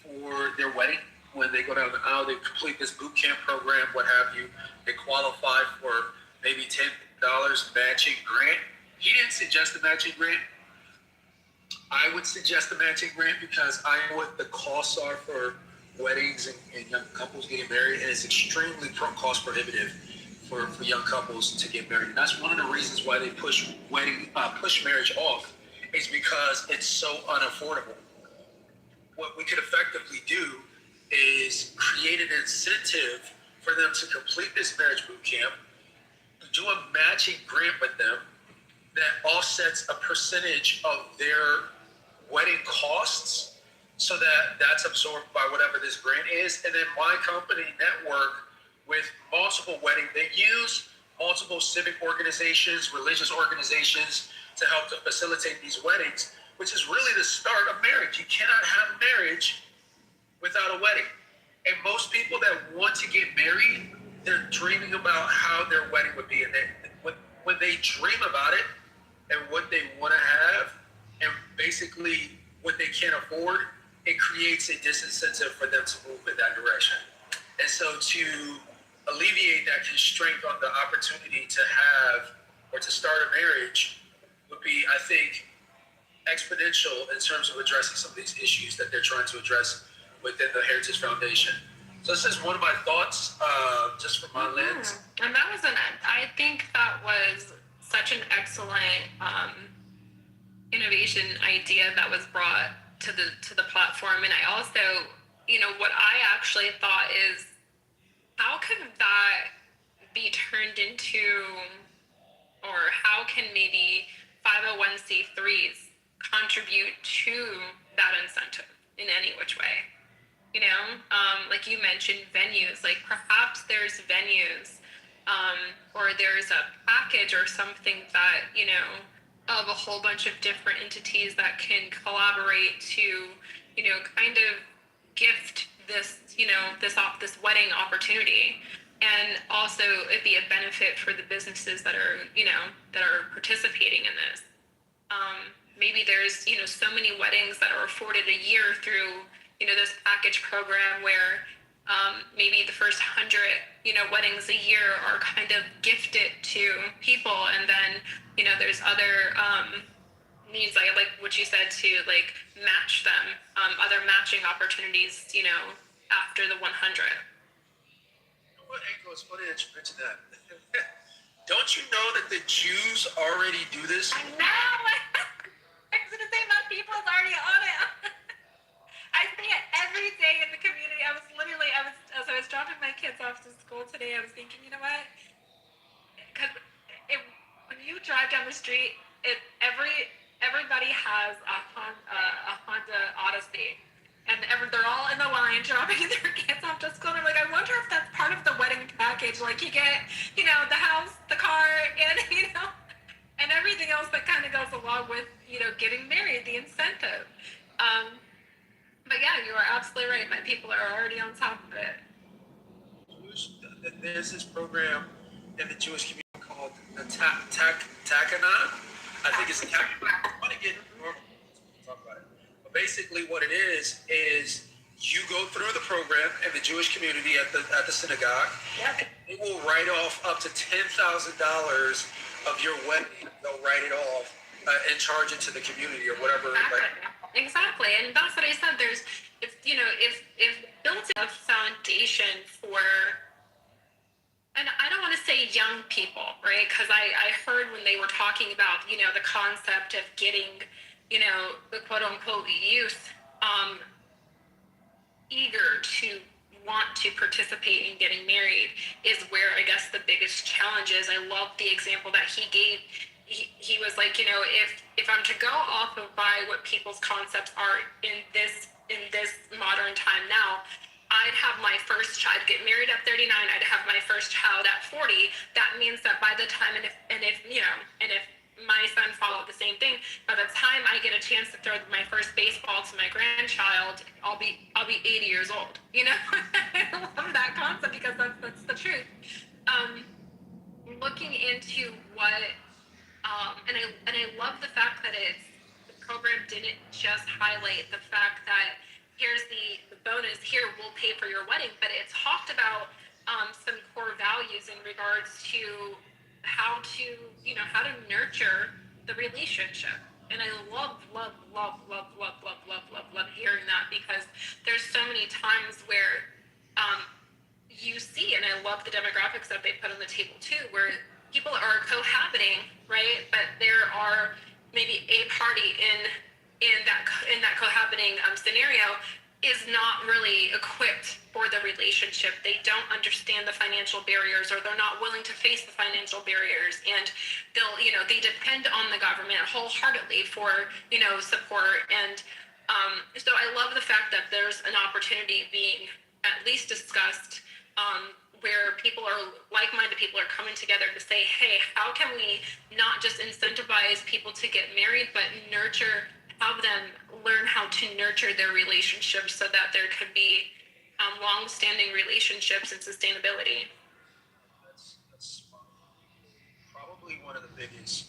Speaker 12: for their wedding. When they go down the aisle, they complete this boot camp program, what have you. They qualify for maybe $10 matching grant. He didn't suggest a matching grant. I would suggest a matching grant because I know what the costs are for weddings and young couples getting married, and it's extremely cost prohibitive for young couples to get married. And that's one of the reasons why they push marriage off, is because it's so unaffordable. What we could effectively do is create an incentive for them to complete this marriage boot camp, do a matching grant with them that offsets a percentage of their wedding costs, so that that's absorbed by whatever this grant is. And then my company network with multiple wedding venues, multiple civic organizations, religious organizations to help to facilitate these weddings, which is really the start of marriage. You cannot have marriage without a wedding. And most people that want to get married, they're dreaming about how their wedding would be. And when they dream about it and what they want to have and basically what they can't afford, it creates a disincentive for them to move in that direction. And so to alleviate that constraint on the opportunity to have or to start a marriage would be, I think, exponential in terms of addressing some of these issues that they're trying to address within the Heritage Foundation. So this is one of my thoughts, just from my lens.
Speaker 13: And that was I think that was such an excellent innovation idea that was brought to the platform. And I also, what I actually thought is, how could that be turned into, or how can maybe 501c3s contribute to that incentive in any which way? Like you mentioned venues, like perhaps there's venues, or there's a package or something that, of a whole bunch of different entities that can collaborate to, kind of gift this, this wedding opportunity. And also it'd be a benefit for the businesses that are, that are participating in this. Maybe there's, so many weddings that are afforded a year through, this package program where maybe the first 100, weddings a year are kind of gifted to people. And then, there's other needs, like what you said, to like match them, other matching opportunities, after the 100.
Speaker 12: What, Anko, it's funny that you mentioned that. Don't you know that the Jews already do this?
Speaker 13: I know! I was going to say, my people's already on it. I see it every day in the community. As I was dropping my kids off to school today, I was thinking, you know what? Because when you drive down the street, everybody has a Honda Odyssey. And they're all in the line dropping their kids off to school. And they're like, I wonder if that's part of the wedding package. Like you get, the house, the car, and, and everything else that kind of goes along with, getting married, the incentive. But yeah, you are absolutely right. My people are already on top of it.
Speaker 14: There's this program in the Jewish community called the Takanon. I think it's Takanon. I want to get normal talk about it. But basically, what it is you go through the program in the Jewish community at the synagogue.
Speaker 13: Yep.
Speaker 14: It will write off up to $10,000 of your wedding. They'll write it off and charge it to the community or whatever.
Speaker 13: Exactly. And that's what I said. There's, if built a foundation for, and I don't want to say young people, right? Because I heard when they were talking about, the concept of getting, the quote unquote youth eager to want to participate in getting married is where I guess the biggest challenge is. I love the example that he gave. He was like, if I'm to go off of by what people's concepts are in this modern time now, I'd have my first child get married at 39. I'd have my first child at 40. That means that by the time, and if my son followed the same thing, by the time I get a chance to throw my first baseball to my grandchild, I'll be 80 years old. I love that concept because that's the truth. Looking into what, and I love the fact that the program didn't just highlight the fact that here's the bonus, here we'll pay for your wedding, but it talked about some core values in regards to how to nurture the relationship. And I love hearing that, because there's so many times where you see, and I love the demographics that they put on the table too, where people are cohabiting, right? But there are maybe a party in that cohabiting scenario is not really equipped for the relationship. They don't understand the financial barriers, or they're not willing to face the financial barriers, and they depend on the government wholeheartedly for support. And so I love the fact that there's an opportunity being at least discussed, where like-minded people are coming together to say, hey, how can we not just incentivize people to get married, but have them learn how to nurture their relationships so that there could be long-standing relationships and sustainability.
Speaker 14: That's probably one of the biggest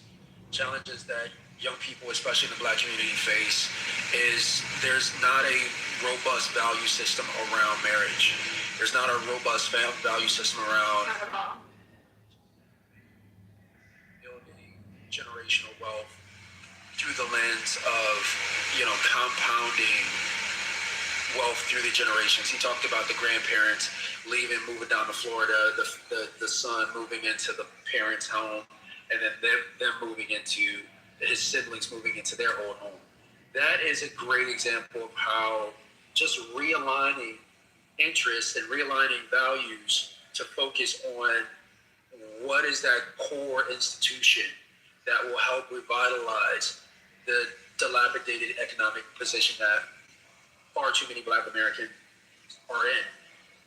Speaker 14: challenges that young people, especially in the Black community, face is there's not a robust value system around marriage. There's not a robust value system around building generational wealth through the lens of, compounding wealth through the generations. He talked about the grandparents leaving, moving down to Florida, the son moving into the parents' home, and then them moving into his siblings moving into their own home. That is a great example of how just realigning interests and realigning values to focus on what is that core institution that will help revitalize the dilapidated economic position that far too many Black Americans are in.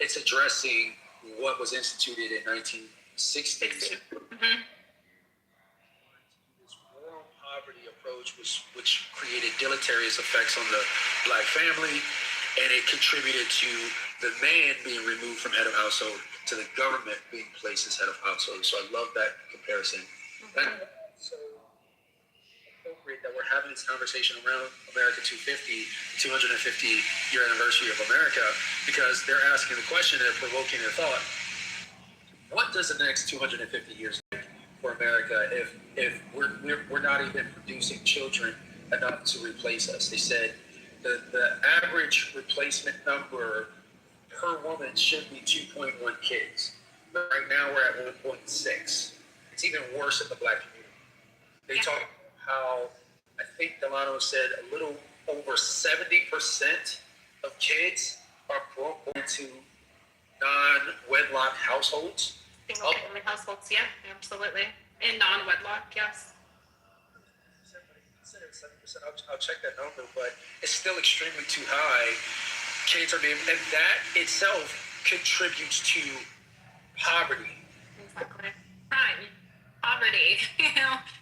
Speaker 14: It's addressing what was instituted in 1960s.
Speaker 13: Mm-hmm.
Speaker 14: This moral poverty approach, which created deleterious effects on the Black family, and it contributed to the man being removed from head of household to the government being placed as head of household. So I love that comparison. Mm-hmm. That's so appropriate that we're having this conversation around America 250, 250-year anniversary of America, because they're asking the question and provoking their thought. What does the next 250 years look for America if we're not even producing children enough to replace us? They said the average replacement number per woman should be 2.1 kids. But right now we're at 1.6. It's even worse in the Black community. They talk about how, I think Delano said, a little over 70% of kids are born into non-wedlock households.
Speaker 13: Single family households, yeah, absolutely. And non-wedlock, yes.
Speaker 14: He said 70%. I'll check that number, but it's still extremely too high. Kids are being, and that itself contributes to poverty.
Speaker 13: Exactly. Crime, poverty.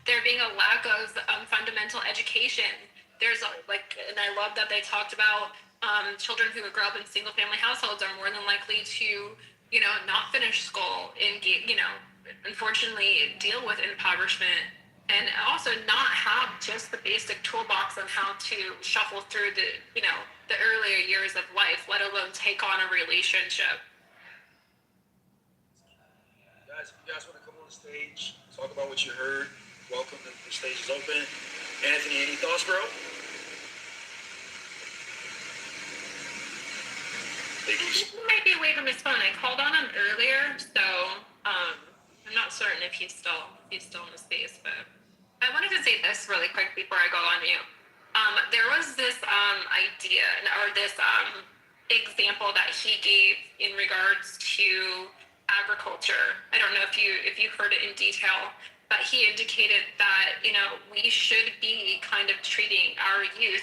Speaker 13: There being a lack of fundamental education. There's and I love that they talked about children who grow up in single family households are more than likely to, not finish school and unfortunately deal with impoverishment, and also not have just the basic toolbox on how to shuffle through the earlier years of life, let alone take on a relationship.
Speaker 12: Guys, if you guys want to come on the stage, talk about what you heard, welcome. The stage is open. Anthony, any thoughts, bro?
Speaker 13: He might be away from his phone. I called on him earlier, so I'm not certain if he's still in the space. But I wanted to say this really quick before I go on mute. There was this idea or this example that he gave in regards to agriculture. I don't know if you heard it in detail, but he indicated that we should be kind of treating our youth,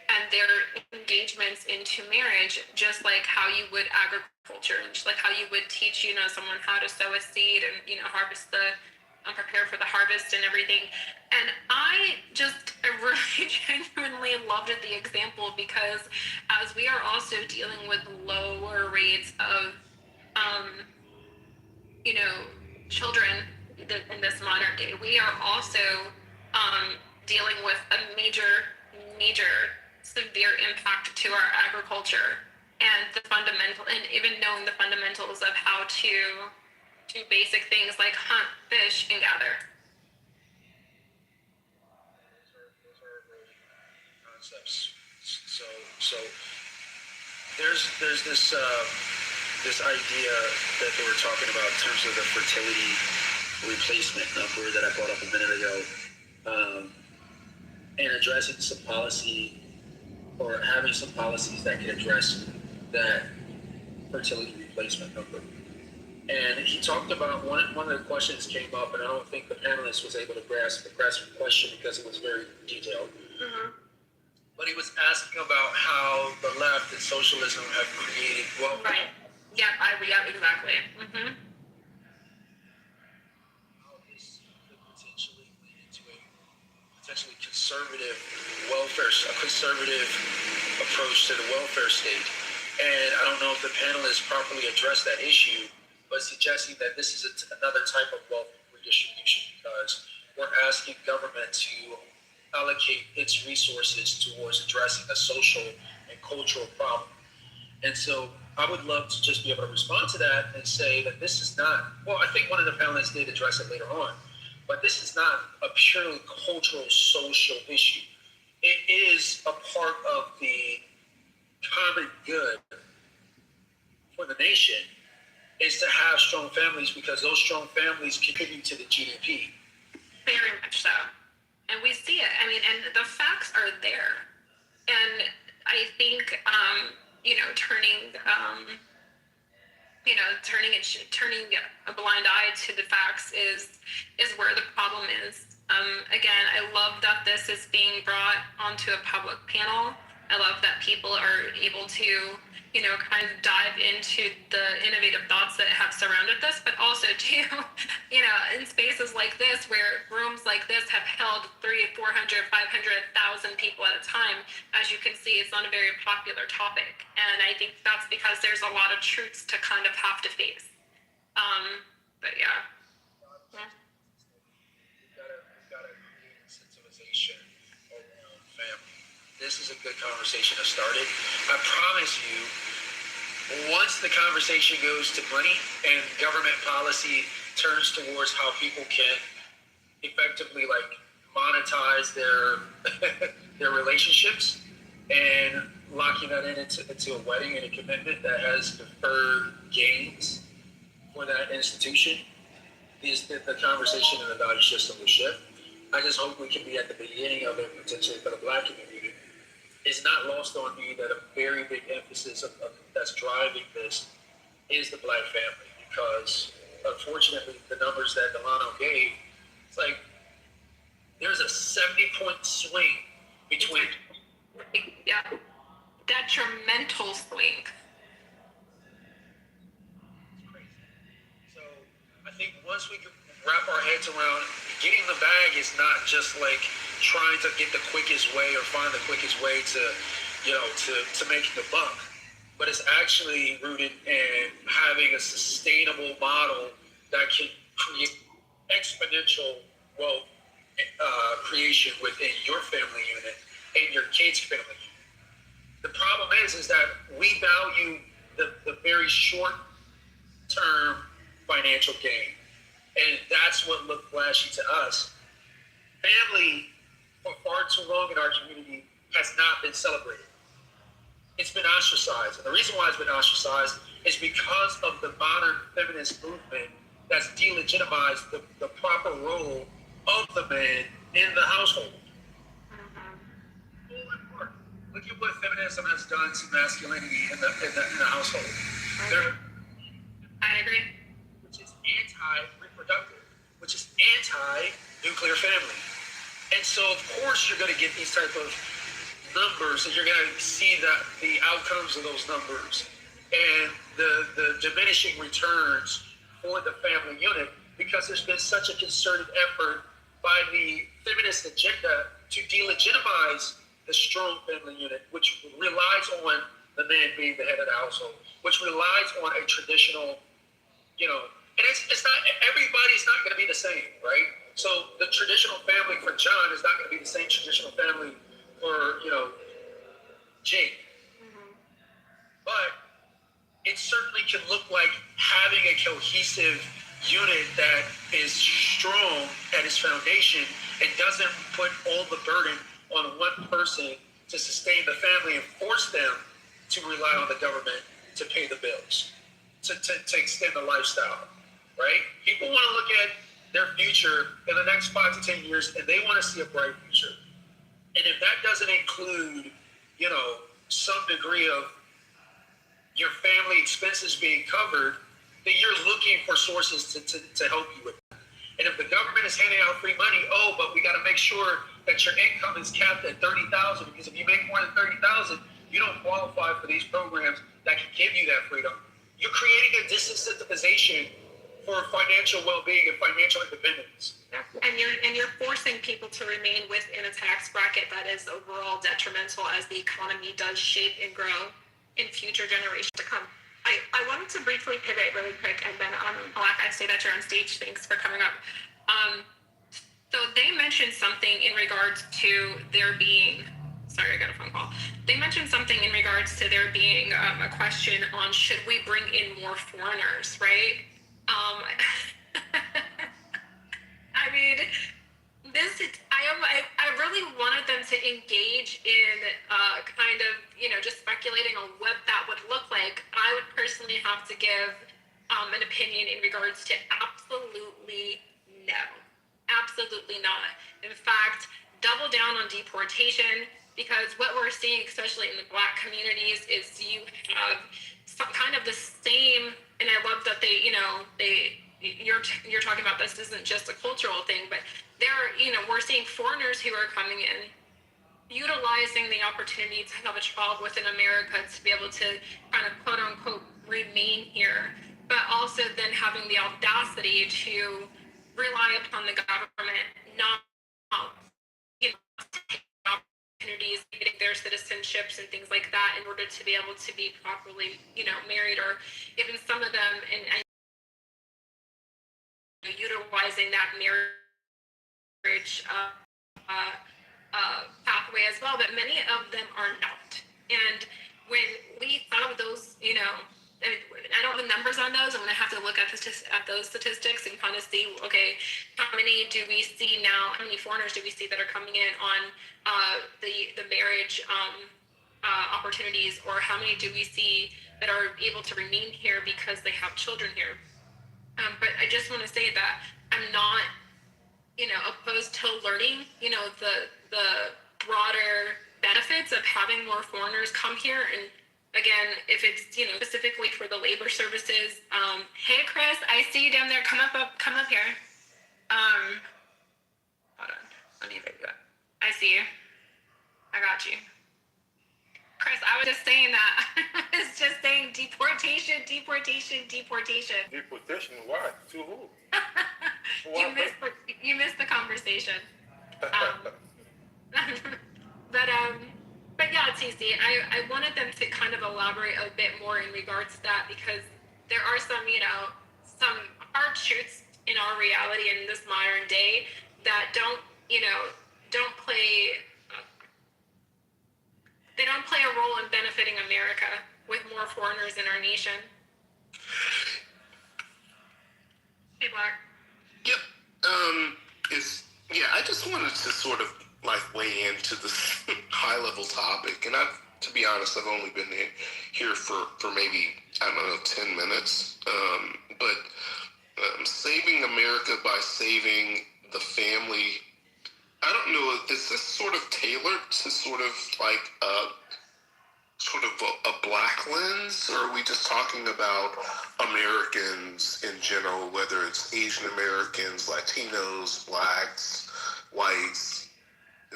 Speaker 13: and their engagements into marriage just like how you would agriculture, just like how you would teach someone how to sow a seed and harvest prepare for the harvest and everything. And I really genuinely loved the example, because as we are also dealing with lower rates of children in this modern day, we are also dealing with a major severe impact to our agriculture and even knowing the fundamentals of how to do basic things like hunt, fish, and gather.
Speaker 12: Those are really concepts. So there's this idea that they were talking about in terms of the fertility replacement number that I brought up a minute ago, and addressing some policy or having some policies that can address that fertility replacement number. And he talked about one of the questions came up, and I don't think the panelist was able to grasp the question because it was very detailed. Mm-hmm. But he was asking about how the left and socialism have created wealth.
Speaker 13: Right. Yeah, exactly. Mm-hmm.
Speaker 12: How this could potentially lead into a potentially conservative a conservative approach to the welfare state. And I don't know if the panelists properly addressed that issue, but suggesting that this is another type of wealth redistribution, because we're asking government to allocate its resources towards addressing a social and cultural problem. And so I would love to just be able to respond to that and say that this is not, well, I think one of the panelists did address it later on, but this is not a purely cultural, social issue. It is a part of the common good for the nation is to have strong families, because those strong families contribute to the GDP.
Speaker 13: Very much so. And we see it. I mean, and the facts are there. And I think, turning a blind eye to the facts is where the problem is. Again, I love that this is being brought onto a public panel. I love that people are able to, kind of dive into the innovative thoughts that have surrounded this, but also too, in spaces like this, where rooms like this have held 300, 400, 500,000 people at a time. As you can see, it's not a very popular topic. And I think that's because there's a lot of truths to kind of have to face. But yeah.
Speaker 12: We've got to create incentivization around family. This is a good conversation to start it. I promise you, once the conversation goes to money and government policy turns towards how people can effectively monetize their their relationships and locking that into a wedding and a commitment that has deferred gains for that institution, is that the conversation and the value system will shift. I just hope we can be at the beginning of it, potentially for the Black community. It's not lost on me that a very big emphasis of that's driving this is the Black family, because unfortunately the numbers that Delano gave, it's like there's a 70-point swing between
Speaker 13: detrimental swing.
Speaker 12: So I think once we wrap our heads around getting the bag is not just like trying to get the quickest way or find the quickest way to to making a buck, but it's actually rooted in having a sustainable model that can create exponential wealth creation within your family unit and your kids' family unit. The problem is that we value the very short term financial gain. And that's what looked flashy to us. Family, for far too long in our community, has not been celebrated. It's been ostracized. And the reason why it's been ostracized is because of the modern feminist movement that's delegitimized the proper role of the man in the household. Look at what feminism has done to masculinity in the household.
Speaker 13: I agree.
Speaker 12: Which is anti-reproductive, which is anti-nuclear family. And so, of course, you're going to get these type of numbers, and you're going to see the outcomes of those numbers and the diminishing returns for the family unit, because there's been such a concerted effort by the feminist agenda to delegitimize the strong family unit, which relies on the man being the head of the household, which relies on a traditional, and it's not, everybody's not going to be the same, right? So the traditional family for John is not going to be the same traditional family for, Jake.
Speaker 13: Mm-hmm.
Speaker 12: But it certainly can look like having a cohesive unit that is strong at its foundation and doesn't put all the burden on one person to sustain the family and force them to rely on the government to pay the bills, to extend the lifestyle, right? People want to look at their future in the next 5 to 10 years, and they want to see a bright future. And if that doesn't include, some degree of your family expenses being covered, then you're looking for sources to help you with that. And if the government is handing out free money, but we got to make sure that your income is capped at $30,000, because if you make more than $30,000, you don't qualify for these programs that can give you that freedom. You're creating a disincentivization for financial well-being and financial independence.
Speaker 13: And you're forcing people to remain within a tax bracket that is overall detrimental as the economy does shape and grow in future generations to come. I wanted to briefly pivot really quick, and then Alak, I say that you're on stage. Thanks for coming up. So they mentioned something in regards to there being, sorry, I got a phone call. They mentioned something in regards to there being a question on should we bring in more foreigners, right? I mean, I really wanted them to engage in kind of, just speculating on what that would look like. I would personally have to give an opinion in regards to absolutely no. Absolutely not. In fact, double down on deportation, because what we're seeing, especially in the Black communities, is you have some kind of the same, and I love that you're talking about this isn't just a cultural thing, but we're seeing foreigners who are coming in, utilizing the opportunity to have a child within America to be able to kind of quote unquote remain here, but also then having the audacity to rely upon the government not take opportunities, getting their citizenships and things like that in order to be able to be properly, married, or even some of them and utilizing that marriage pathway as well, but many of them are not. And when we have those, I don't have the numbers on those. I'm going to have to look at those statistics and kind of see, okay, how many do we see now? How many foreigners do we see that are coming in on the marriage opportunities, or how many do we see that are able to remain here because they have children here? But I just want to say that I'm not, opposed to learning, the broader benefits of having more foreigners come here. And again, if it's, specifically for the labor services, hey, Chris, I see you down there. Come up here. Hold on. Let me figure that. I see you. I got you. Chris, I was just saying that. I was just saying deportation.
Speaker 15: Deportation? Why? To who?
Speaker 13: You missed the conversation. But But yeah, TC, I wanted them to kind of elaborate a bit more in regards to that, because there are some, some hard truths in our reality in this modern day that don't play, they don't play a role in benefiting America with more foreigners in our nation. Hey, Black.
Speaker 16: Yep. I just wanted to sort of like weigh into this high level topic, and to be honest, I've only been here for maybe, I don't know, 10 minutes. But saving America by saving the family, I don't know, is this sort of tailored to sort of like a black lens, or are we just talking about Americans in general, whether it's Asian Americans, Latinos, blacks, whites?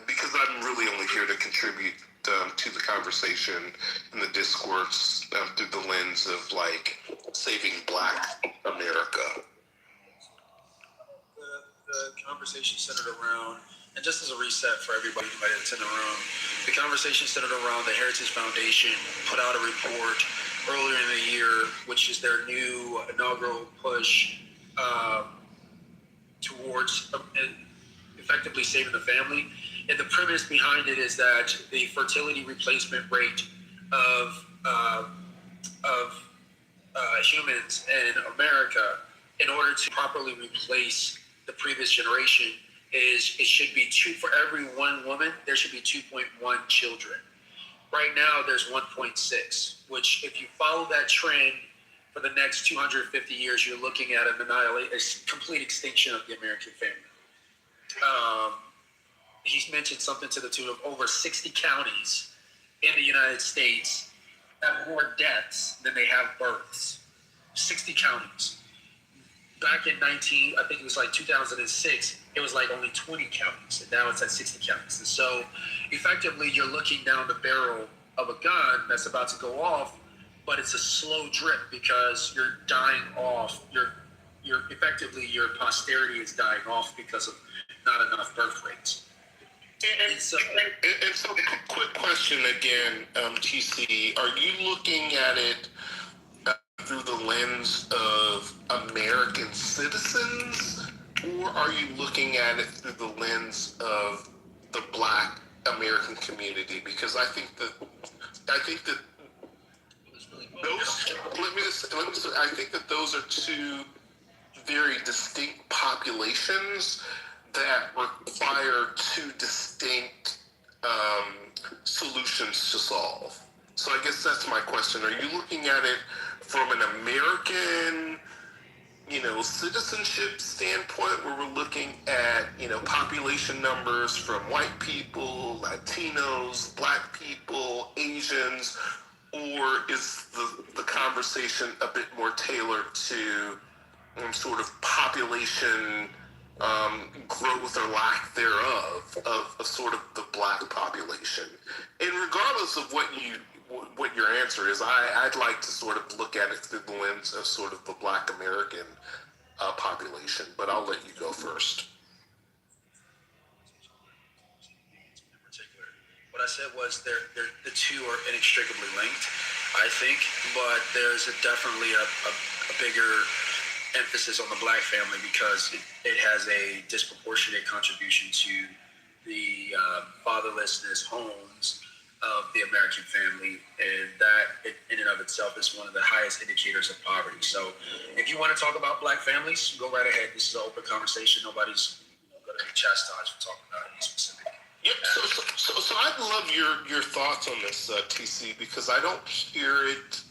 Speaker 16: Because I'm really only here to contribute to the conversation and the discourse through the lens of like saving Black America.
Speaker 12: The conversation centered around, and just as a reset for everybody that's in the room, the conversation centered around the Heritage Foundation put out a report earlier in the year, which is their new inaugural push towards effectively saving the family. And the premise behind it is that the fertility replacement rate of humans in America, in order to properly replace the previous generation, is it should be for every one woman, there should be 2.1 children. Right now, there's 1.6, which if you follow that trend for the next 250 years, you're looking at a complete extinction of the American family. He's mentioned something to the tune of over 60 counties in the United States have more deaths than they have births. 60 counties. Back in I think it was like 2006, it was like only 20 counties, and now it's at 60 counties. And so effectively, you're looking down the barrel of a gun that's about to go off, but it's a slow drip because you're dying off. You're effectively, your posterity is dying off because of not enough birth rates.
Speaker 16: And so, quick question again, TC, are you looking at it through the lens of American citizens, or are you looking at it through the lens of the Black American community? Because I think that those, I think that those are two very distinct populations that require two distinct solutions to solve. So I guess that's my question. Are you looking at it from an American, citizenship standpoint, where we're looking at, population numbers from white people, Latinos, Black people, Asians, or is the conversation a bit more tailored to sort of population growth or lack thereof of sort of the Black population? And regardless of what your answer is, I'd like to sort of look at it through the lens of sort of the Black American population, but I'll let you go first.
Speaker 12: What I said was the two are inextricably linked, I think, but there's definitely a bigger emphasis on the Black family because it has a disproportionate contribution to the fatherlessness homes of the American family, and that in and of itself is one of the highest indicators of poverty. So if you want to talk about Black families, go right ahead. This is an open conversation. Nobody's going to be chastised for talking about any specific.
Speaker 16: Yep. So I'd love your thoughts on this, TC, because I don't hear it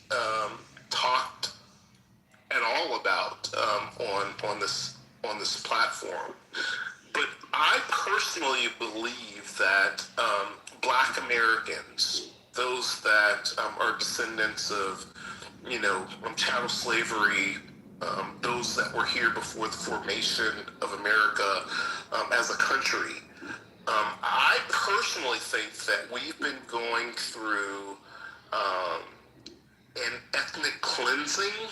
Speaker 16: talked at all about on this platform. But I personally believe that Black Americans, those that are descendants of chattel slavery, those that were here before the formation of America as a country, I personally think that we've been going through an ethnic cleansing.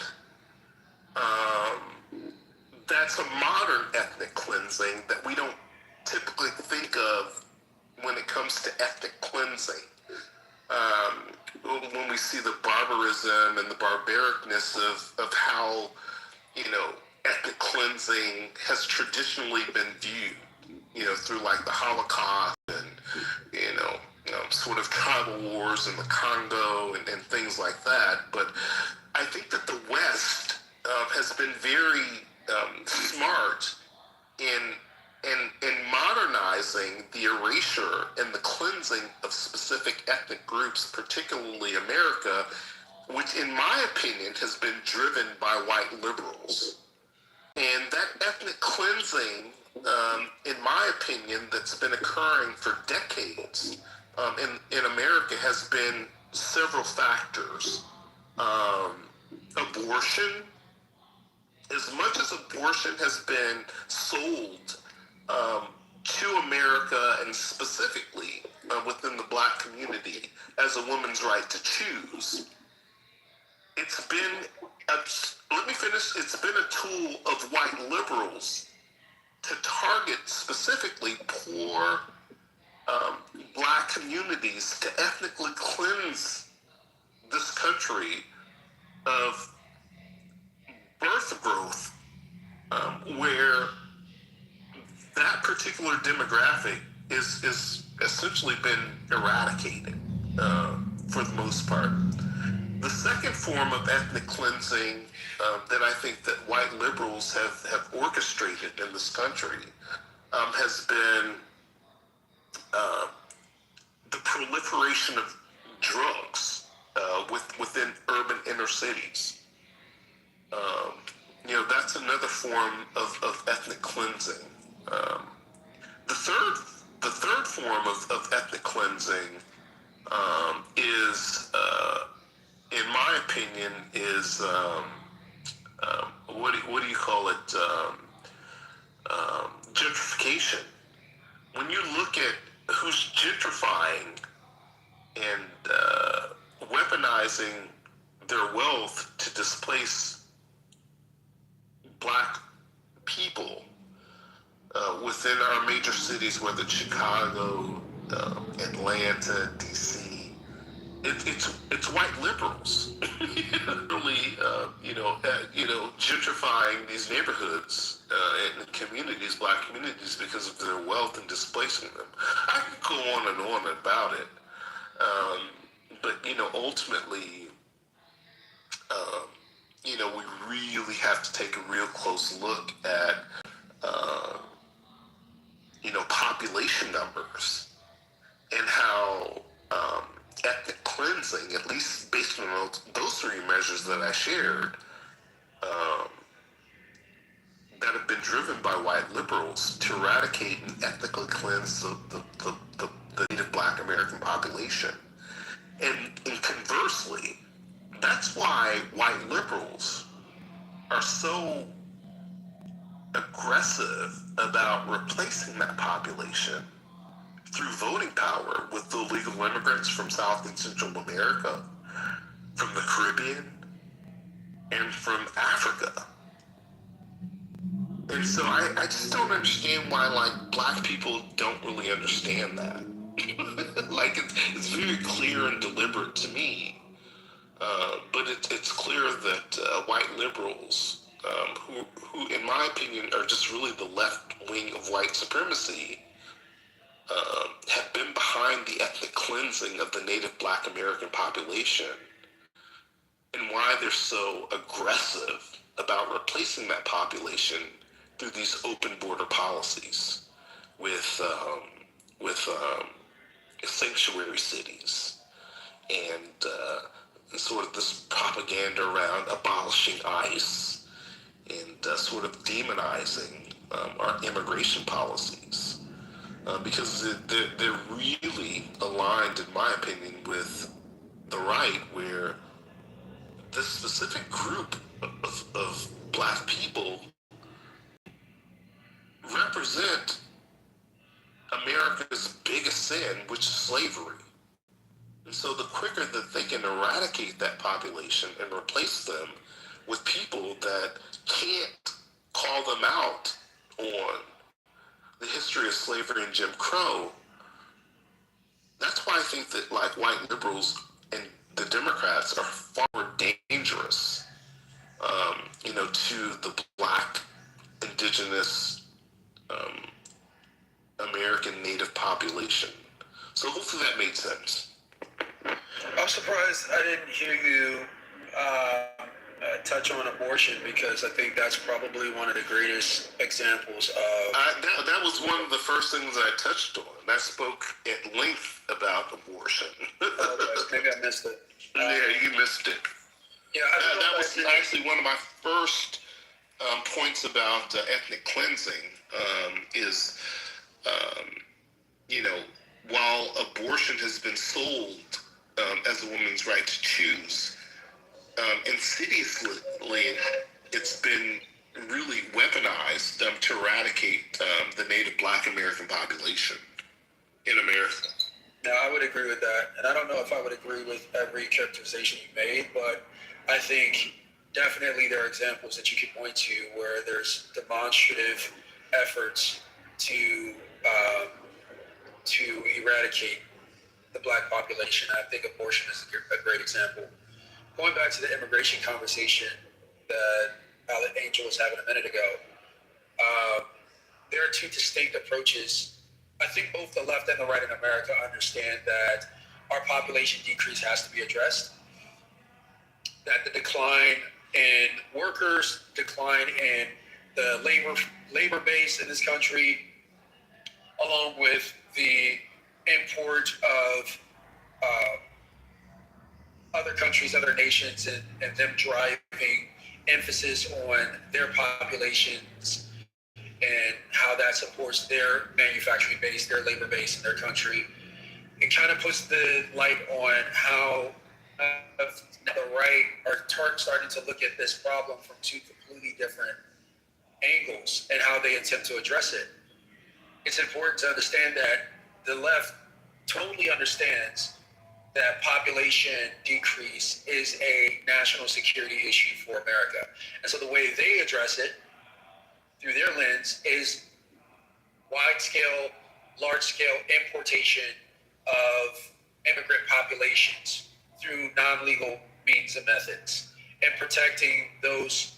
Speaker 16: That's a modern ethnic cleansing that we don't typically think of when it comes to ethnic cleansing. when we see the barbarism and the barbaricness of how, ethnic cleansing has traditionally been viewed, through like the Holocaust and, sort of tribal wars in the Congo and things like that. But I think that the West has been very smart in modernizing the erasure and the cleansing of specific ethnic groups, particularly America, which in my opinion has been driven by white liberals. And that ethnic cleansing, in my opinion, that's been occurring for decades in America has been several factors. Abortion, as much as abortion has been sold to America and specifically within the black community as a woman's right to choose, it's been, let me finish, it's been a tool of white liberals to target specifically poor black communities, to ethnically cleanse this country of birth growth, where that particular demographic is essentially been eradicated for the most part. The second form of ethnic cleansing that I think that white liberals have orchestrated in this country has been the proliferation of drugs within urban inner cities. That's another form of ethnic cleansing. The third form of ethnic cleansing is, in my opinion, is what do you call it? Gentrification. When you look at who's gentrifying and weaponizing their wealth to displace black people within our major cities, whether it's Chicago, Atlanta, DC, it's white liberals, really, gentrifying these neighborhoods and communities, black communities, because of their wealth and displacing them. I could go on about it, but ultimately, we really have to take a real close look at, population numbers and how ethnic cleansing, at least based on those three measures that I shared, that have been driven by white liberals to eradicate and ethnically cleanse the native black American population. And conversely, that's why white liberals are so aggressive about replacing that population through voting power with the illegal immigrants from South and Central America, from the Caribbean, and from Africa. And so I just don't understand why, black people don't really understand that. It's very clear and deliberate to me. But it's clear that white liberals, who, in my opinion, are just really the left wing of white supremacy, have been behind the ethnic cleansing of the native black American population, and why they're so aggressive about replacing that population through these open border policies with sanctuary cities and sort of this propaganda around abolishing ICE and sort of demonizing our immigration policies. Because they're really aligned, in my opinion, with the right, where this specific group of black people represent America's biggest sin, which is slavery. And so the quicker that they can eradicate that population and replace them with people that can't call them out on the history of slavery and Jim Crow, That's why I think that like white liberals and the Democrats are far more dangerous, to the black, indigenous, American native population. So hopefully that made sense.
Speaker 3: I'm surprised I didn't hear you touch on abortion, because I think that's probably one of the greatest examples of.
Speaker 16: That was one of the first things I touched on. I spoke at length about abortion.
Speaker 3: Maybe I missed it.
Speaker 16: Yeah, you missed it.
Speaker 3: Yeah,
Speaker 16: that was actually one of my first points about ethnic cleansing. While abortion has been sold as a woman's right to choose, insidiously, it's been really weaponized to eradicate the native black American population in America.
Speaker 3: No, I would agree with that. And I don't know if I would agree with every characterization you made, but I think definitely there are examples that you can point to where there's demonstrative efforts to eradicate the black population. I think abortion is a great example. Going back to the immigration conversation that Angel was having a minute ago, there are two distinct approaches. I think both the left and the right in America understand that our population decrease has to be addressed, that the decline in workers, decline in the labor base in this country, along with the import of other countries, other nations, and them driving emphasis on their populations and how that supports their manufacturing base, their labor base in their country. It kind of puts the light on how the right are starting to look at this problem from two completely different angles and how they attempt to address it. It's important to understand that the left totally understands that population decrease is a national security issue for America. And so the way they address it through their lens is wide-scale, large-scale importation of immigrant populations through non-legal means and methods, and protecting those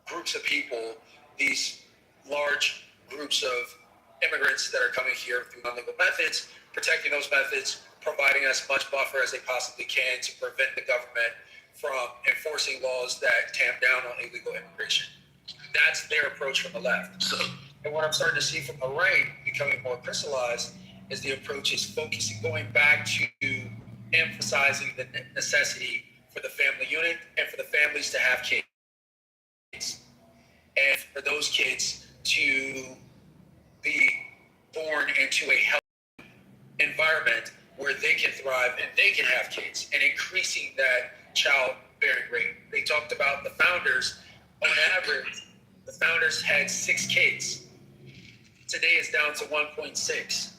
Speaker 3: groups of people, these large groups of immigrants that are coming here through non-legal methods, protecting those methods, providing as much buffer as they possibly can to prevent the government from enforcing laws that tamp down on illegal immigration. That's their approach from the left. And what I'm starting to see from the right becoming more crystallized is the approach is focusing, going back to emphasizing the necessity for the family unit and for the families to have kids. And for those kids to be born into a healthy environment where they can thrive and they can have kids, and increasing that childbearing rate. They talked about the founders. On average, the founders had 6 kids. Today it's down to 1.6.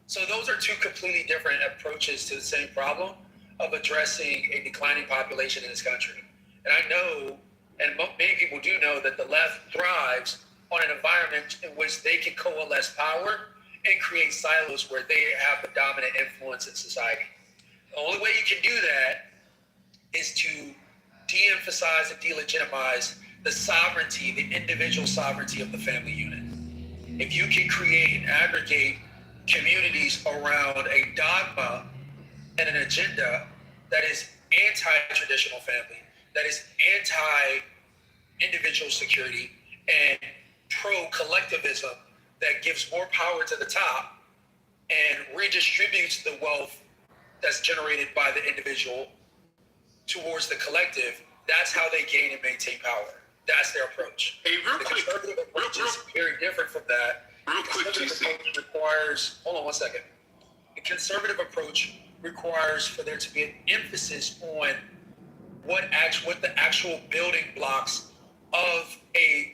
Speaker 3: So those are two completely different approaches to the same problem of addressing a declining population in this country. And I know, and many people do know, that the left thrives on an environment in which they can coalesce power and create silos where they have the dominant influence in society. The only way you can do that is to de-emphasize and delegitimize the sovereignty, the individual sovereignty of the family unit. If you can create and aggregate communities around a dogma and an agenda that is anti-traditional family, that is anti-individual security, and pro-collectivism, that gives more power to the top and redistributes the wealth that's generated by the individual towards the collective, that's how they gain and maintain power. That's their approach.
Speaker 16: Hey,
Speaker 3: the conservative approach is very different from that.
Speaker 16: Real quick, TC.
Speaker 3: Hold on one second. The conservative approach requires for there to be an emphasis on what the actual building blocks of a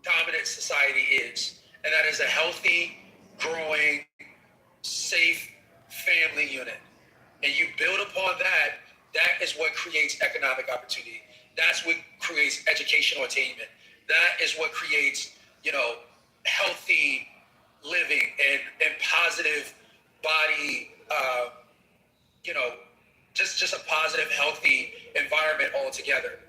Speaker 3: dominant society is. And that is a healthy, growing, safe family unit. And you build upon that, that is what creates economic opportunity. That's what creates educational attainment. That is what creates, healthy living and positive body, just a positive, healthy environment altogether.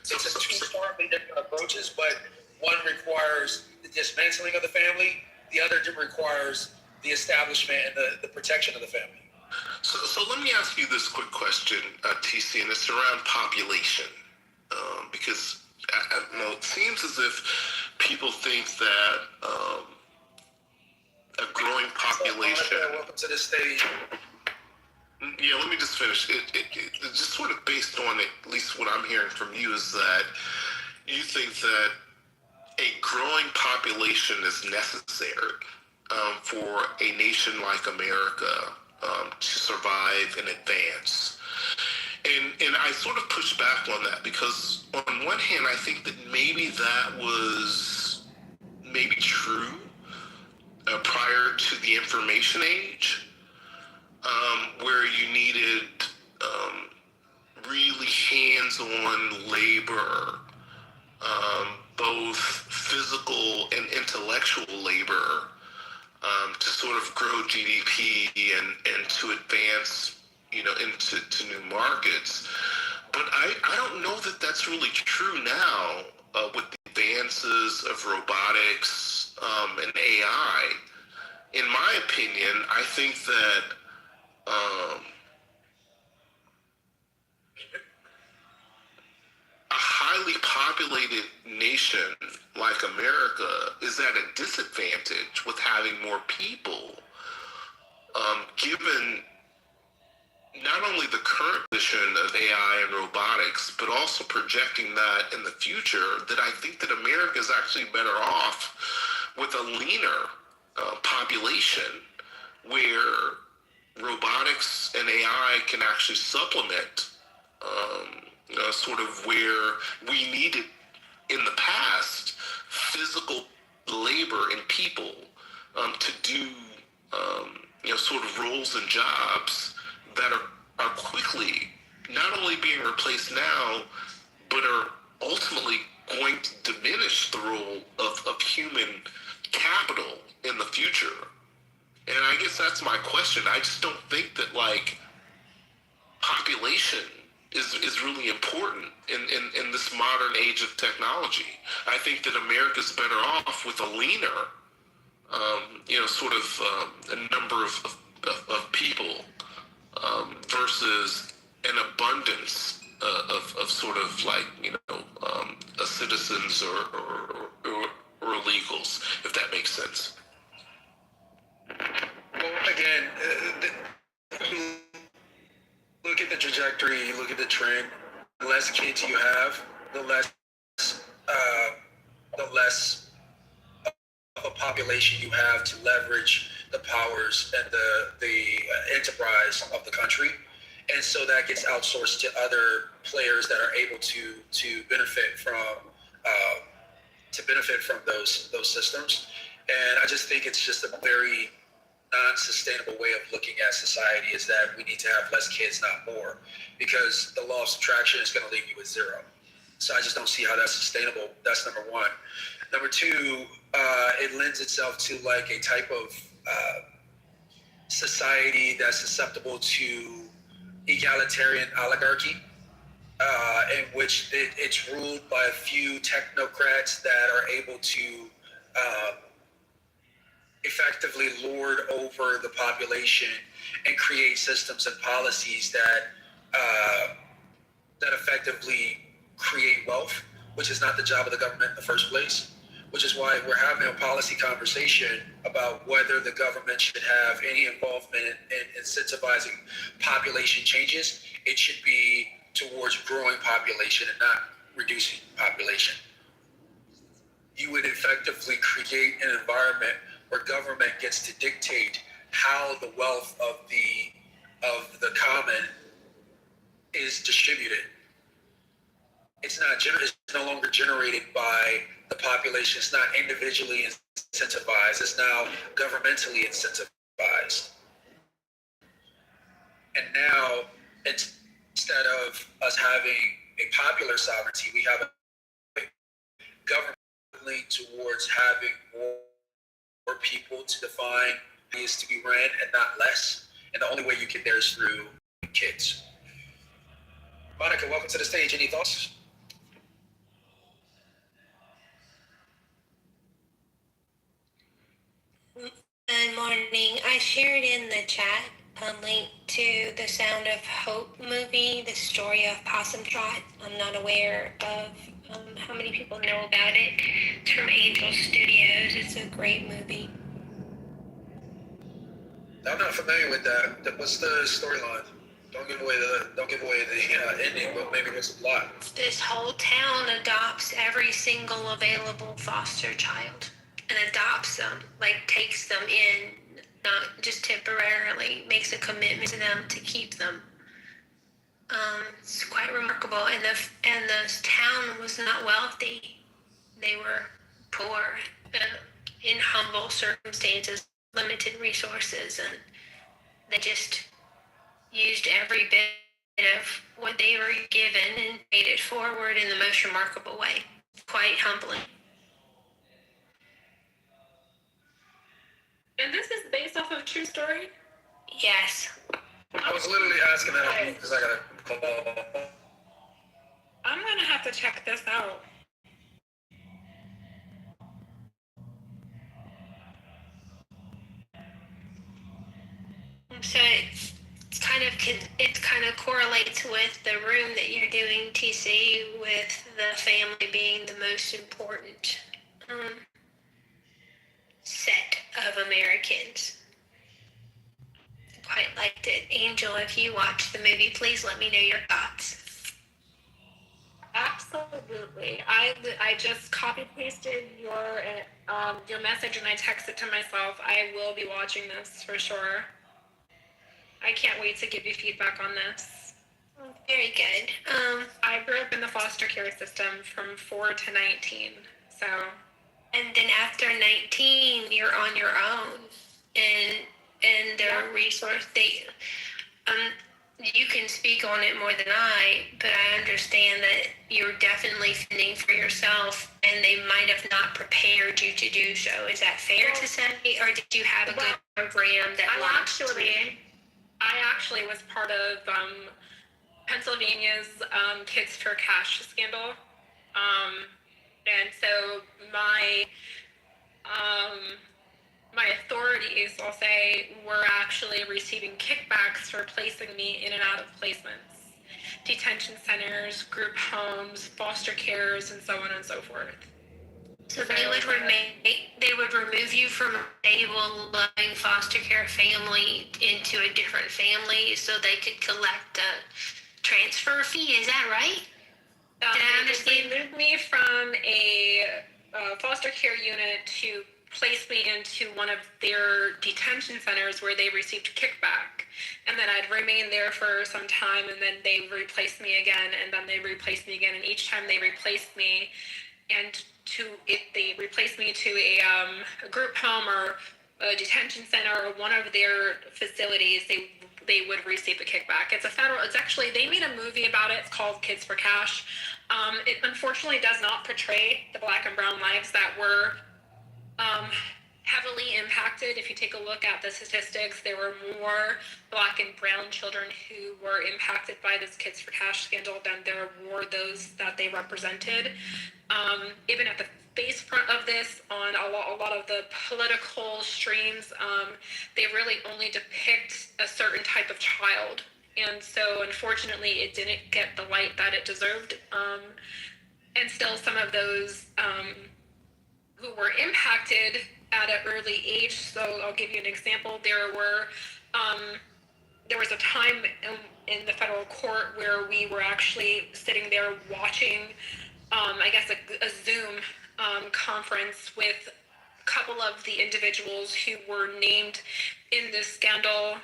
Speaker 3: It's two starkly different approaches, but one requires the dismantling of the family, the other requires the establishment and the protection of the family.
Speaker 16: So let me ask you this quick question, TC, and it's around population. Because it seems as if people think that a growing population.
Speaker 3: Welcome to the stage.
Speaker 16: Yeah, let me just finish. It just sort of based on at least what I'm hearing from you is that you think that a growing population is necessary for a nation like America to survive and advance. And I sort of push back on that because on one hand, I think that maybe that was maybe true prior to the information age, where you needed really hands-on labor, both physical and intellectual labor, to sort of grow GDP and to advance, into new markets. But I don't know that that's really true now with the advances of robotics and AI. In my opinion, I think that a highly populated nation like America is at a disadvantage with having more people, given not only the current position of AI and robotics, but also projecting that in the future, that I think that America is actually better off with a leaner population where robotics and AI can actually supplement sort of where we needed in the past physical labor and people to do sort of roles and jobs that are quickly not only being replaced now, but are ultimately going to diminish the role of human capital in the future. And I guess that's my question. I just don't think that population is really important in this modern age of technology. I think that America's better off with a leaner, a number of people versus an abundance of sort of citizens or illegals, if that makes sense.
Speaker 3: Well, again, look at the trajectory, you look at the trend. The less kids you have, the less of a population you have to leverage the powers and the enterprise of the country, and so that gets outsourced to other players that are able to benefit from those systems. And I just think it's just a very non-sustainable way of looking at society, is that we need to have less kids, not more, because the law of subtraction is going to leave you with zero. So I just don't see how that's sustainable. That's number one. Number two, it lends itself to a type of society that's susceptible to egalitarian oligarchy, in which it's ruled by a few technocrats that are able to effectively lord over the population and create systems and policies that effectively create wealth, which is not the job of the government in the first place, which is why we're having a policy conversation about whether the government should have any involvement in incentivizing population changes. It should be towards growing population and not reducing population. You would effectively create an environment where government gets to dictate how the wealth of the common is distributed. It's no longer generated by the population. It's not individually incentivized. It's now governmentally incentivized. And now, instead of us having a popular sovereignty, we have a government leaning towards having more people to define is to be ran and not less. And the only way you get there is through kids. Monica, welcome to the stage. Any thoughts?
Speaker 17: Good morning. I shared in the chat a link to the Sound of Hope movie, the story of Possum Trot. I'm not aware of how many people know about it. It's from Angel Studios. It's a great movie.
Speaker 3: I'm not familiar with that. What's the storyline? Don't give away the ending, but maybe there's a plot.
Speaker 17: This whole town adopts every single available foster child and adopts them, like takes them in, not just temporarily, makes a commitment to them to keep them. It's quite remarkable. And the town was not wealthy. They were poor, in humble circumstances, limited resources, and they just used every bit of what they were given and paid it forward in the most remarkable way. Quite humbling.
Speaker 13: And this is based off of true story?
Speaker 17: Yes.
Speaker 3: I was literally asking that because I got a call.
Speaker 13: I'm gonna have to check this out.
Speaker 17: So it kind of correlates with the room that you're doing, TC, with the family being the most important set of Americans. Quite liked it. Angel, if you watched the movie, please let me know your thoughts.
Speaker 13: Absolutely. I just copy pasted your message and I texted to myself. I will be watching this for sure. I can't wait to give you feedback on this.
Speaker 17: Very good.
Speaker 13: I grew up in the foster care system from 4 to 19. So.
Speaker 17: And then after 19, you're on your own, and the resource you can speak on it more than I, but I understand that you're definitely fending for yourself, and they might have not prepared you to do so. Is that fair to say, or did you have a good program that
Speaker 13: I actually was part of Pennsylvania's Kids for Cash scandal, and so my authorities, I'll say, were actually receiving kickbacks for placing me in and out of placements, detention centers, group homes, foster cares, and so on and so forth.
Speaker 17: So they would remove you from a stable, loving foster care family into a different family so they could collect a transfer fee. Is that right? Did I understand?
Speaker 13: They moved me from a foster care unit to place me into one of their detention centers where they received kickback. And then I'd remain there for some time, and then they replaced me again, and then they replaced me again. And each time they replaced me, they replaced me to a group home or a detention center or one of their facilities, they would receive a kickback. It's actually, they made a movie about it. It's called Kids for Cash. It unfortunately does not portray the Black and brown lives that were heavily impacted. If you take a look at the statistics, there were more Black and brown children who were impacted by this Kids for Cash scandal than there were those that they represented. Even at the base front of this, on a lot of the political streams, they really only depict a certain type of child. And so, unfortunately, it didn't get the light that it deserved. And still, some of those who were impacted at an early age. So I'll give you an example. There was a time in the federal court where we were actually sitting there watching, I guess, a Zoom conference with a couple of the individuals who were named in this scandal,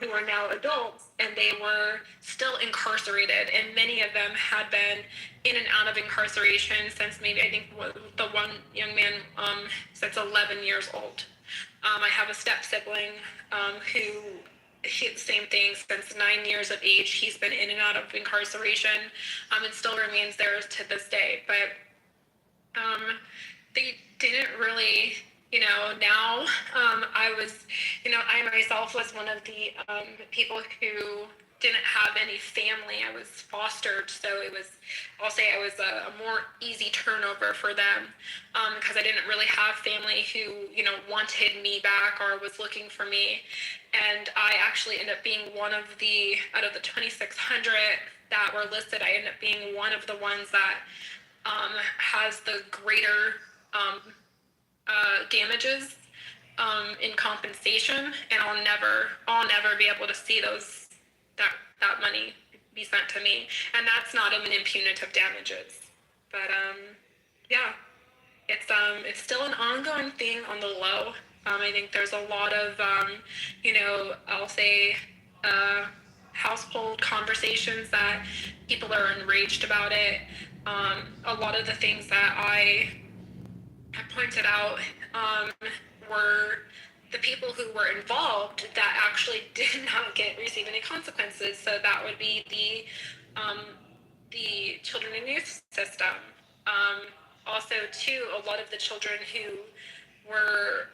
Speaker 13: who are now adults, and they were still incarcerated, and many of them had been in and out of incarceration since maybe, I think the one young man, since 11 years old. I have a step sibling who, same thing, since 9 years of age, he's been in and out of incarceration, and still remains there to this day. But they didn't really now I myself was one of the people who didn't have any family. I was fostered, so I'll say I was a more easy turnover for them because I didn't really have family who, wanted me back or was looking for me. And I actually ended up being one of out of the 2,600 that were listed, I ended up being one of the ones that has the greater damages in compensation, and I'll never be able to see that money be sent to me, and that's not even impunitive damages. But yeah, it's still an ongoing thing on the low. I think there's a lot of I'll say household conversations that people are enraged about it. A lot of the things that I pointed out were the people who were involved that actually did not receive any consequences. So that would be the children and youth system. Also, too, a lot of the children who were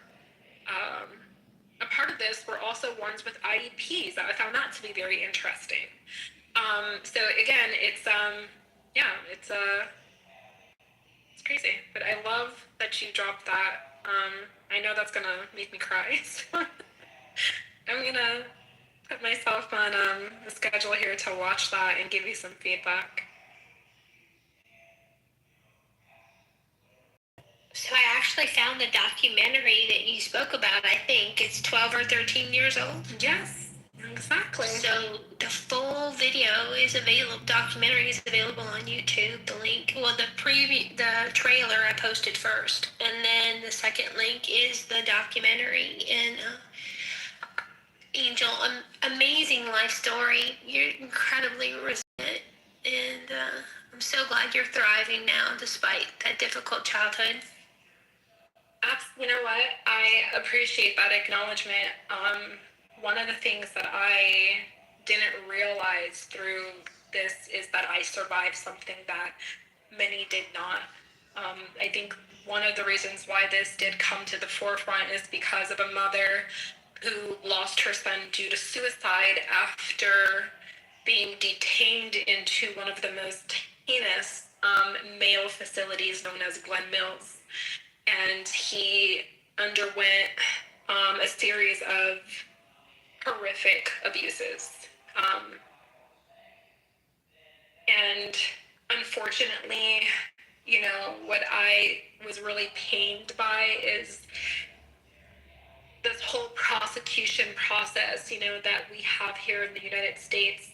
Speaker 13: a part of this were also ones with IEPs. I found that to be very interesting. So again, it's crazy, but I love that you dropped that. I know that's gonna make me cry, so I'm gonna put myself on the schedule here to watch that and give you some feedback.
Speaker 17: So I actually found the documentary that you spoke about. I think it's 12 or 13 years old.
Speaker 13: Yes, exactly.
Speaker 17: So the full video is available. Documentary is available on YouTube. The link, the trailer I posted first, and then the second link is the documentary. And Angel, amazing life story. You're incredibly resilient, and I'm so glad you're thriving now despite that difficult childhood.
Speaker 13: You know what? I appreciate that acknowledgement. One of the things that I didn't realize through this is that I survived something that many did not. I think one of the reasons why this did come to the forefront is because of a mother who lost her son due to suicide after being detained into one of the most heinous male facilities known as Glen Mills. And he underwent a series of horrific abuses. And unfortunately, what I was really pained by is this whole prosecution process, that we have here in the United States.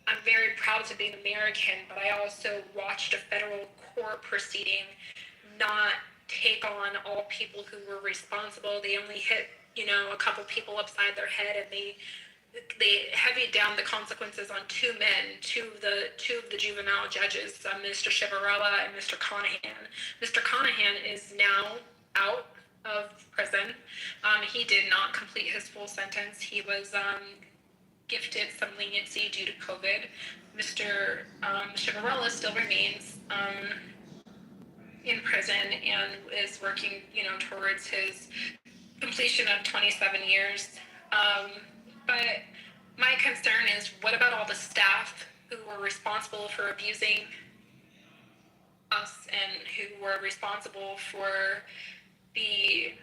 Speaker 13: I'm very proud to be an American, but I also watched a federal court proceeding not take on all people who were responsible. They only hit, a couple people upside their head, and they heavied down the consequences on two men, two of the juvenile judges, Mr. Chivarella and Mr. Conahan. Mr. Conahan is now out of prison. He did not complete his full sentence. He was gifted some leniency due to COVID. Mr. Chivarella still remains in prison and is working, towards his completion of 27 years. But my concern is, what about all the staff who were responsible for abusing us and who were responsible for the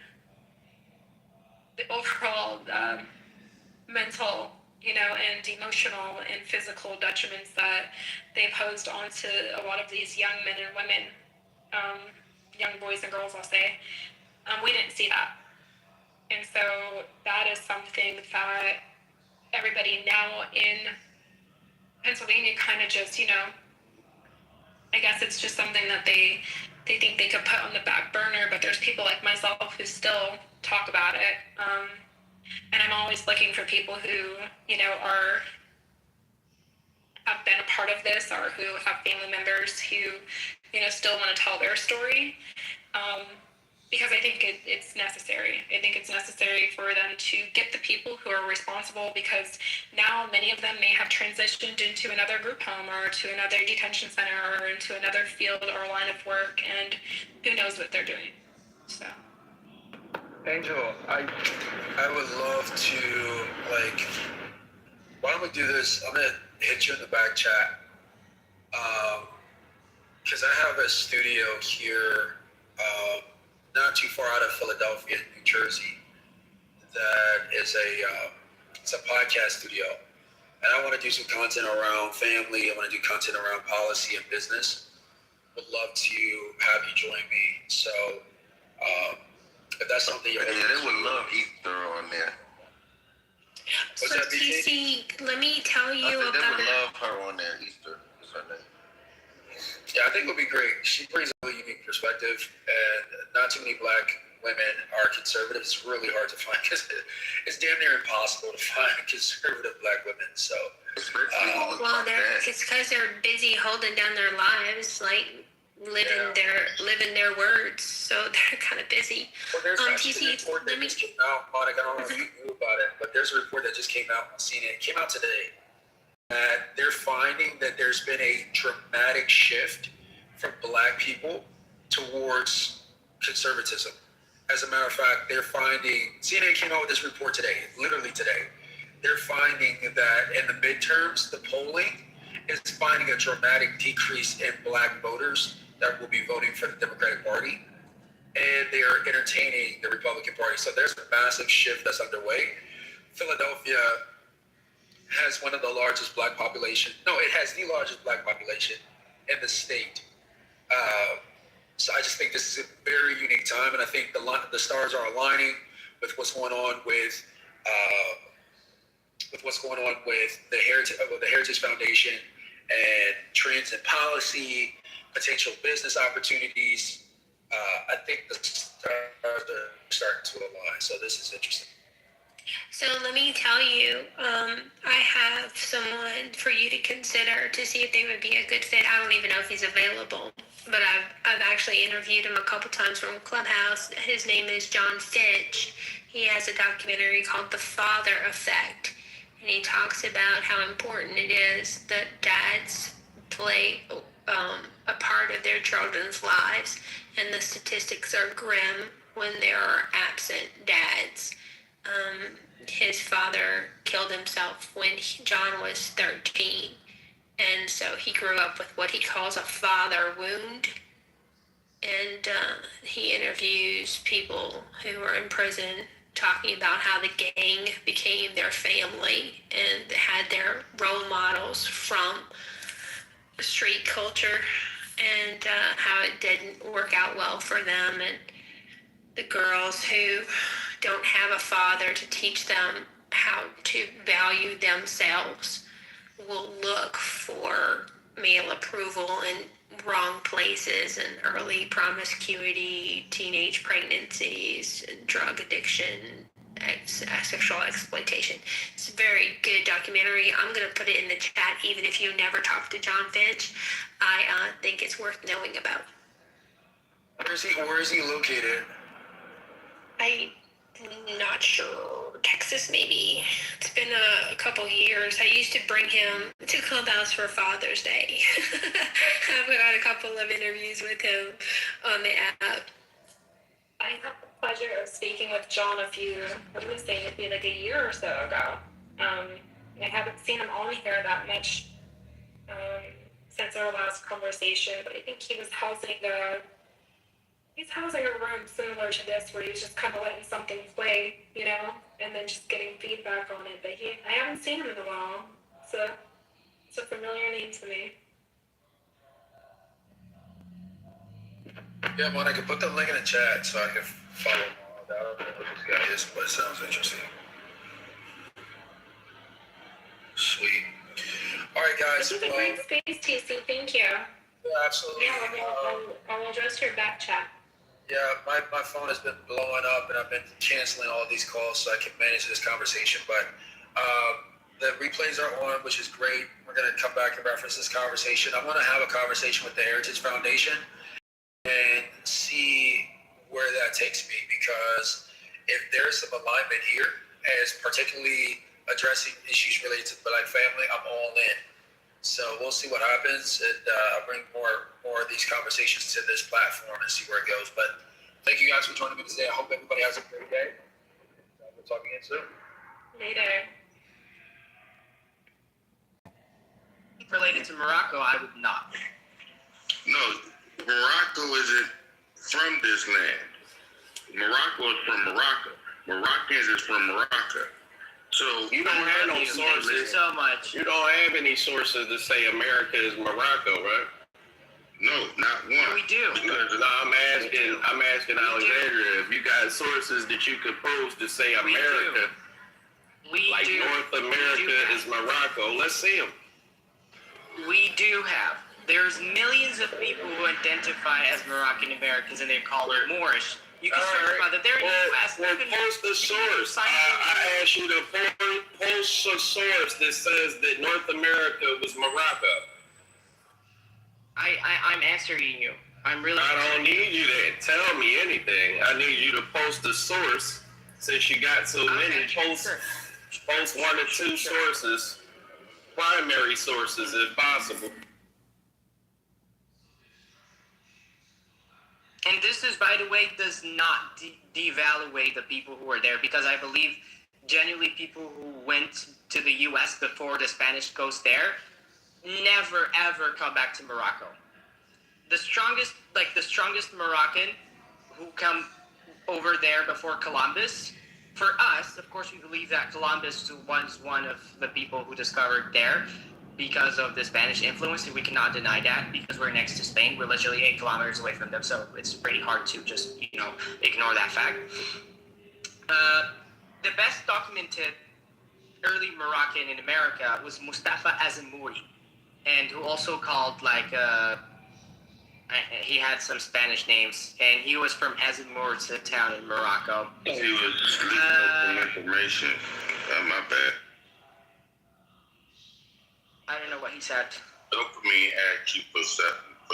Speaker 13: overall mental, and emotional and physical detriments that they posed onto a lot of these young men and women, young boys and girls, I'll say. We didn't see that. And so that is something that everybody now in Pennsylvania kind of just, I guess it's just something that they think they could put on the back burner, but there's people like myself who still talk about it. And I'm always looking for people who, have been a part of this, or who have family members who, still want to tell their story. Because I think it's necessary. I think it's necessary for them to get the people who are responsible, because now many of them may have transitioned into another group home or to another detention center or into another field or line of work, and who knows what they're doing. So.
Speaker 3: Angel, I would love to, like, why don't we do this? I'm gonna hit you in the back chat. Because I have a studio here, not too far out of Philadelphia, New Jersey, that is it's a podcast studio. And I want to do some content around family. I want to do content around policy and business. Would love to have you join me. So, if that's something you're
Speaker 18: interested in. Yeah, they would love Easter on there.
Speaker 17: So TC, let me tell you about.
Speaker 18: They would love her on there. Easter is her name.
Speaker 3: Yeah, I think it would be great. She brings a really unique perspective, and not too many Black women are conservative. It's really hard to find because it's damn near impossible to find conservative Black women. So,
Speaker 17: well, it's because they're busy holding down their lives, like living their words. So they're kind of busy.
Speaker 3: Well, there's actually a report that just came out, Monica. I don't know if you knew about it, but there's a report that just came out on CNN. It came out today. That they're finding that there's been a dramatic shift from Black people towards conservatism. As a matter of fact, they're finding, CNN came out with this report today, literally today. They're finding that in the midterms, the polling is finding a dramatic decrease in Black voters that will be voting for the Democratic Party. And they are entertaining the Republican Party. So there's a massive shift that's underway. Philadelphia has one of the largest Black population. No, it has the largest Black population in the state. So I just think this is a very unique time, and I think the stars are aligning with what's going on with the Heritage Foundation and trends in policy, potential business opportunities. I think the stars are starting to align. So this is interesting.
Speaker 17: So let me tell you, I have someone for you to consider to see if they would be a good fit. I don't even know if he's available, but I've actually interviewed him a couple times from Clubhouse. His name is John Finch. He has a documentary called The Father Effect, and he talks about how important it is that dads play a part of their children's lives, and the statistics are grim when there are absent dads. His father killed himself when John was 13, and so he grew up with what he calls a father wound. And he interviews people who are in prison, talking about how the gang became their family and had their role models from street culture, and how it didn't work out well for them, and the girls who don't have a father to teach them how to value themselves will look for male approval in wrong places, and early promiscuity, teenage pregnancies, drug addiction, sexual exploitation. It's a very good documentary. I'm going to put it in the chat, even if you never talked to John Finch. I think it's worth knowing about.
Speaker 3: Where is he located?
Speaker 17: I'm not sure. Texas, maybe. It's been a couple years. I used to bring him to Clubhouse for Father's Day. I've got a couple of interviews with him on the app. I had the pleasure of speaking with John it'd be like a year or so ago. I haven't seen him on here that much since our last conversation, but I think he was housing a room similar to this, where he was just kind of letting something play, and then just getting feedback on it. But I haven't seen him in a while, so it's a familiar name to me.
Speaker 3: Yeah, Monica, put the link in the chat so I can follow him. I don't know who this guy is, but it sounds interesting. Sweet. All right, guys.
Speaker 17: This is a great space, TC. Thank you.
Speaker 3: Yeah, absolutely.
Speaker 17: Yeah, I'll address your back chat.
Speaker 3: Yeah, my phone has been blowing up, and I've been canceling all these calls so I can manage this conversation. But the replays are on, which is great. We're going to come back and reference this conversation. I want to have a conversation with the Heritage Foundation and see where that takes me, because if there's some alignment here, as particularly addressing issues related to the Black family, I'm all in. So we'll see what happens, and I'll bring more of these conversations to this platform and see where it goes. But Thank you guys for joining me today. I hope everybody has a great day. We'll talk again soon.
Speaker 13: Later.
Speaker 19: Related to Morocco, I would not.
Speaker 18: No, Morocco isn't from this land. Morocco is from Morocco. Moroccans is from Morocco. So
Speaker 20: you don't have no sources.
Speaker 19: Thank you so much.
Speaker 20: You don't have any sources to say America is Morocco, right?
Speaker 18: No, not one.
Speaker 19: We do.
Speaker 20: Because I'm asking Alexandria if you got sources that you could post to say America. Like North America is Morocco. Let's see them.
Speaker 19: We do have. There's millions of people who identify as Moroccan Americans and they call it Moorish. You can search about that. They're in the U.S.
Speaker 20: Well, post the source. I asked you to post a source that says that North America was Morocco.
Speaker 19: I'm answering you. I
Speaker 20: don't need you to tell me anything. I need you to post a source. Since you got so many, post 1 or 2 sources, primary sources if possible.
Speaker 19: And this is, by the way, does not devaluate the people who are there, because I believe genuinely people who went to the U.S. before the Spanish coast there never ever come back to Morocco. The strongest Moroccan who come over there before Columbus, for us, of course, we believe that Columbus was one of the people who discovered there because of the Spanish influence, and we cannot deny that because we're next to Spain. We're literally 8 kilometers away from them, so it's pretty hard to just, ignore that fact. The best documented early Moroccan in America was Mustafa Azamouri, and who also called, he had some Spanish names, and he was from Azamour, it's a town in Morocco.
Speaker 18: He was leaking some information. My bad.
Speaker 19: I don't know what he said.
Speaker 18: Don't put me at you for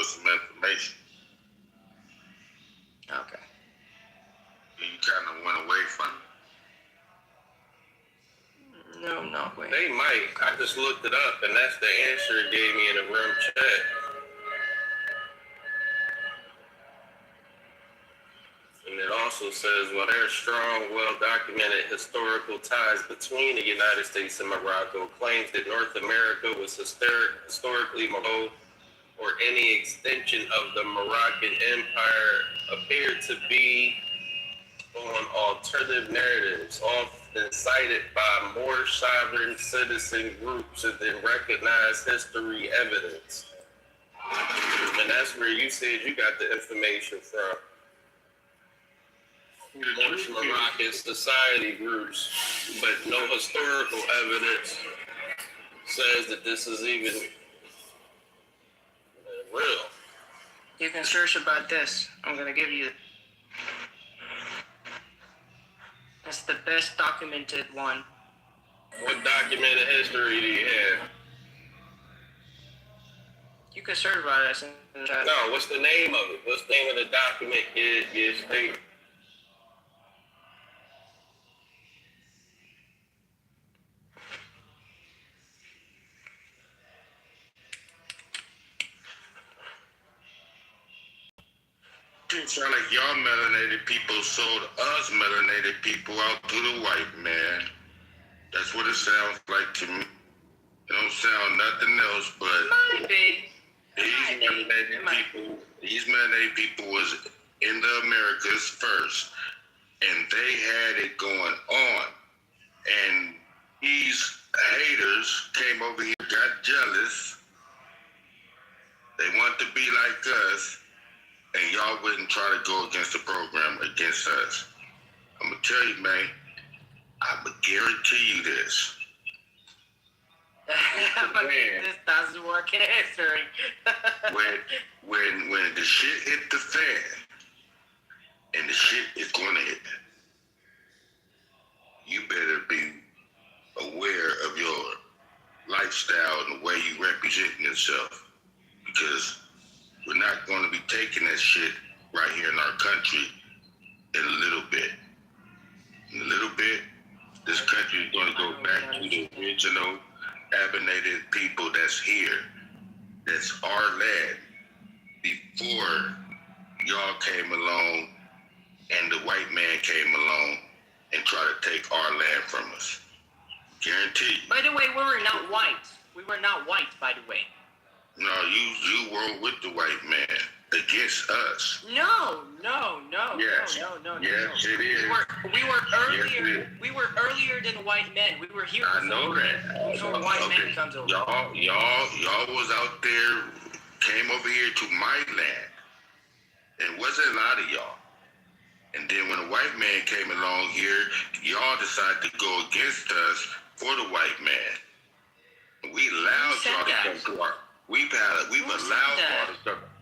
Speaker 18: some information.
Speaker 19: Okay.
Speaker 18: You kind of went away from it.
Speaker 19: No, wait.
Speaker 20: They might. I just looked it up, and that's the answer it gave me in the room chat. And it also says, well, there are strong, well-documented historical ties between the United States and Morocco. Claims that North America was historically Morocco or any extension of the Moroccan Empire appeared to be on alternative narratives, often cited by more sovereign citizen groups and then recognized history evidence. And that's where you said you got the information from. Most Moroccan society groups, but no historical evidence says that this is even real.
Speaker 19: You can search about this. I'm going to give you. That's the best documented one.
Speaker 20: What documented history do you have?
Speaker 19: You can search about it.
Speaker 20: No, what's the name of it? What's the name of the document you state?
Speaker 18: It sound like y'all melanated people sold us melanated people out to the white man. That's what it sounds like to me. It don't sound nothing else, but these melanated people was in the Americas first, and they had it going on. And these haters came over here, got jealous. They want to be like us. And y'all wouldn't try to go against the program, against us. I'm gonna tell you, man, I'ma guarantee you this.
Speaker 19: This doesn't work in history.
Speaker 18: when the shit hit the fan, and the shit is gonna hit, you better be aware of your lifestyle and the way you represent yourself, because we're not going to be taking that shit right here in our country in a little bit. In a little bit, this country is going to go back to the original abinated people that's here, that's our land, before y'all came along and the white man came along and tried to take our land from us. Guaranteed.
Speaker 19: By the way, we were not white. We were not white, by the way.
Speaker 18: No, you were with the white man against us.
Speaker 19: No.
Speaker 18: Yes.
Speaker 19: No.
Speaker 18: Yes, it is.
Speaker 19: We were earlier.
Speaker 18: Yes, it is.
Speaker 19: We were earlier than white men. We were here.
Speaker 18: I know that.
Speaker 19: Before white men comes over.
Speaker 18: Y'all was out there, came over here to my land. And wasn't a lot of y'all. And then when the white man came along here, y'all decided to go against us for the white man. We allowed y'all to come to our.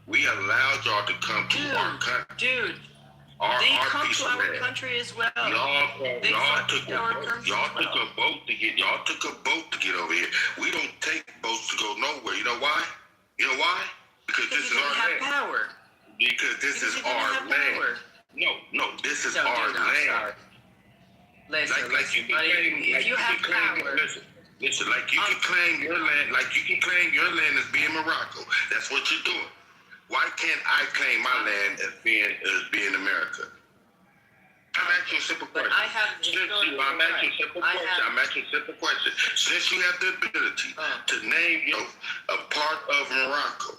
Speaker 18: We allowed y'all to come to our country.
Speaker 19: Dude, they come to our country as well.
Speaker 18: Y'all took a boat to get over here. We don't take boats to go nowhere. You know why? Because this is our land.
Speaker 19: Power.
Speaker 18: Because this is our land. No, this is our land.
Speaker 19: Listen, if you have power.
Speaker 18: Listen, like you can claim your land as being Morocco. That's what you're doing. Why can't I claim my land as being America? I'm asking a simple question. I'm asking a simple question. Since you have the ability to name a part of Morocco,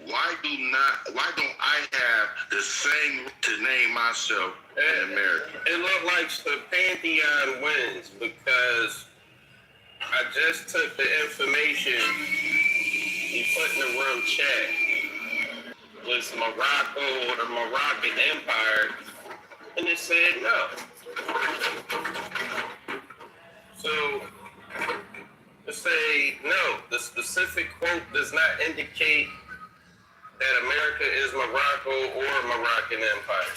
Speaker 18: why don't I have the same to name myself in America?
Speaker 20: It looked like the Pantheon wins because I just took the information you put in the room chat. Was Morocco or the Moroccan Empire? And it said no. So to say no, the specific quote does not indicate that America is Morocco or Moroccan Empire.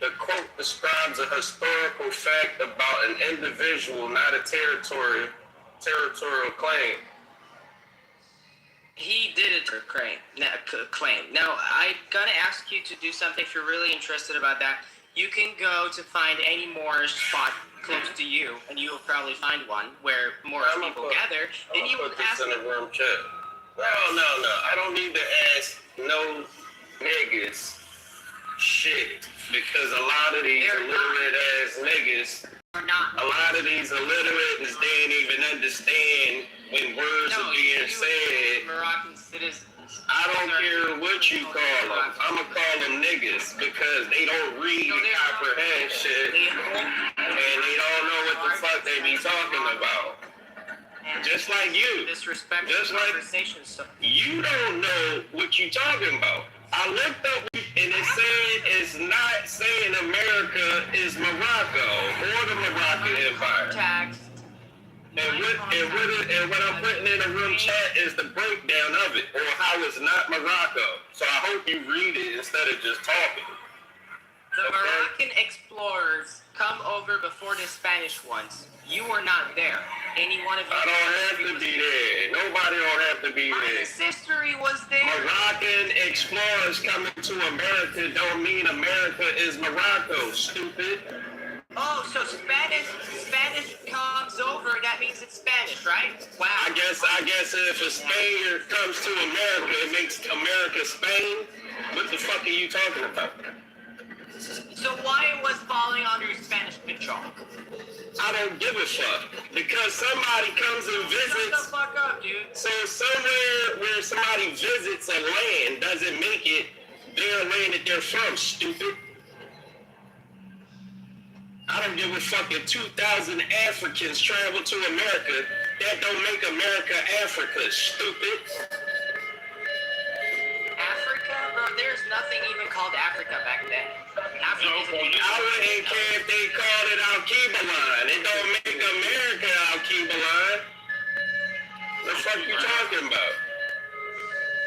Speaker 20: The quote describes a historical fact about an individual, not a territorial claim.
Speaker 19: He did it to claim. Now, I'm going to ask you to do something if you're really interested about that. You can go to find any Moorish spot close to you, and you will probably find one where Moorish people gather. Then you will ask
Speaker 20: in the room chat. No. I don't need to ask no niggas shit because a lot of these illiterate ass niggas, a lot of these illiterate they ain't even understand when words are being said.
Speaker 19: Moroccan citizens.
Speaker 20: I don't care what you call them. I'ma call them niggas because they don't read and comprehend shit, and they don't know what the fuck they be talking about. Just like you. Just like you don't know what you talking about. I looked up and it said it's not saying America is Morocco or the Moroccan Empire. And what I'm putting in the room chat is the breakdown of it, or how it's not Morocco. So I hope you read it instead of just talking.
Speaker 19: The Moroccan explorers come over before the Spanish ones. You were not there. Any one of you?
Speaker 20: I don't have to be there. Nobody don't have to be there.
Speaker 19: My sister was there.
Speaker 20: Moroccan explorers coming to America don't mean America is Morocco, stupid.
Speaker 19: Oh, so Spanish comes over, that means it's Spanish, right? Wow.
Speaker 20: I guess if a Spaniard comes to America, it makes America Spain? What the fuck are you talking about?
Speaker 19: So why it was falling under Spanish control?
Speaker 20: I don't give a fuck. Because somebody comes and visits.
Speaker 19: Shut the fuck up, dude.
Speaker 20: So somewhere where somebody visits a land doesn't make it their land that they're from, stupid. I don't give a fuck if 2,000 Africans travel to America. That don't make America Africa, stupid.
Speaker 19: Africa? Bro, there's nothing even called Africa back then.
Speaker 20: I wouldn't care if they called it Al-Qibalan. It don't make America Al-Qibalan. What the fuck you talking about?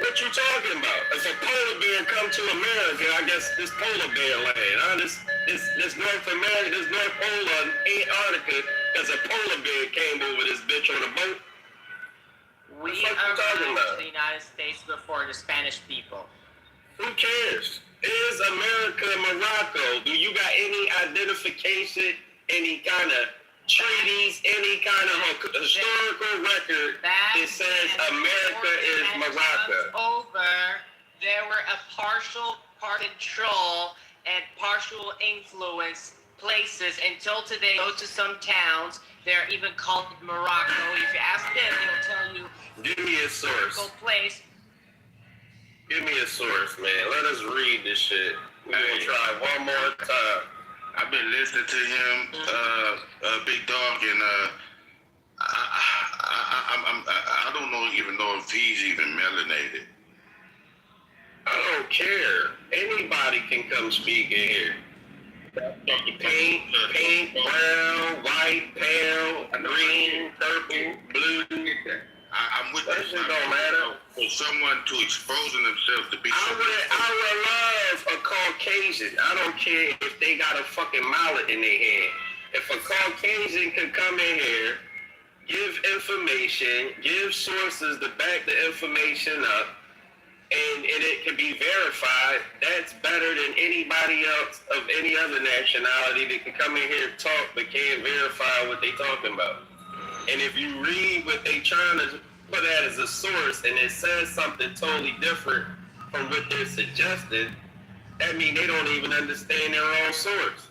Speaker 20: What you talking about? If a polar bear come to America, I guess this polar bear land, this North America, this North Pole of Antarctica, because a polar bear came over this bitch on a boat.
Speaker 19: We arrived to the United States before the Spanish people.
Speaker 20: Who cares? Is America Morocco? Do you got any identification, any kind of treaties, any kind of historical record that says America is Morocco?
Speaker 19: Over, there were a partial control, and partial influence places until today. Go to some towns, they're even called Morocco. If you ask them, they'll tell you.
Speaker 20: Give me a source.
Speaker 19: Place.
Speaker 20: Give me a source, man. Let us read this shit. We're gonna try one more time.
Speaker 18: I've been listening to him, Big Dog, and I don't even know if he's even melanated.
Speaker 20: I don't care. Anybody can come speak in here. Pink, brown, white, pale, green, purple, blue.
Speaker 18: I'm with
Speaker 20: that. Shit don't matter.
Speaker 18: For someone to exposing themselves to be
Speaker 20: I would love a Caucasian. I don't care if they got a fucking mallet in their hand. If a Caucasian can come in here, give information, give sources to back the information up, and it can be verified, that's better than anybody else of any other nationality that can come in here and talk but can't verify what they talking about. And if you read what they trying to put that as a source and it says something totally different from what they're suggesting, that means they don't even understand their own source.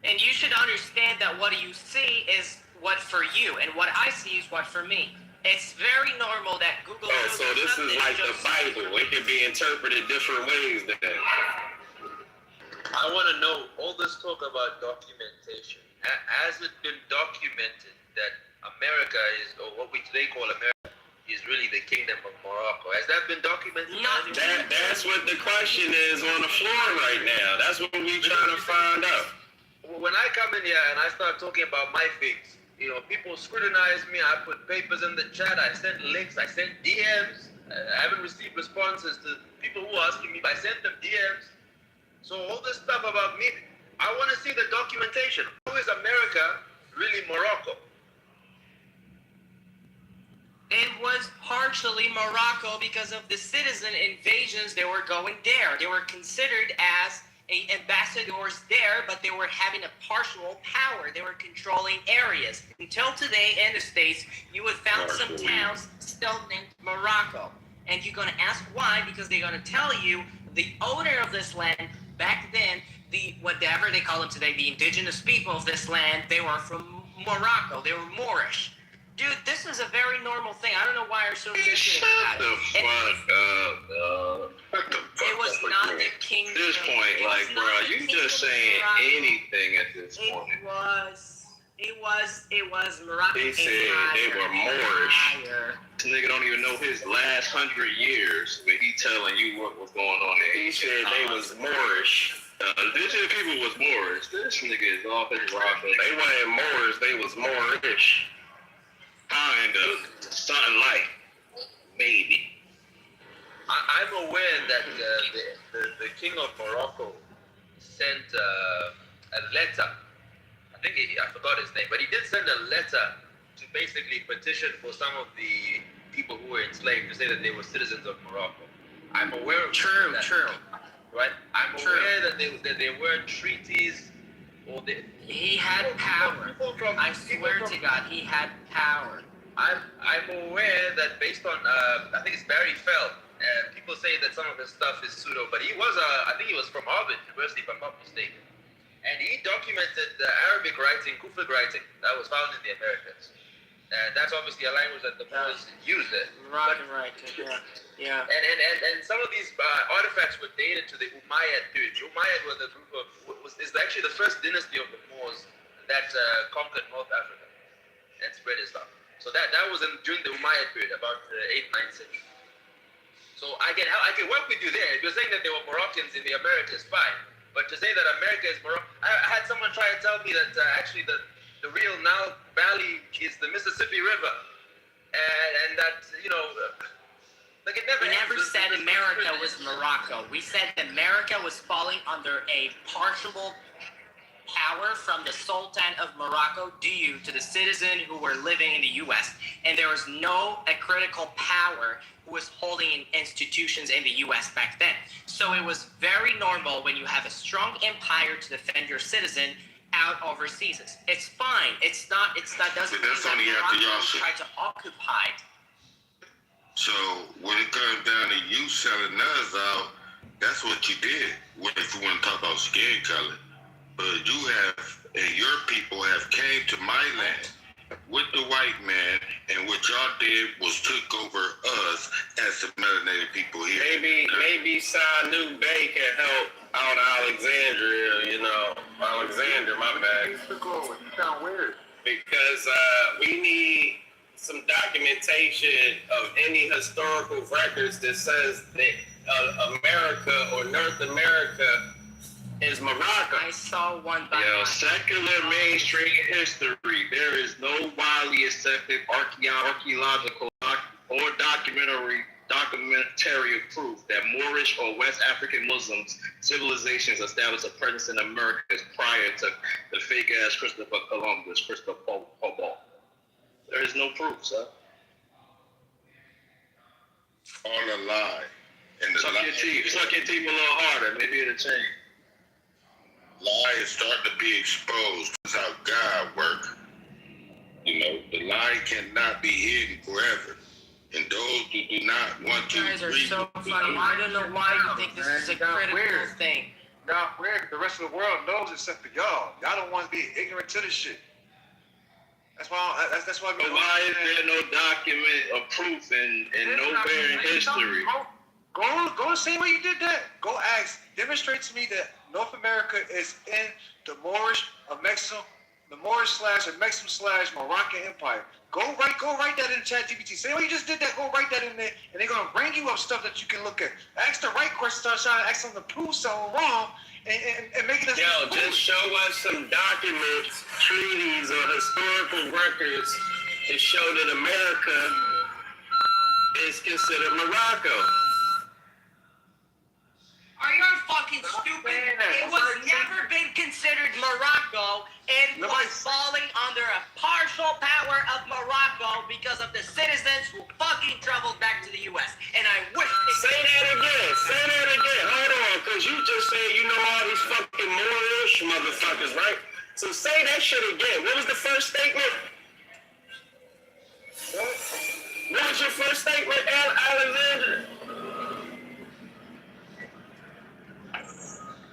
Speaker 19: And you should understand that what you see is what for you, and what I see is what for me. It's very normal that Google.
Speaker 20: Oh, so this is like the Bible. It can be interpreted different ways then.
Speaker 21: I want to know all this talk about documentation. Has it been documented that America is, or what we today call America, is really the Kingdom of Morocco? Has that been documented?
Speaker 20: That's what the question is on the floor right now. That's what we're trying to find out.
Speaker 21: When I come in here and I start talking about my things, people scrutinize me. I put papers in the chat. I send links. I send DMs. I haven't received responses to people who are asking me, but I sent them DMs. So all this stuff about me, I want to see the documentation. How is America really Morocco?
Speaker 19: It was partially Morocco because of the citizen invasions that were going there. They were considered as ambassadors there, but they were having a partial power. They were controlling areas. Until today in the States, you would found some towns still named Morocco. And you're going to ask why, because they're going to tell you the owner of this land back then, whatever they call them today, the indigenous people of this land, they were from Morocco. They were Moorish. Dude, this is a very normal thing. I don't know why you're so sensitive about it.
Speaker 20: Shut the fuck up.
Speaker 19: It was not the kingdom.
Speaker 20: At this point, like, bro, you just saying anything at this point.
Speaker 19: It was Morocco.
Speaker 20: He said they were Moorish. This nigga don't even know his last 100 years, but he telling you what was going on there. He said they was Moorish. Indigenous people was Moorish. This nigga is off his rocker. They weren't Moors, they was Moorish. Kind of. Something like. Maybe.
Speaker 21: I'm aware that the King of Morocco sent a letter. I forgot his name, but he did send a letter to basically petition for some of the people who were enslaved to say that they were citizens of Morocco. I'm aware of that. True. Right? I'm aware that there weren't treaties.
Speaker 19: He had power. I swear to God, he had power.
Speaker 21: I'm aware that based on, I think it's Barry Feld, people say that some of his stuff is pseudo, but I think he was from Harvard University, if I'm not mistaken. And he documented the Arabic writing, Kufic writing, that was found in the Americas. And that's obviously a language that the Moors used there.
Speaker 19: Right, yeah.
Speaker 21: And some of these artifacts were dated to the Umayyad period. The Umayyad was a group is actually the first dynasty of the Moors that conquered North Africa and spread Islam. So that was during the Umayyad period, about the 8th, 9th century. So I can work with you there. If you're saying that there were Moroccans in the Americas, fine. But to say that America is Morocco, I had someone try to tell me that actually the real Nile Valley is the Mississippi River, and that like it never.
Speaker 19: We never said America was Morocco. We said America was falling under a partial power from the Sultan of Morocco due to the citizen who were living in the U.S. And there was no critical power who was holding institutions in the U.S. back then. So it was very normal when you have a strong empire to defend your citizen out overseas. It's fine. It's not doesn't mean that Morocco tried to occupy it.
Speaker 18: So when it comes down to you selling us out, That's what you did. If you want to talk about skin color, but you have and your people have came to my land with the white man, and what y'all did was took over us as the melanated people here.
Speaker 20: Maybe Sanu Bay can help out Alexandria, Alexander, my bad.
Speaker 15: You sound weird.
Speaker 20: Because we need some documentation of any historical records that says that America or North America is Morocco.
Speaker 19: I saw one by
Speaker 1: secular mainstream history. There is no widely accepted archaeological or documentary proof that Moorish or West African Muslims civilizations established a presence in America prior to the fake ass Christopher Columbus, Christopher Columb. There is no proof, sir.
Speaker 18: All a lie. And
Speaker 1: Suck your teeth a little harder. Maybe it'll change.
Speaker 18: Lie is starting to be exposed. That's how God works. The lie cannot be hidden forever. And those who do not want to
Speaker 19: You guys are so funny. I don't know why you think this is a critical thing.
Speaker 15: Got weird. The rest of the world knows except for y'all. Y'all don't want to be ignorant to this shit. That's why. That's why.
Speaker 1: But why is there no document or proof and no bearing history?
Speaker 15: Go and say where you did that. Go ask. Demonstrate to me that North America is in the Moorish or Mexican, the Moorish / Mexican / Moroccan Empire. Go write that in ChatGPT. Say, you just did that. Go write that in there, and they're gonna bring you up stuff that you can look at. Ask the right question. Start trying to ask them to prove something wrong, and make it.
Speaker 20: Just show us some documents, treaties, or historical records to show that America is considered Morocco.
Speaker 19: Are you fucking stupid? It was never been considered Morocco. It was falling under a partial power of Morocco because of the citizens who fucking traveled back to the U.S. And I wish they
Speaker 20: Say that again. Hold on, because you just said you know all these fucking Moorish motherfuckers, right? So say that shit again. What was the first statement? What was your first statement, Alexander?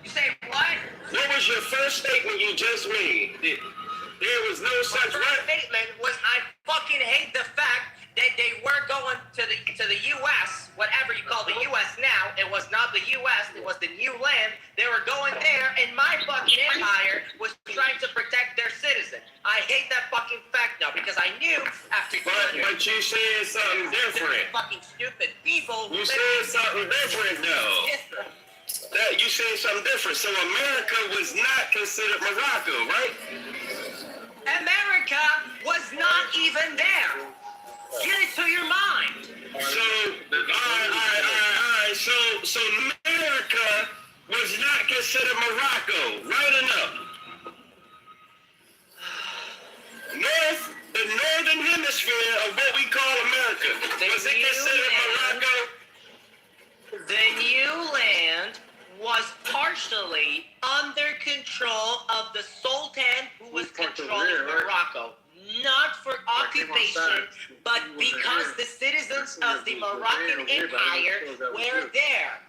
Speaker 19: You say what?
Speaker 20: What was your first statement you just made? There was no such
Speaker 19: statement was I fucking hate the fact that they were going to the U.S., whatever you call the U.S. now. It was not the U.S., it was the new land. They were going there, and my fucking empire was trying to protect their citizens. I hate that fucking fact now because I knew after.
Speaker 20: But you said something different.
Speaker 19: Fucking stupid people.
Speaker 20: You said something different, though. You said something different. So America was not considered Morocco, right?
Speaker 19: America was not even there. Get it to your mind.
Speaker 20: So, all right. So America was not considered Morocco, right enough. The northern hemisphere of what we call America, was it considered Morocco?
Speaker 19: The new land was partially under control of the Sultan who was controlling Morocco. Not for occupation, but because the citizens of the Moroccan Empire were there.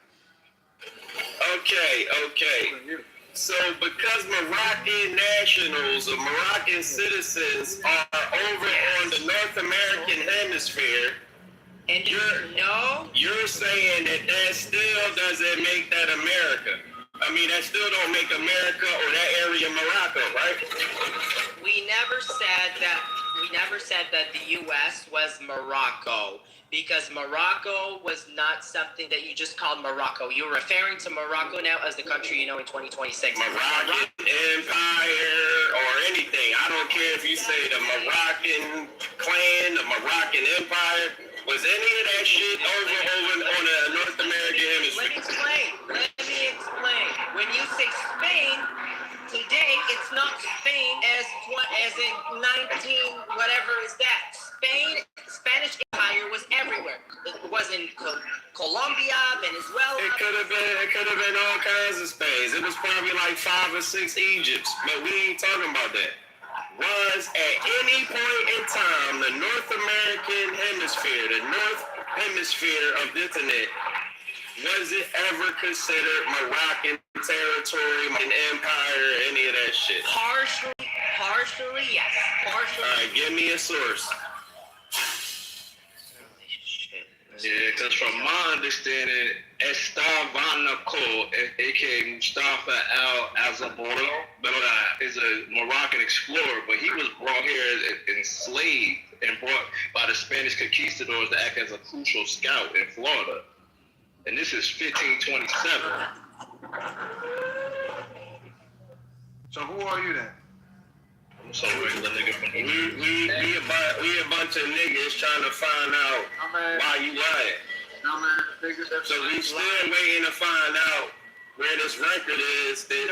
Speaker 20: Okay. So because Moroccan nationals or Moroccan citizens are over on the North American hemisphere,
Speaker 19: and
Speaker 20: you're saying that still doesn't make that America. I mean, that still don't make America or that area Morocco, right?
Speaker 19: We never said that the U.S. was Morocco, because Morocco was not something that you just called Morocco. You're referring to Morocco now as the country you know in 2026.
Speaker 20: Moroccan Empire or anything. I don't care if you say the Moroccan clan, the Moroccan Empire. Was any of that shit over on the North American hemisphere?
Speaker 19: Let me explain. When you say Spain, today it's not Spain as in 19 whatever is that. Spanish Empire was everywhere. It was in Colombia, Venezuela.
Speaker 20: It could have been all kinds of Spains. It was probably like 5 or 6 Egypts, but we ain't talking about that. Was at any point in time the North American hemisphere, the North Hemisphere of the internet, Was it ever considered Moroccan territory, an empire, or any of that shit?
Speaker 19: Partially, yes. Partially.
Speaker 20: All right, give me a source.
Speaker 1: Yeah, because from my understanding, Estabanako, aka Mustafa al-Azabora, is a Moroccan explorer, but he was brought here enslaved and brought by the Spanish conquistadors to act as a crucial scout in Florida. And this is 1527.
Speaker 15: So who are you then?
Speaker 1: I'm so regular nigga from the
Speaker 20: We a bunch of niggas trying to find out why you lying. So we still waiting to find out where this record is. That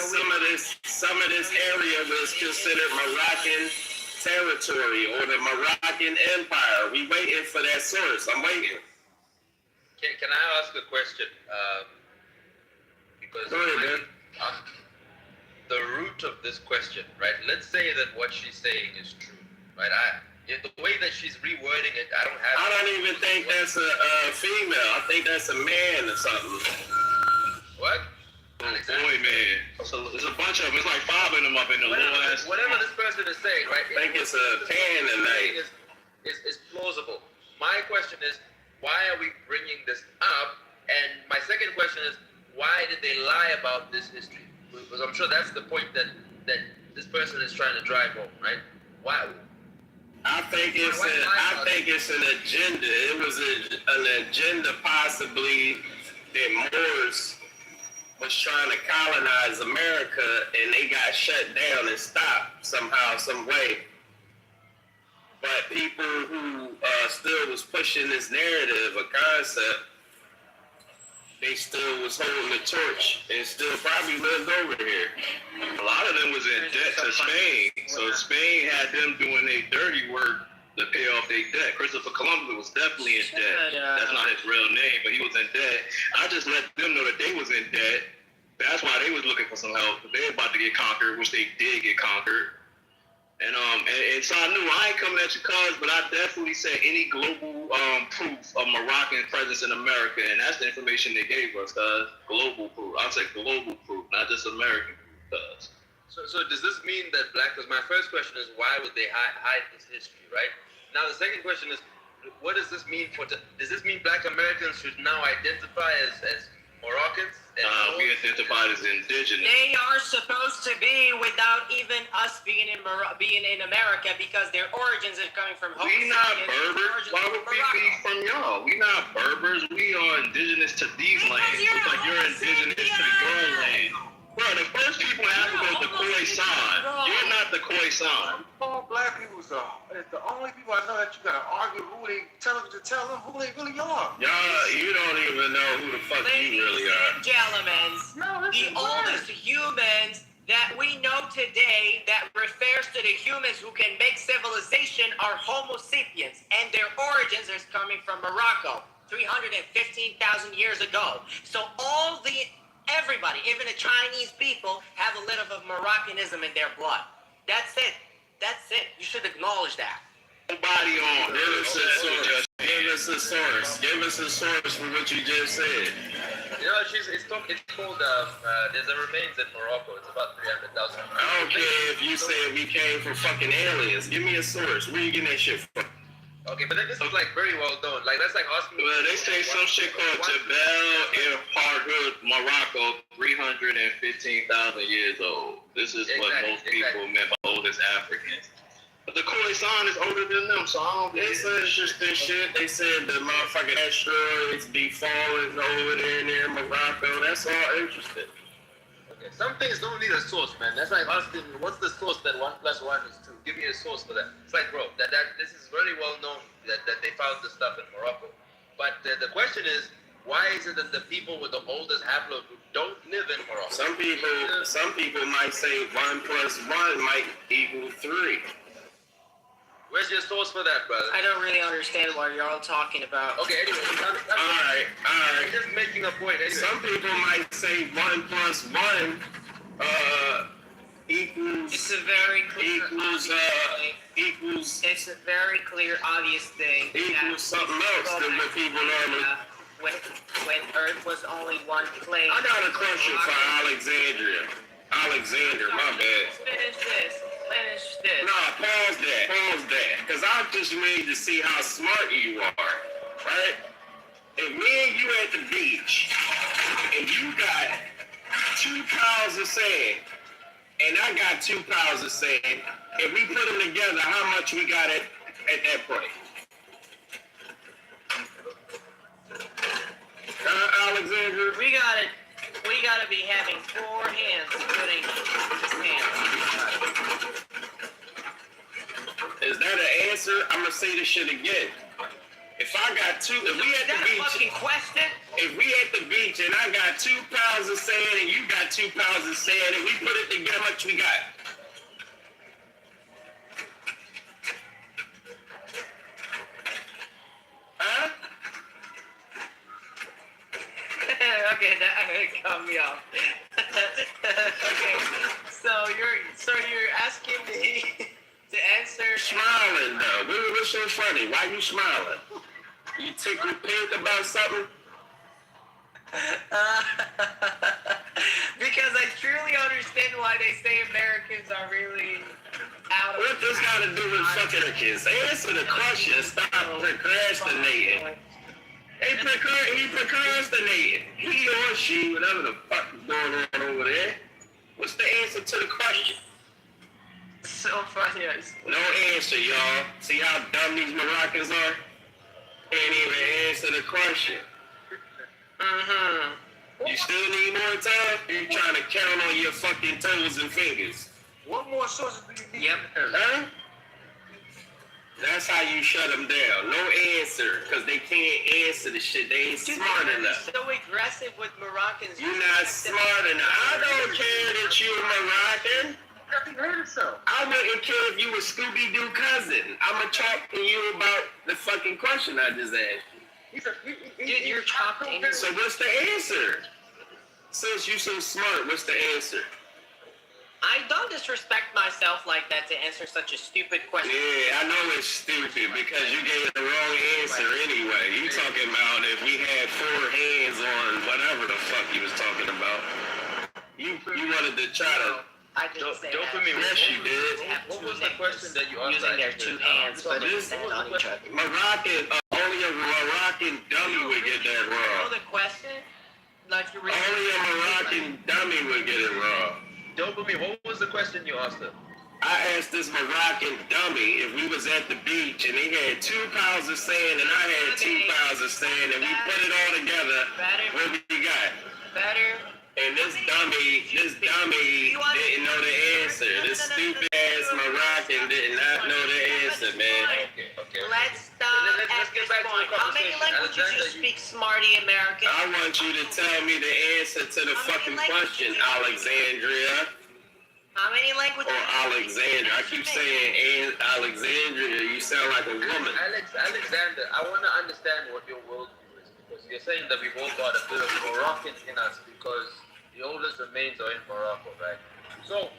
Speaker 20: some of this area was considered Moroccan territory or the Moroccan Empire. We waiting for that source. I'm waiting.
Speaker 21: Can I ask a question? Because
Speaker 20: Go ahead, man.
Speaker 21: The root of this question, right? Let's say that what she's saying is true, right? The way that she's rewording it, I
Speaker 20: don't even think that's a female. I think that's a man or something.
Speaker 21: What?
Speaker 1: Boy, man. So there's a bunch of them. It's like 5 of them up in the little ass.
Speaker 21: Whatever this person is saying, right?
Speaker 20: I think it's a pan tonight.
Speaker 21: Is plausible. My question is, why are we bringing this up? And my second question is, why did they lie about this history? Because I'm sure that's the point that this person is trying to drive home, right? Why?
Speaker 20: I think it's an agenda. It was an agenda possibly that Moors was trying to colonize America, and they got shut down and stopped somehow, some way. But people who still was pushing this narrative or concept, they still was holding the torch and still probably lived over here.
Speaker 1: A lot of them was in debt to Spain. So Spain had them doing their dirty work to pay off their debt. Christopher Columbus was definitely in debt. That's not his real name, but he was in debt. I just let them know that they was in debt. That's why they was looking for some help. They were about to get conquered, which they did get conquered. And so I knew I ain't coming at you cuz, but I definitely said any global proof of Moroccan presence in America, and that's the information they gave us, cuz. Global proof. I said global proof, not just American proof, cuz.
Speaker 21: So does this mean that because my first question is, why would they hide this history, right? Now the second question is, what does this mean does this mean Black Americans should now identify as Moroccans?
Speaker 1: We identified as indigenous.
Speaker 19: They are supposed to be without even us being in America because their origins are coming from Homo
Speaker 1: We not
Speaker 19: sapiens.
Speaker 1: Berbers. Why would we be from y'all? We not Berbers. We are indigenous to these lands. It's like you're indigenous to your land. Bro, the first people in Africa was the Khoisan. You're not the Khoisan.
Speaker 15: All black people is the only people I know that you gotta argue who they tell them who they really are.
Speaker 20: Y'all, you don't even know who the fuck you really are.
Speaker 19: Gentlemen, the oldest humans that we know today that refers to the humans who can make civilization are Homo sapiens, and their origins are coming from Morocco 315,000 years ago. So everybody, even the Chinese people, have a little of Moroccanism in their blood. That's it. You should acknowledge that.
Speaker 1: Nobody on.
Speaker 20: Give us a source. Give us a source for what you just said.
Speaker 21: You know, it's called, there's a remains in Morocco. It's about 300,000.
Speaker 20: I don't care if you said we came from fucking aliens. Give me a source. Where you getting that shit from?
Speaker 21: Okay, but then this is like very well known. Like that's like asking.
Speaker 1: Well, they say some shit called Jebel El Harhoud, Morocco, 315,000 years old. This is what most people meant by oldest Africans. But the Khoisan is older than them, so I don't think
Speaker 20: it's interesting shit. They said the motherfucking asteroids be falling over there in Morocco. That's all interesting.
Speaker 21: Okay, some things don't need a source, man. That's like asking, what's the source that 1 + 1 is 2? Give me a source for that. It's like, bro, that this is very well known that they found this stuff in Morocco. But the question is, why is it that the people with the oldest haplogroup don't live in Morocco?
Speaker 20: Some people might say 1 + 1 might equal 3.
Speaker 21: Where's your source for that, brother?
Speaker 19: I don't really understand what you're all talking about.
Speaker 21: Okay, anyway.
Speaker 20: All right.
Speaker 21: I'm just making a point. Anyway.
Speaker 20: Some people might say 1 + 1 equals.
Speaker 19: It's a very clear
Speaker 20: equals.
Speaker 19: It's a very clear, obvious thing.
Speaker 20: Equals something else than what people normally.
Speaker 19: When heard was only one plane.
Speaker 20: I got a question for Alexandria. Alexander, my bad.
Speaker 19: Finish this.
Speaker 20: Nah, pause that. Because I just wanted to see how smart you are, right? If me and you at the beach, and you got 2 pounds of sand, and I got 2 pounds of sand, if we put them together, how much we got at that point? Alexander?
Speaker 19: We gotta be having 4 hands putting his hands.
Speaker 20: Is that an answer? I'm gonna say this shit again. If I got 2, if we at the beach,
Speaker 19: fucking question?
Speaker 20: If we at the beach and I got 2 pounds of sand and you got 2 pounds of sand and we put it together, how much we got? Huh?
Speaker 19: Okay, that cut me off. Okay, so you're asking me to answer.
Speaker 20: Smiling though. What's so funny? Why you smiling? You tickled pink about something?
Speaker 19: Because I truly understand why they say Americans are really out of.
Speaker 20: What this got to do with fucking Americans? Answer the question. Stop procrastinating. He procrastinating. He or she, whatever the fuck is going on over there. What's the answer to the question?
Speaker 19: So funny.
Speaker 20: No answer, y'all. See how dumb these Moroccans are? Can't even answer the question. You still need more time? You trying to count on your fucking toes and fingers?
Speaker 15: What more sources do you need?
Speaker 19: Yep.
Speaker 20: Huh? That's how you shut them down. No answer, because they can't answer the shit. They ain't smart enough.
Speaker 19: So aggressive with Moroccans.
Speaker 20: You're not smart enough. I don't care that you're Moroccan. I wouldn't care if you were Scooby-Doo cousin. I'm going to talk to you about the fucking question I just asked you.
Speaker 19: Dude, you're talking.
Speaker 20: So what's the answer? Since you so smart, what's the answer?
Speaker 19: I don't disrespect myself like that to answer such a stupid question.
Speaker 20: Yeah, I know it's stupid because you gave the wrong answer anyway. You talking about if we had 4 hands on whatever the fuck you was talking about. You wanted to try to...
Speaker 19: I didn't say that.
Speaker 20: Yes, you did.
Speaker 21: What was the question that you asked?
Speaker 19: Using their 2 hands, but
Speaker 20: This
Speaker 19: on each other.
Speaker 20: Moroccan, only a Moroccan dummy would get that
Speaker 19: You know
Speaker 20: wrong.
Speaker 19: the question? Like you really.
Speaker 20: Only a Moroccan dummy would get it wrong.
Speaker 21: Dopamine, what was the question you asked her?
Speaker 20: I asked this Moroccan dummy if we was at the beach and he had 2 pounds of sand and I had 2 pounds of sand and we put it all together, what we got?
Speaker 19: Better.
Speaker 20: And this dummy didn't know the answer. This stupid ass Moroccan did not know the answer, man.
Speaker 19: Let's stop at this point. How many languages you speak, smarty American?
Speaker 20: I want you to tell me the answer to the fucking question, Alexandria.
Speaker 19: How many languages?
Speaker 20: Or Alexandra. I keep saying Alexandria. You sound like a woman.
Speaker 21: Alexander, I want to understand what your worldview is, because you're saying that we've all got a bit of Moroccan in us because the oldest remains are in Morocco, right? So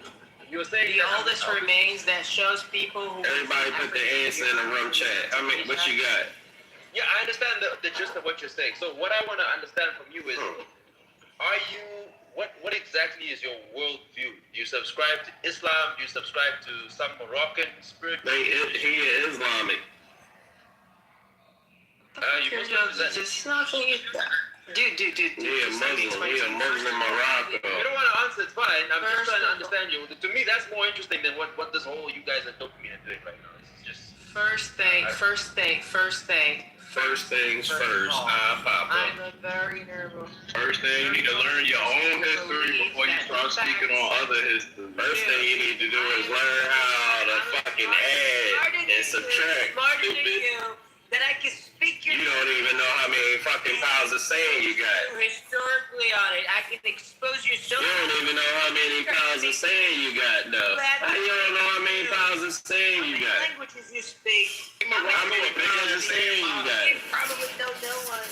Speaker 21: you're saying
Speaker 19: the oldest remains that shows people who.
Speaker 20: Everybody put the answer in the room chat. I mean, what you got?
Speaker 21: Yeah, I understand the gist of what you're saying. So what I want to understand from you is, are you what exactly is your worldview? Do you subscribe to Islam? Do you subscribe to some Moroccan spirit?
Speaker 20: He is Islamic.
Speaker 21: You Muslim?
Speaker 19: Dude.
Speaker 20: He a Muslim Morocco.
Speaker 21: You don't want to answer, it's fine. I'm just trying to understand you. To me, that's more interesting than what this whole you guys are dopamine are doing right now. It's just
Speaker 19: First things first.
Speaker 20: First things first. Papa.
Speaker 19: I'm very nervous.
Speaker 1: First thing, you need to learn your own history before you start speaking on other history.
Speaker 20: First thing you need to do is learn how to fucking add and subtract.
Speaker 19: Smarter than
Speaker 20: Stupid.
Speaker 19: you. That I can speak your.
Speaker 20: You don't even know how many fucking pounds of sand you got.
Speaker 19: Historically on it, I can expose you so.
Speaker 20: You don't even know how many pounds of sand you got, though. How you don't know how many pounds of sand you got?
Speaker 19: Languages you speak.
Speaker 20: How many pounds of sand you got?
Speaker 19: You probably don't know one.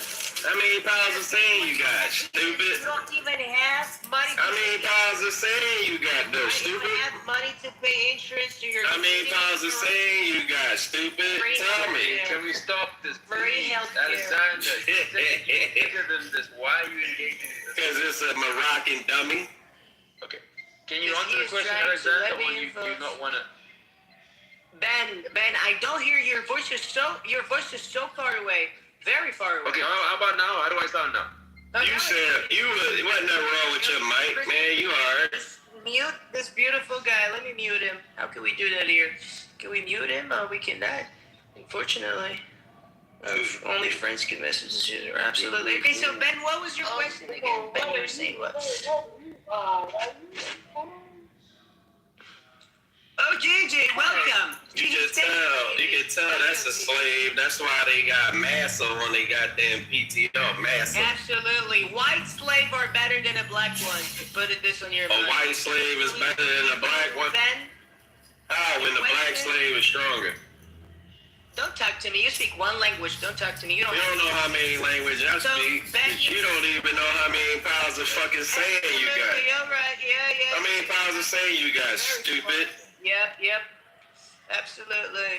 Speaker 20: How many pounds of sand you got, stupid?
Speaker 19: You don't even have money.
Speaker 20: How many pounds of sand you got, though, stupid?
Speaker 19: You have money to pay insurance to your.
Speaker 20: How many pounds of sand you got, stupid? Tell me.
Speaker 21: Can we stop this,
Speaker 19: Free
Speaker 21: please?
Speaker 19: healthcare.
Speaker 21: Alexander, later than this. Why are you engaging in this?
Speaker 20: Because it's a Moroccan dummy.
Speaker 21: Okay. Can you
Speaker 7: Because
Speaker 21: answer
Speaker 7: he
Speaker 21: the
Speaker 7: is
Speaker 21: question
Speaker 7: trying
Speaker 21: right
Speaker 7: to
Speaker 21: there,
Speaker 7: let
Speaker 21: or
Speaker 7: me
Speaker 21: you
Speaker 7: influence-
Speaker 21: not want to?
Speaker 7: Ben, I don't hear your voice. Your voice is so far away, very far away.
Speaker 21: Okay, how about now? How do I sound now?
Speaker 20: You said wasn't nothing wrong with your mic, man. You alright.
Speaker 7: Mute this beautiful guy. Let me mute him. How can we do that here? Can we mute him? We cannot. Unfortunately, only friends can message each other. Absolutely. Okay, so Ben, what was your question again? Ben, you were saying what? Oh, JJ, welcome.
Speaker 20: You can tell that's a slave. That's why they got massa on they goddamn PTO. Massa.
Speaker 7: Absolutely. White slave are better than a black one. Put this on your
Speaker 20: A white slave is better than a black one?
Speaker 7: Ben?
Speaker 20: When the black slave is stronger.
Speaker 7: Don't talk to me. You speak one language. Don't talk to me. You don't
Speaker 20: know how many languages I speak. You don't even know how many pounds of fucking sand you got.
Speaker 7: You're right. Yeah.
Speaker 20: How many pounds of sand you got, stupid?
Speaker 7: Yep. Absolutely.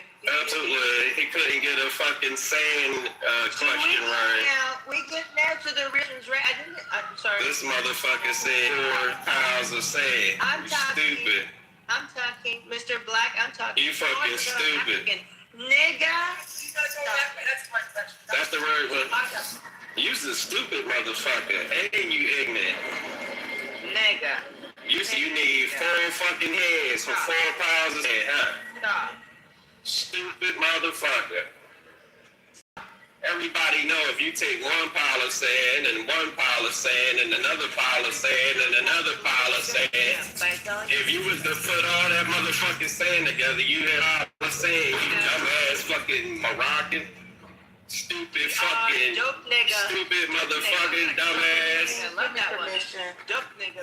Speaker 20: He couldn't get a fucking sand question right.
Speaker 7: We get now to the reasons, right? I'm sorry.
Speaker 20: This motherfucker said 4 pounds of sand.
Speaker 7: I'm talking.
Speaker 20: Stupid.
Speaker 7: I'm talking, Mr. Black. I'm talking.
Speaker 20: You fucking stupid.
Speaker 7: Nigga.
Speaker 20: That's the word. You's a stupid motherfucker, and you ignorant.
Speaker 7: Nigga.
Speaker 20: You need 4 fucking heads for 4 pounds of sand, huh?
Speaker 7: Stop.
Speaker 20: Stupid motherfucker. Everybody know if you take 1 pile of sand and 1 pile of sand and another pile of sand and another pile of sand, if you was to put all that motherfucking sand together, you had all the sand, you dumbass fucking Moroccan. Stupid fucking, stupid motherfucking dumbass.
Speaker 7: I love that one. Dope nigga.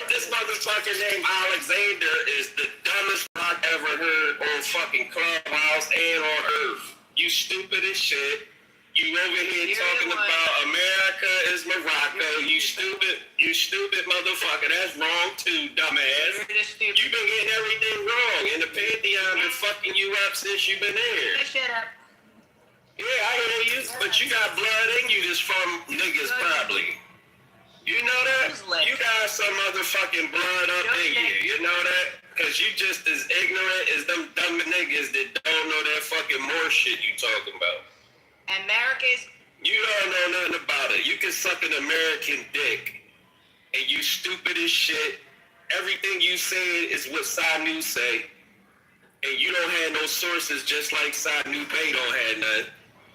Speaker 20: This motherfucker named Alexander is the dumbest rock ever heard on fucking Clubhouse and on Earth. You stupid as shit. You over here talking about America is Morocco. You stupid motherfucker. That's wrong too, dumbass. You've been getting everything wrong. And the Pantheon been fucking you up since you've been here.
Speaker 7: Shut up.
Speaker 20: Yeah, I hear you, but you got blood in you that's from niggas probably. You know that? You got some motherfucking blood up in you. You know that? Because you just as ignorant as them dumb niggas that don't know that fucking more shit you talking about.
Speaker 7: America's.
Speaker 20: You don't know nothing about it. You can suck an American dick, and you stupid as shit. Everything you say is what Sanu say, and you don't have no sources just like Sanu Bay don't have none.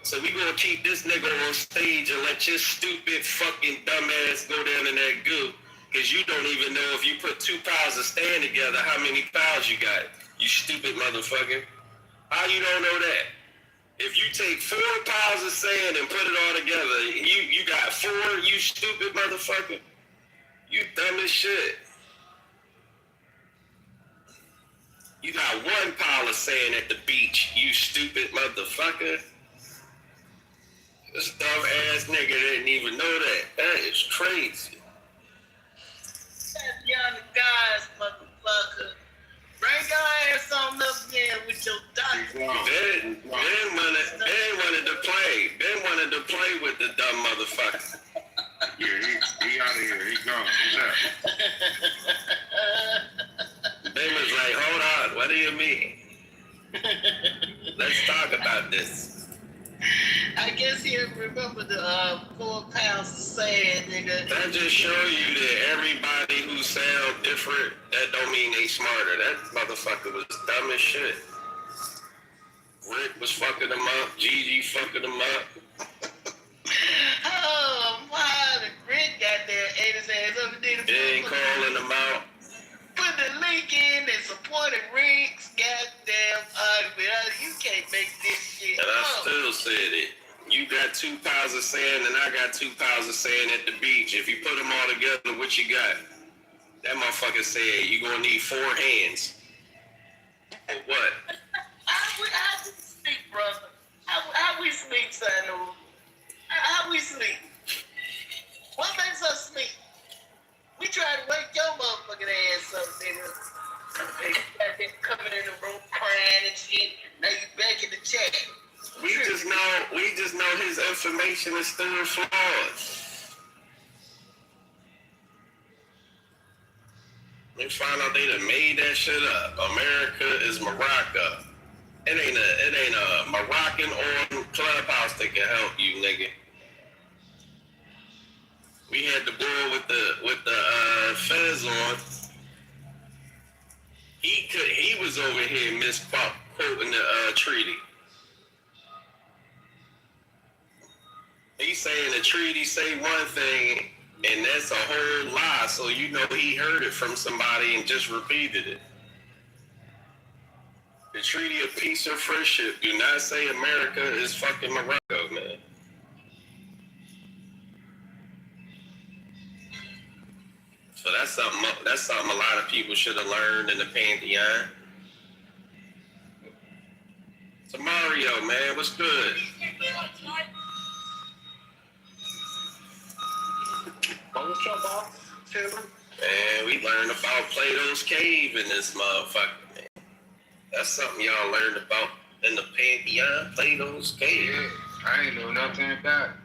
Speaker 20: So we gonna keep this nigga on stage and let your stupid fucking dumbass go down in that goo. Cause you don't even know if you put 2 piles of sand together, how many piles you got. You stupid motherfucker. How you don't know that? If you take 4 piles of sand and put it all together, you got 4, you stupid motherfucker. You dumb as shit. You got 1 pile of sand at the beach, you stupid motherfucker. This dumb ass nigga didn't even know that. That is crazy.
Speaker 22: Young guys, motherfucker. Bring your ass on up here with your doctor.
Speaker 20: Ben wanted to play. Ben wanted to play with the dumb motherfucker.
Speaker 18: Yeah, he out of here. He gone. He's out.
Speaker 20: Ben was like, hold on, what do you mean? Let's talk about this.
Speaker 22: I guess he'll remember the 4 pounds of sand, nigga.
Speaker 20: That just show you that everybody who sound different, that don't mean they smarter. That motherfucker was dumb as shit. Rick was fucking him up. Gigi fucking him up.
Speaker 22: Oh, my, the Rick got there, ate his ass up and did it.
Speaker 20: They ain't calling him out.
Speaker 22: Put the link in and supported Rick's goddamn argument. You can't make this shit
Speaker 20: And I
Speaker 22: up.
Speaker 20: still said it. You got 2 piles of sand and I got 2 piles of sand at the beach. If you put them all together, what you got? That motherfucker said you gonna need 4 hands. For what?
Speaker 22: How we sleep, brother? How we sleep, Sanu? How we sleep? What makes us sleep? We try to wake your motherfucking ass up, nigga. They been coming in the room crying and shit. Now you back in the chat.
Speaker 20: We just know his information is still flawed. They find out they done made that shit up. America is Morocco. It ain't a Moroccan on Clubhouse that can help you, nigga. We had the boy with the fez on. He was over here misquoting the treaty. He's saying the treaty say one thing, and that's a whole lie. So you know he heard it from somebody and just repeated it. The Treaty of Peace or Friendship do not say America is fucking Morocco, man. So that's something a lot of people should have learned in the Pantheon. So Mario, man, what's good?
Speaker 8: What's up, boss?
Speaker 20: Man, we learned about Plato's cave in this motherfucker, man. That's something y'all learned about in the Pantheon, Plato's cave.
Speaker 8: Yeah, I ain't know nothing about it.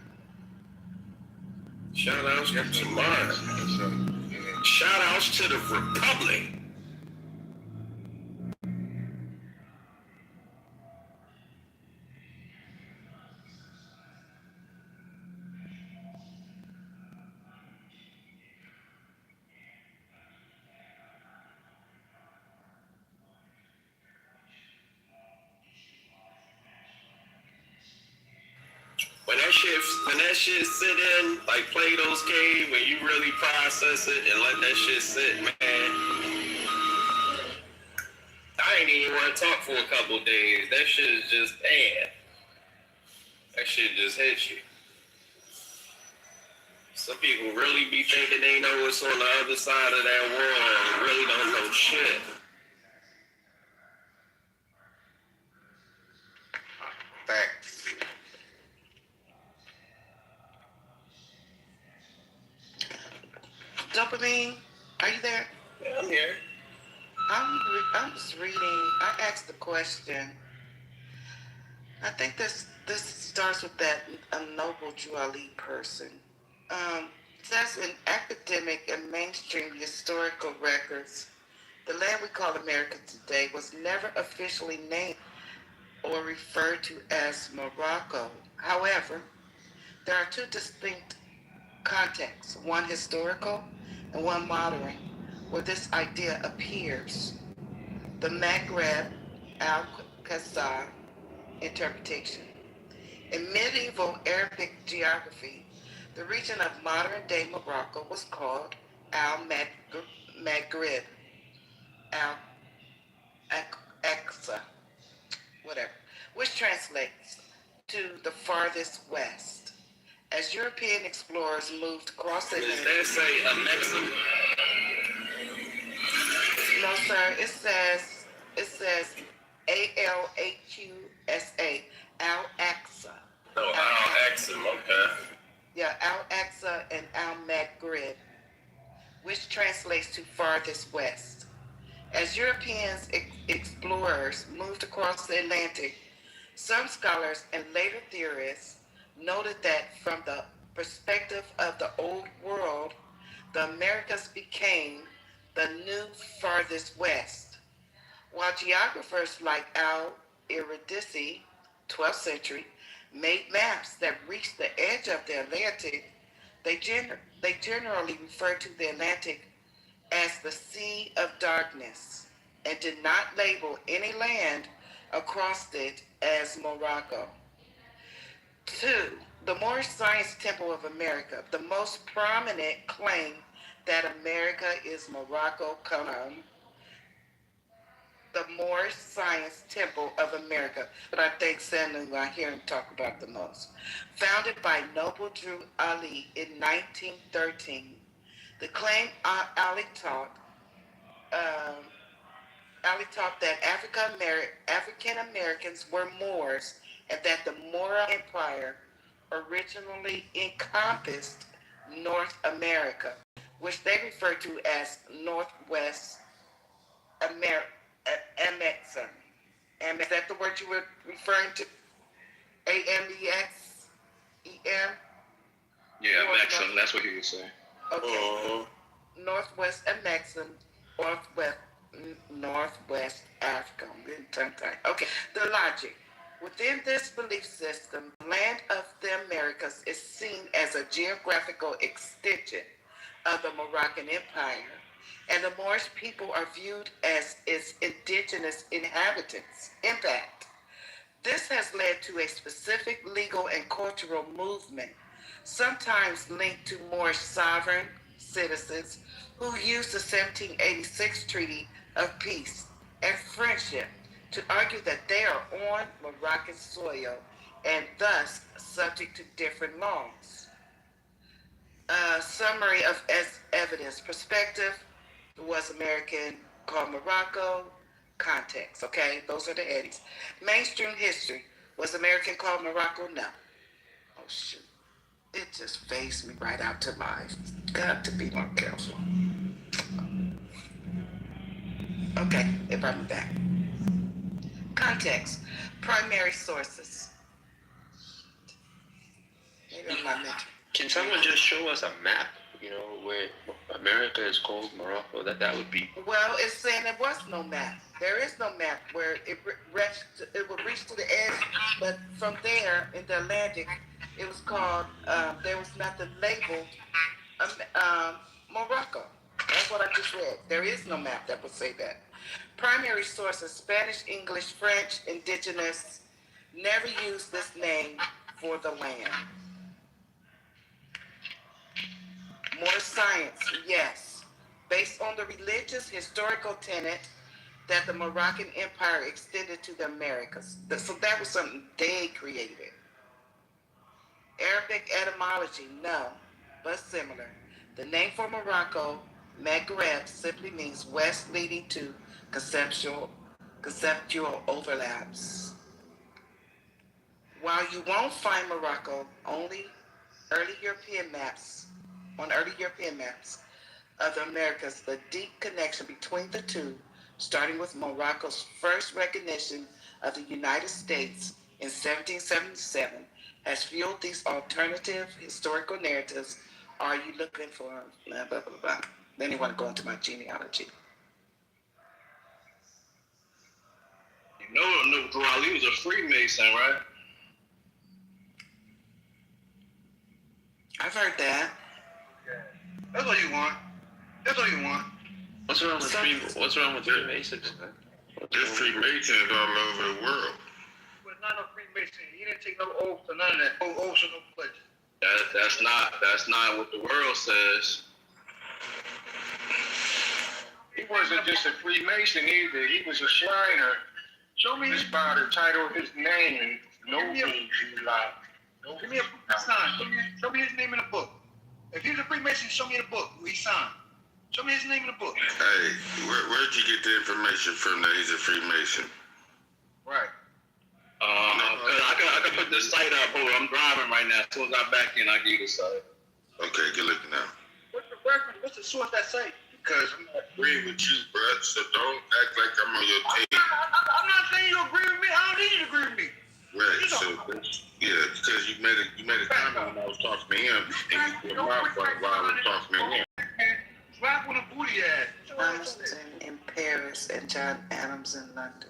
Speaker 20: Shout outs to Mars. Shout outs to the Republic. When that shit sit in, like Plato's cave, when you really process it and let that shit sit, man, I ain't even want to talk for a couple of days. That shit is just, damn. That shit just hits you. Some people really be thinking they know what's on the other side of that world and really don't know shit.
Speaker 9: Facts. Dopamine, are you there?
Speaker 20: Yeah, I'm here.
Speaker 9: I'm just reading. I asked the question. I think this starts with that noble Drew Ali person. It says in academic and mainstream historical records, the land we call America today was never officially named or referred to as Morocco. However, there are two distinct contexts, one historical and one modern, where this idea appears. The Maghreb al-Qasar interpretation. In medieval Arabic geography, the region of modern-day Morocco was called Al-Maghrib, Al-Aqsa, whatever, which translates to the farthest west. As European explorers moved across the...
Speaker 20: Does that say a Mexican?
Speaker 9: No, sir. It says Al-Aqsa, Al-Aqsa.
Speaker 20: Oh, Al-Aqsa, okay.
Speaker 9: Yeah, Al-Aqsa and Al-Maghrib, which translates to farthest west. As Europeans explorers moved across the Atlantic, some scholars and later theorists noted that from the perspective of the old world, the Americas became the new farthest west. While geographers like Al-Iridisi, 12th century, made maps that reached the edge of the Atlantic, they generally referred to the Atlantic as the Sea of Darkness and did not label any land across it as Morocco. 2. The Moorish Science Temple of America. The most prominent claim that America is Morocco comes from the Moorish Science Temple of America, but I think Sanu, I hear him talk about the most. Founded by Noble Drew Ali in 1913, the claim Ali taught that African Americans were Moors and that the Mora Empire originally encompassed North America, which they refer to as Northwest America. Amexa. Is that the word you were referring to? A-M-E-X-E-M?
Speaker 1: Yeah, Amexa. That's what he was saying.
Speaker 9: Okay. Northwest Amexa, Northwest, Northwest Africa. I'm getting tongue-tied. Okay, the logic. Within this belief system, the land of the Americas is seen as a geographical extension of the Moroccan Empire, and the Moorish people are viewed as its indigenous inhabitants. Impact. This has led to a specific legal and cultural movement, sometimes linked to Moorish sovereign citizens who used the 1786 Treaty of Peace and Friendship to argue that they are on Moroccan soil and thus subject to different laws. Summary of evidence. Perspective was American called Morocco. Context. Okay, those are the headings. Mainstream history. Was American called Morocco? No. Oh shoot. It just phased me right out to life. Got to be more careful. Okay, if I'm back. Context. Primary sources. Maybe I'm not mentioning.
Speaker 5: Can someone just show us a map, where America is called Morocco? That would be.
Speaker 9: Well, it's saying there was no map. There is no map where it would reach to the edge, but from there in the Atlantic, it was called. There was nothing labeled Morocco. That's what I just read. There is no map that would say that. Primary sources: Spanish, English, French, indigenous. Never used this name for the land. More science, yes. Based on the religious historical tenet that the Moroccan Empire extended to the Americas. So that was something they created. Arabic etymology, no, but similar. The name for Morocco, Maghreb, simply means west leading to conceptual overlaps. While you won't find Morocco on early European maps of the Americas, the deep connection between the two, starting with Morocco's first recognition of the United States in 1777, has fueled these alternative historical narratives. Are you looking for blah, blah, blah, blah. Then you want to go into my genealogy.
Speaker 1: You know, Drew Ali was a Freemason, right?
Speaker 9: I've heard that.
Speaker 15: That's all you want. That's all you want.
Speaker 5: What's wrong with Freemasons, man?
Speaker 18: There's Freemasons all over the world.
Speaker 15: But not no Freemason. He didn't take no oath or none of that. No oaths or no pledges.
Speaker 1: That's not what the world says.
Speaker 8: He wasn't just a Freemason either. He was a Shriner.
Speaker 15: Show me his
Speaker 8: by the title of his name and no
Speaker 15: Give me
Speaker 8: like.
Speaker 15: Give me a sign. Show me his name in the book. If he's a Freemason, show me the book where he signed. Show me his name in the book.
Speaker 18: Hey, where'd you get the information from that he's a Freemason?
Speaker 15: Right.
Speaker 1: I can put the site up. Hold on, I'm driving right now. As soon as I'm back in, I'll give you the site.
Speaker 18: Okay, good looking now.
Speaker 15: What's the reference? What's the source that say?
Speaker 18: Because I'm not agreeing with you, bro, so don't act like I'm on your team.
Speaker 15: I'm not saying you agree with me. I don't need you to agree with me.
Speaker 18: Right, so, yeah, because you made a comment when I was talking to him, and you put my front while I was talking to him.
Speaker 15: Slap on a booty ass.
Speaker 9: Johnston in Paris and John Adams in London.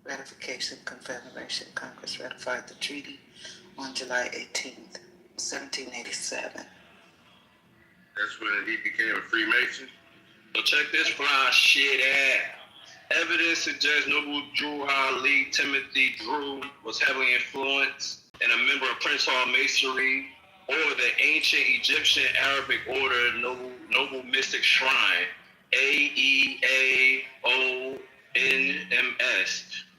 Speaker 9: Ratification, Confederation. Congress ratified the treaty on July 18th, 1787.
Speaker 18: That's when he became a Freemason?
Speaker 1: So check this fly shit out. Evidence suggests Noble Drew Ali Timothy Drew was heavily influenced and a member of Prince Hall Masonry or the ancient Egyptian Arabic order Noble Mystic Shrine, AEAONMS.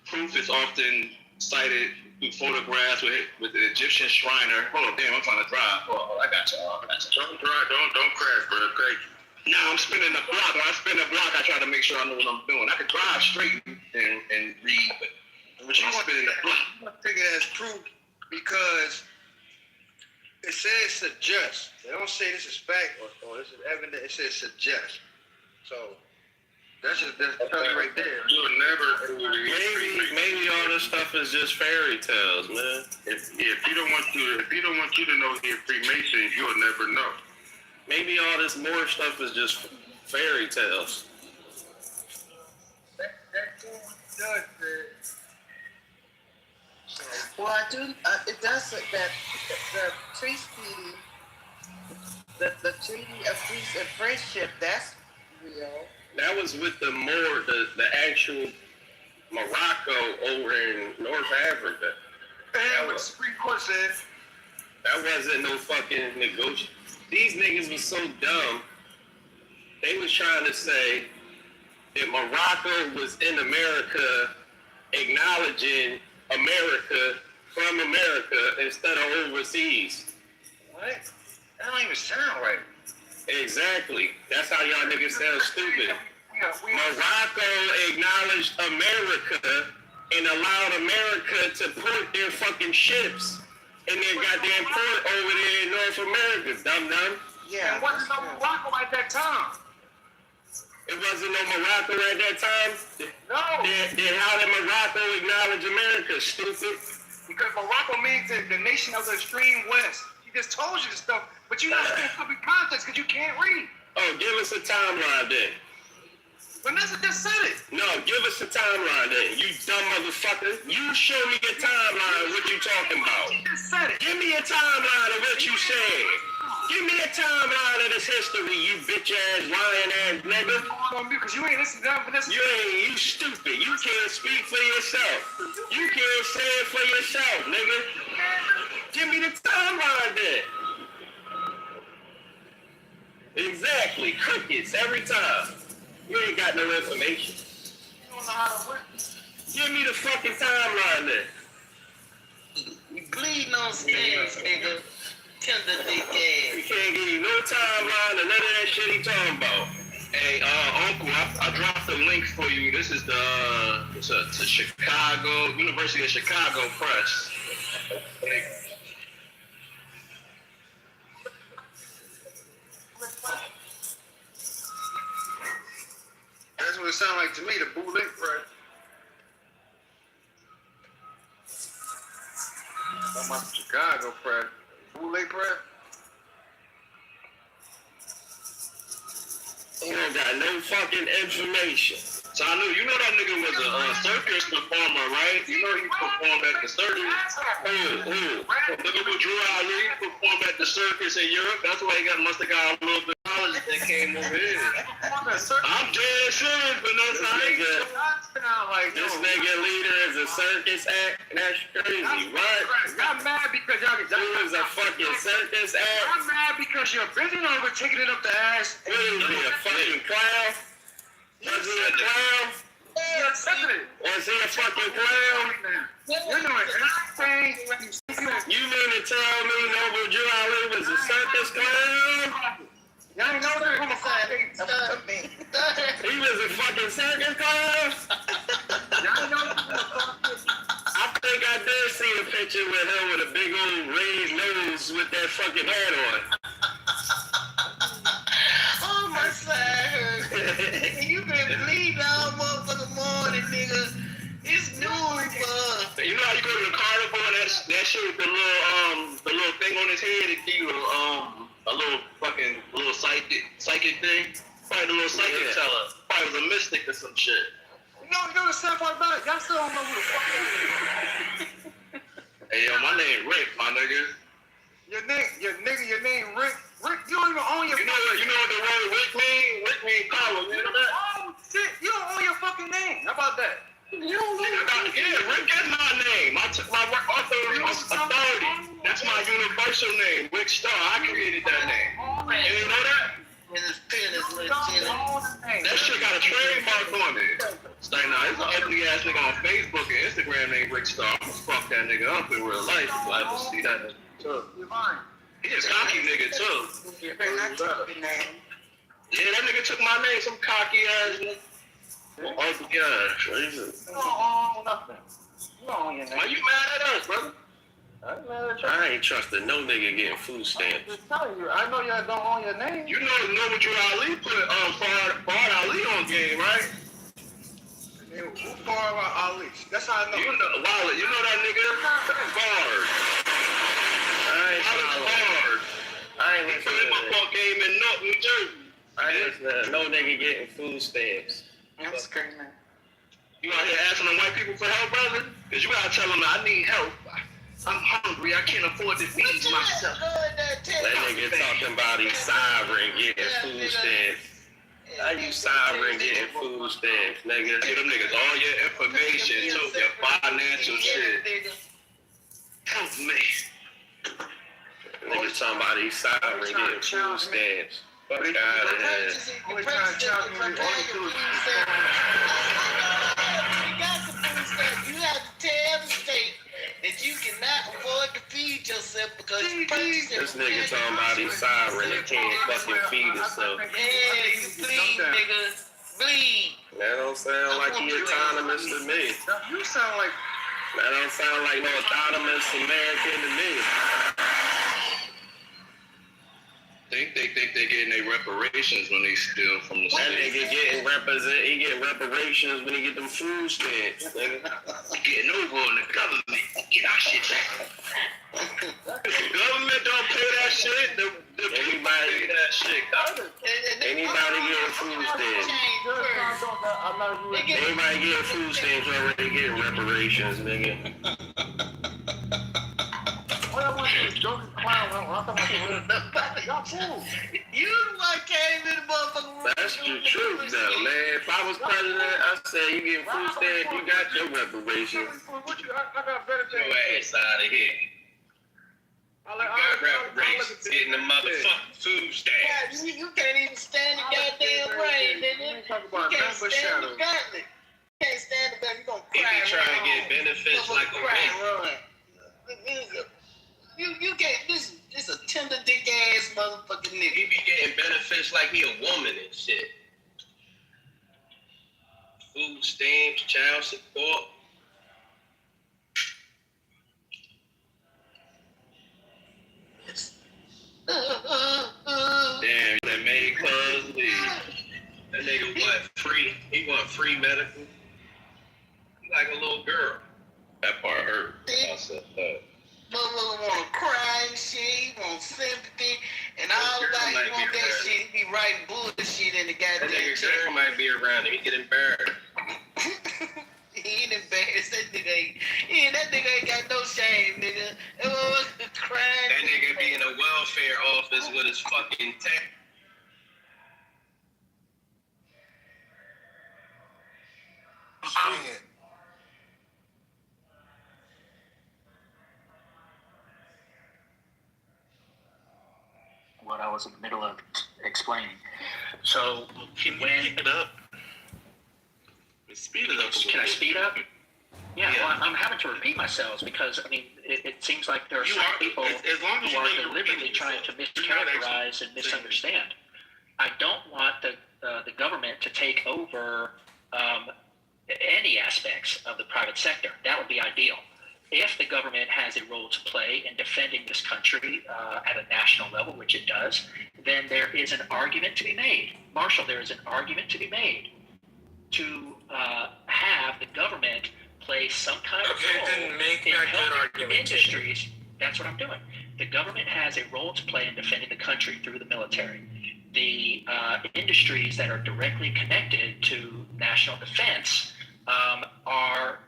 Speaker 1: Proof is often cited through photographs with the Egyptian Shriner. Hold on, damn, I'm trying to drive. Oh, I got you.
Speaker 18: Don't drive, don't crash, bro. Thank you.
Speaker 1: No, I'm spinning the block. When I spin the block, I try to make sure I know what I'm doing. I can drive straight and read, but when I'm spinning the block,
Speaker 15: I'm gonna take it as proof because it says suggest. They don't say this is fact or this is evidence. It says suggest. So that's telling you right there.
Speaker 18: You'll never.
Speaker 5: Maybe all this stuff is just fairy tales, man.
Speaker 18: If you don't want you to know you're Freemason, you'll never know.
Speaker 5: Maybe all this more stuff is just fairy tales.
Speaker 9: Well, I do. It does say that the treaty, the treaty of peace and friendship, that's real.
Speaker 20: That was with the actual Morocco over in North Africa.
Speaker 15: And what the Supreme Court said.
Speaker 20: That wasn't no fucking negotiation. These niggas was so dumb. They was trying to say that Morocco was in America, acknowledging America from America instead of overseas.
Speaker 15: What? That don't even sound right.
Speaker 20: Exactly. That's how y'all niggas sound stupid. Morocco acknowledged America and allowed America to put their fucking ships in their goddamn port over there in North America, dum-dum.
Speaker 15: Yeah. And wasn't no Morocco at that time.
Speaker 20: It wasn't no Morocco at that time?
Speaker 15: No.
Speaker 20: Then how did Morocco acknowledge America, stupid?
Speaker 15: Because Morocco means the nation of the extreme west. He just told you this stuff, but you don't understand stupid context because you can't read.
Speaker 20: Oh, give us a timeline then.
Speaker 15: Vanessa just said it.
Speaker 20: No, give us a timeline then, you dumb motherfucker. You show me a timeline of what you talking about.
Speaker 15: She just said it.
Speaker 20: Give me a timeline of what you said. Give me a timeline of this history, you bitch ass, lying ass nigga.
Speaker 15: Because you ain't listening to Vanessa.
Speaker 20: You stupid. You can't speak for yourself. You can't say it for yourself, nigga. Give me the timeline then. Exactly. Crickets every time. You ain't got no information.
Speaker 15: You don't know how to work.
Speaker 20: Give me the fucking timeline then.
Speaker 22: You bleeding on stairs, nigga. Tender dick ass.
Speaker 20: We can't give you no timeline or none of that shit he talking about. Hey, Uncle, I dropped the link for you. This is it's a Chicago, University of Chicago Press.
Speaker 15: That's what it sounds like to me, the bootleg press. I'm about the Chicago press. Bootleg press?
Speaker 20: You don't got no fucking information. So I knew, you know that nigga was a circus performer, right? You know he performed at the circus. Who? Nigga with Drew Ali performed at the circus in Europe. That's why he must have got a little bit of knowledge that came over here. I'm dead serious, Vanessa. This nigga leader is a circus act. That's crazy, right?
Speaker 15: Y'all mad because y'all
Speaker 20: He was a fucking circus act.
Speaker 15: I'm mad because you're busy over taking it up the ass.
Speaker 20: What is he, a fucking clown? Was he a clown? Was he a fucking clown?
Speaker 15: You're doing everything.
Speaker 20: You mean to tell me Noble Drew Ali was a circus clown?
Speaker 15: Y'all ain't know that from a
Speaker 20: He was a fucking circus clown? I think I did see a picture with him with a big old raised nose with that fucking hat on.
Speaker 22: Oh, my side hurt. You been bleeding all motherfucking morning, nigga. It's noon, bro.
Speaker 20: You know how you go to the carnival and that shit with the little thing on his head, it give you a little psychic thing? Probably the little psychic teller. Probably was a mystic or some shit.
Speaker 15: You know the sad part about it? Y'all still don't know who the fuck that is.
Speaker 20: Hey, yo, my name Rick, my nigga.
Speaker 15: Your name Rick. Rick, you don't even own your
Speaker 20: You know what the word Rick mean? Rick mean collar, you know that?
Speaker 15: Oh, shit. You don't own your fucking name. How about that?
Speaker 20: You don't know. Yeah, Rick is my name. I took my authority. That's my universal name, Rick Star. I created that name. You didn't know that?
Speaker 22: And his pen is legit.
Speaker 20: That shit got a trademark on it. It's like, nah, it's an ugly ass nigga on Facebook and Instagram named Rick Star. I'm gonna fuck that nigga up in real life if I ever see that nigga too. He a cocky nigga too.
Speaker 9: You better not take your name.
Speaker 20: Yeah, that nigga took my name, some cocky ass nigga. Oh my gosh, crazy.
Speaker 15: You don't own nothing. You don't own your name.
Speaker 20: Why you mad at us, brother? I ain't trusting no nigga getting food stamps.
Speaker 15: I'm just telling you, I know y'all don't own your name.
Speaker 20: You know what Drew Ali put Fard Ali on game, right?
Speaker 15: Who Fard Ali? That's how I know.
Speaker 20: You know Wallet, you know that nigga? Fard. I ain't listening to that. My game in North New Jersey. I ain't listening to no nigga getting food stamps.
Speaker 9: I'm screaming.
Speaker 1: You out here asking the white people for help, brother? Because you gotta tell them I need help. I'm hungry. I can't afford to feed myself.
Speaker 20: That nigga talking about he's sovereign getting food stamps. How you sovereign getting food stamps, nigga?
Speaker 1: Give them niggas all your information, so your financial shit. Help me.
Speaker 20: Nigga talking about he's sovereign getting food stamps. Fuck out of here.
Speaker 22: You got the food stamps. You have to tell the state that you cannot afford to feed yourself because you purchased it.
Speaker 20: This nigga talking about he's sovereign and can't fucking feed himself.
Speaker 22: Yeah, you bleed, nigga. Bleed.
Speaker 20: That don't sound like he autonomous to me.
Speaker 15: You sound like...
Speaker 20: That don't sound like no autonomous American to me.
Speaker 1: They think they're getting their reparations when they steal from the
Speaker 20: That
Speaker 1: state.
Speaker 20: nigga he get reparations when he get them food stamps, nigga.
Speaker 1: Getting over on the government. Get our shit back. The government don't pay that shit.
Speaker 20: Anybody
Speaker 1: pay that shit.
Speaker 20: Anybody getting food stamps. Anybody getting food stamps already getting reparations, nigga.
Speaker 22: You the one came in the motherfucker.
Speaker 20: That's the truth, though, man. If I was president, I'd say you getting food stamps, you got your reparations.
Speaker 15: I got better things.
Speaker 1: Your ass out of here. You got reparations getting the motherfucking food stamps.
Speaker 22: Yeah, you can't even stand the goddamn rain, nigga. You can't stand the goddamn. You can't stand the goddamn. You gonna cry.
Speaker 1: He be trying to get benefits like a
Speaker 22: run. You can't. This a tender dick ass motherfucking nigga.
Speaker 1: He be getting benefits like he a woman and shit. Food stamps, child support. Damn, that made cuz leave. That nigga want free. He want free medical. He like a little girl. That part hurt. I said that.
Speaker 22: Motherfucker want to cry and shit. He want sympathy. And all that. He want that shit. He be writing bullshit in the goddamn
Speaker 1: That nigga girl might be around him. He get embarrassed.
Speaker 22: He ain't embarrassed. That nigga ain't got no shame, nigga. That motherfucker crying.
Speaker 1: That nigga be in a welfare office with his fucking tech.
Speaker 10: What I was in the middle of explaining. So when
Speaker 1: it up? Speed it up.
Speaker 10: Can I speed up? Yeah, well, I'm having to repeat myself because I mean it seems like there are some people who are deliberately trying to mischaracterize and misunderstand. I don't want the government to take over any aspects of the private sector. That would be ideal. If the government has a role to play in defending this country at a national level, which it does, then there is an argument to be made. Marshall, there is an argument to be made to have the government play some kind of role in helping industries. That's what I'm doing. The government has a role to play in defending the country through the military. The industries that are directly connected to national defense are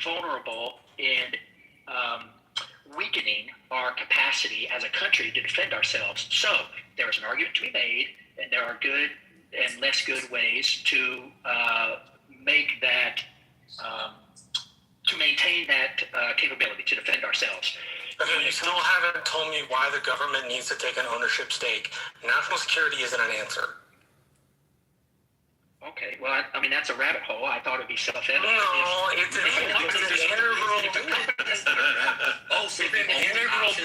Speaker 10: vulnerable in weakening our capacity as a country to defend ourselves. So there is an argument to be made, and there are good and less good ways to make that, to maintain that capability to defend ourselves.
Speaker 11: Okay, you still haven't told me why the government needs to take an ownership stake. National security isn't an answer.
Speaker 10: Okay, well, I mean, that's a rabbit hole. I thought it'd be self-evident.
Speaker 11: No, it's an integral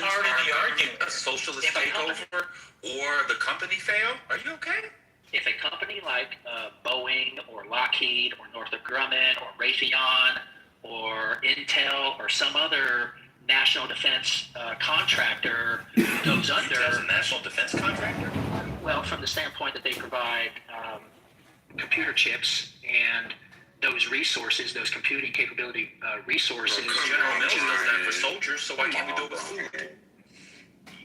Speaker 11: part of the argument.
Speaker 23: A socialist takeover or the company fail? Are you okay?
Speaker 10: If a company like Boeing or Lockheed or Northrop Grumman or Raytheon or Intel or some other national defense contractor goes under...
Speaker 23: Intel's a national defense contractor?
Speaker 10: Well, from the standpoint that they provide computer chips and those resources, those computing capability resources...
Speaker 23: Well, General Mills does that for soldiers, so why can't we do it with food?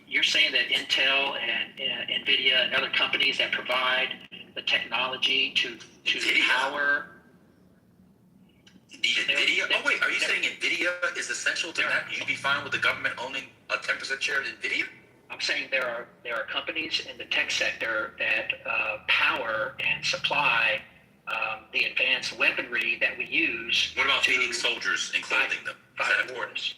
Speaker 10: You're saying that Intel and NVIDIA and other companies that provide the technology to power...
Speaker 2: NVIDIA? Oh wait, are you saying NVIDIA is essential to that? You'd be fine with the government owning a 10% share of NVIDIA?
Speaker 10: I'm saying there are companies in the tech sector that power and supply the advanced weaponry that we use.
Speaker 2: What about feeding soldiers and clothing them? Is that important?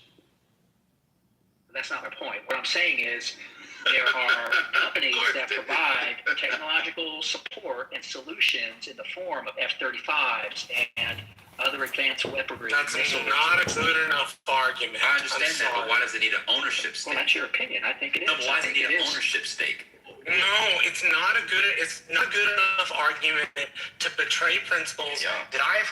Speaker 10: That's not my point. What I'm saying is there are companies that provide technological support and solutions in the form of F-35s and other advanced weaponry.
Speaker 11: That's not a good enough argument.
Speaker 2: I understand that, but why does it need an ownership stake?
Speaker 10: Well, that's your opinion. I think it is.
Speaker 2: No, but why does it need an ownership stake?
Speaker 11: No, it's not a good enough argument to betray principles that I have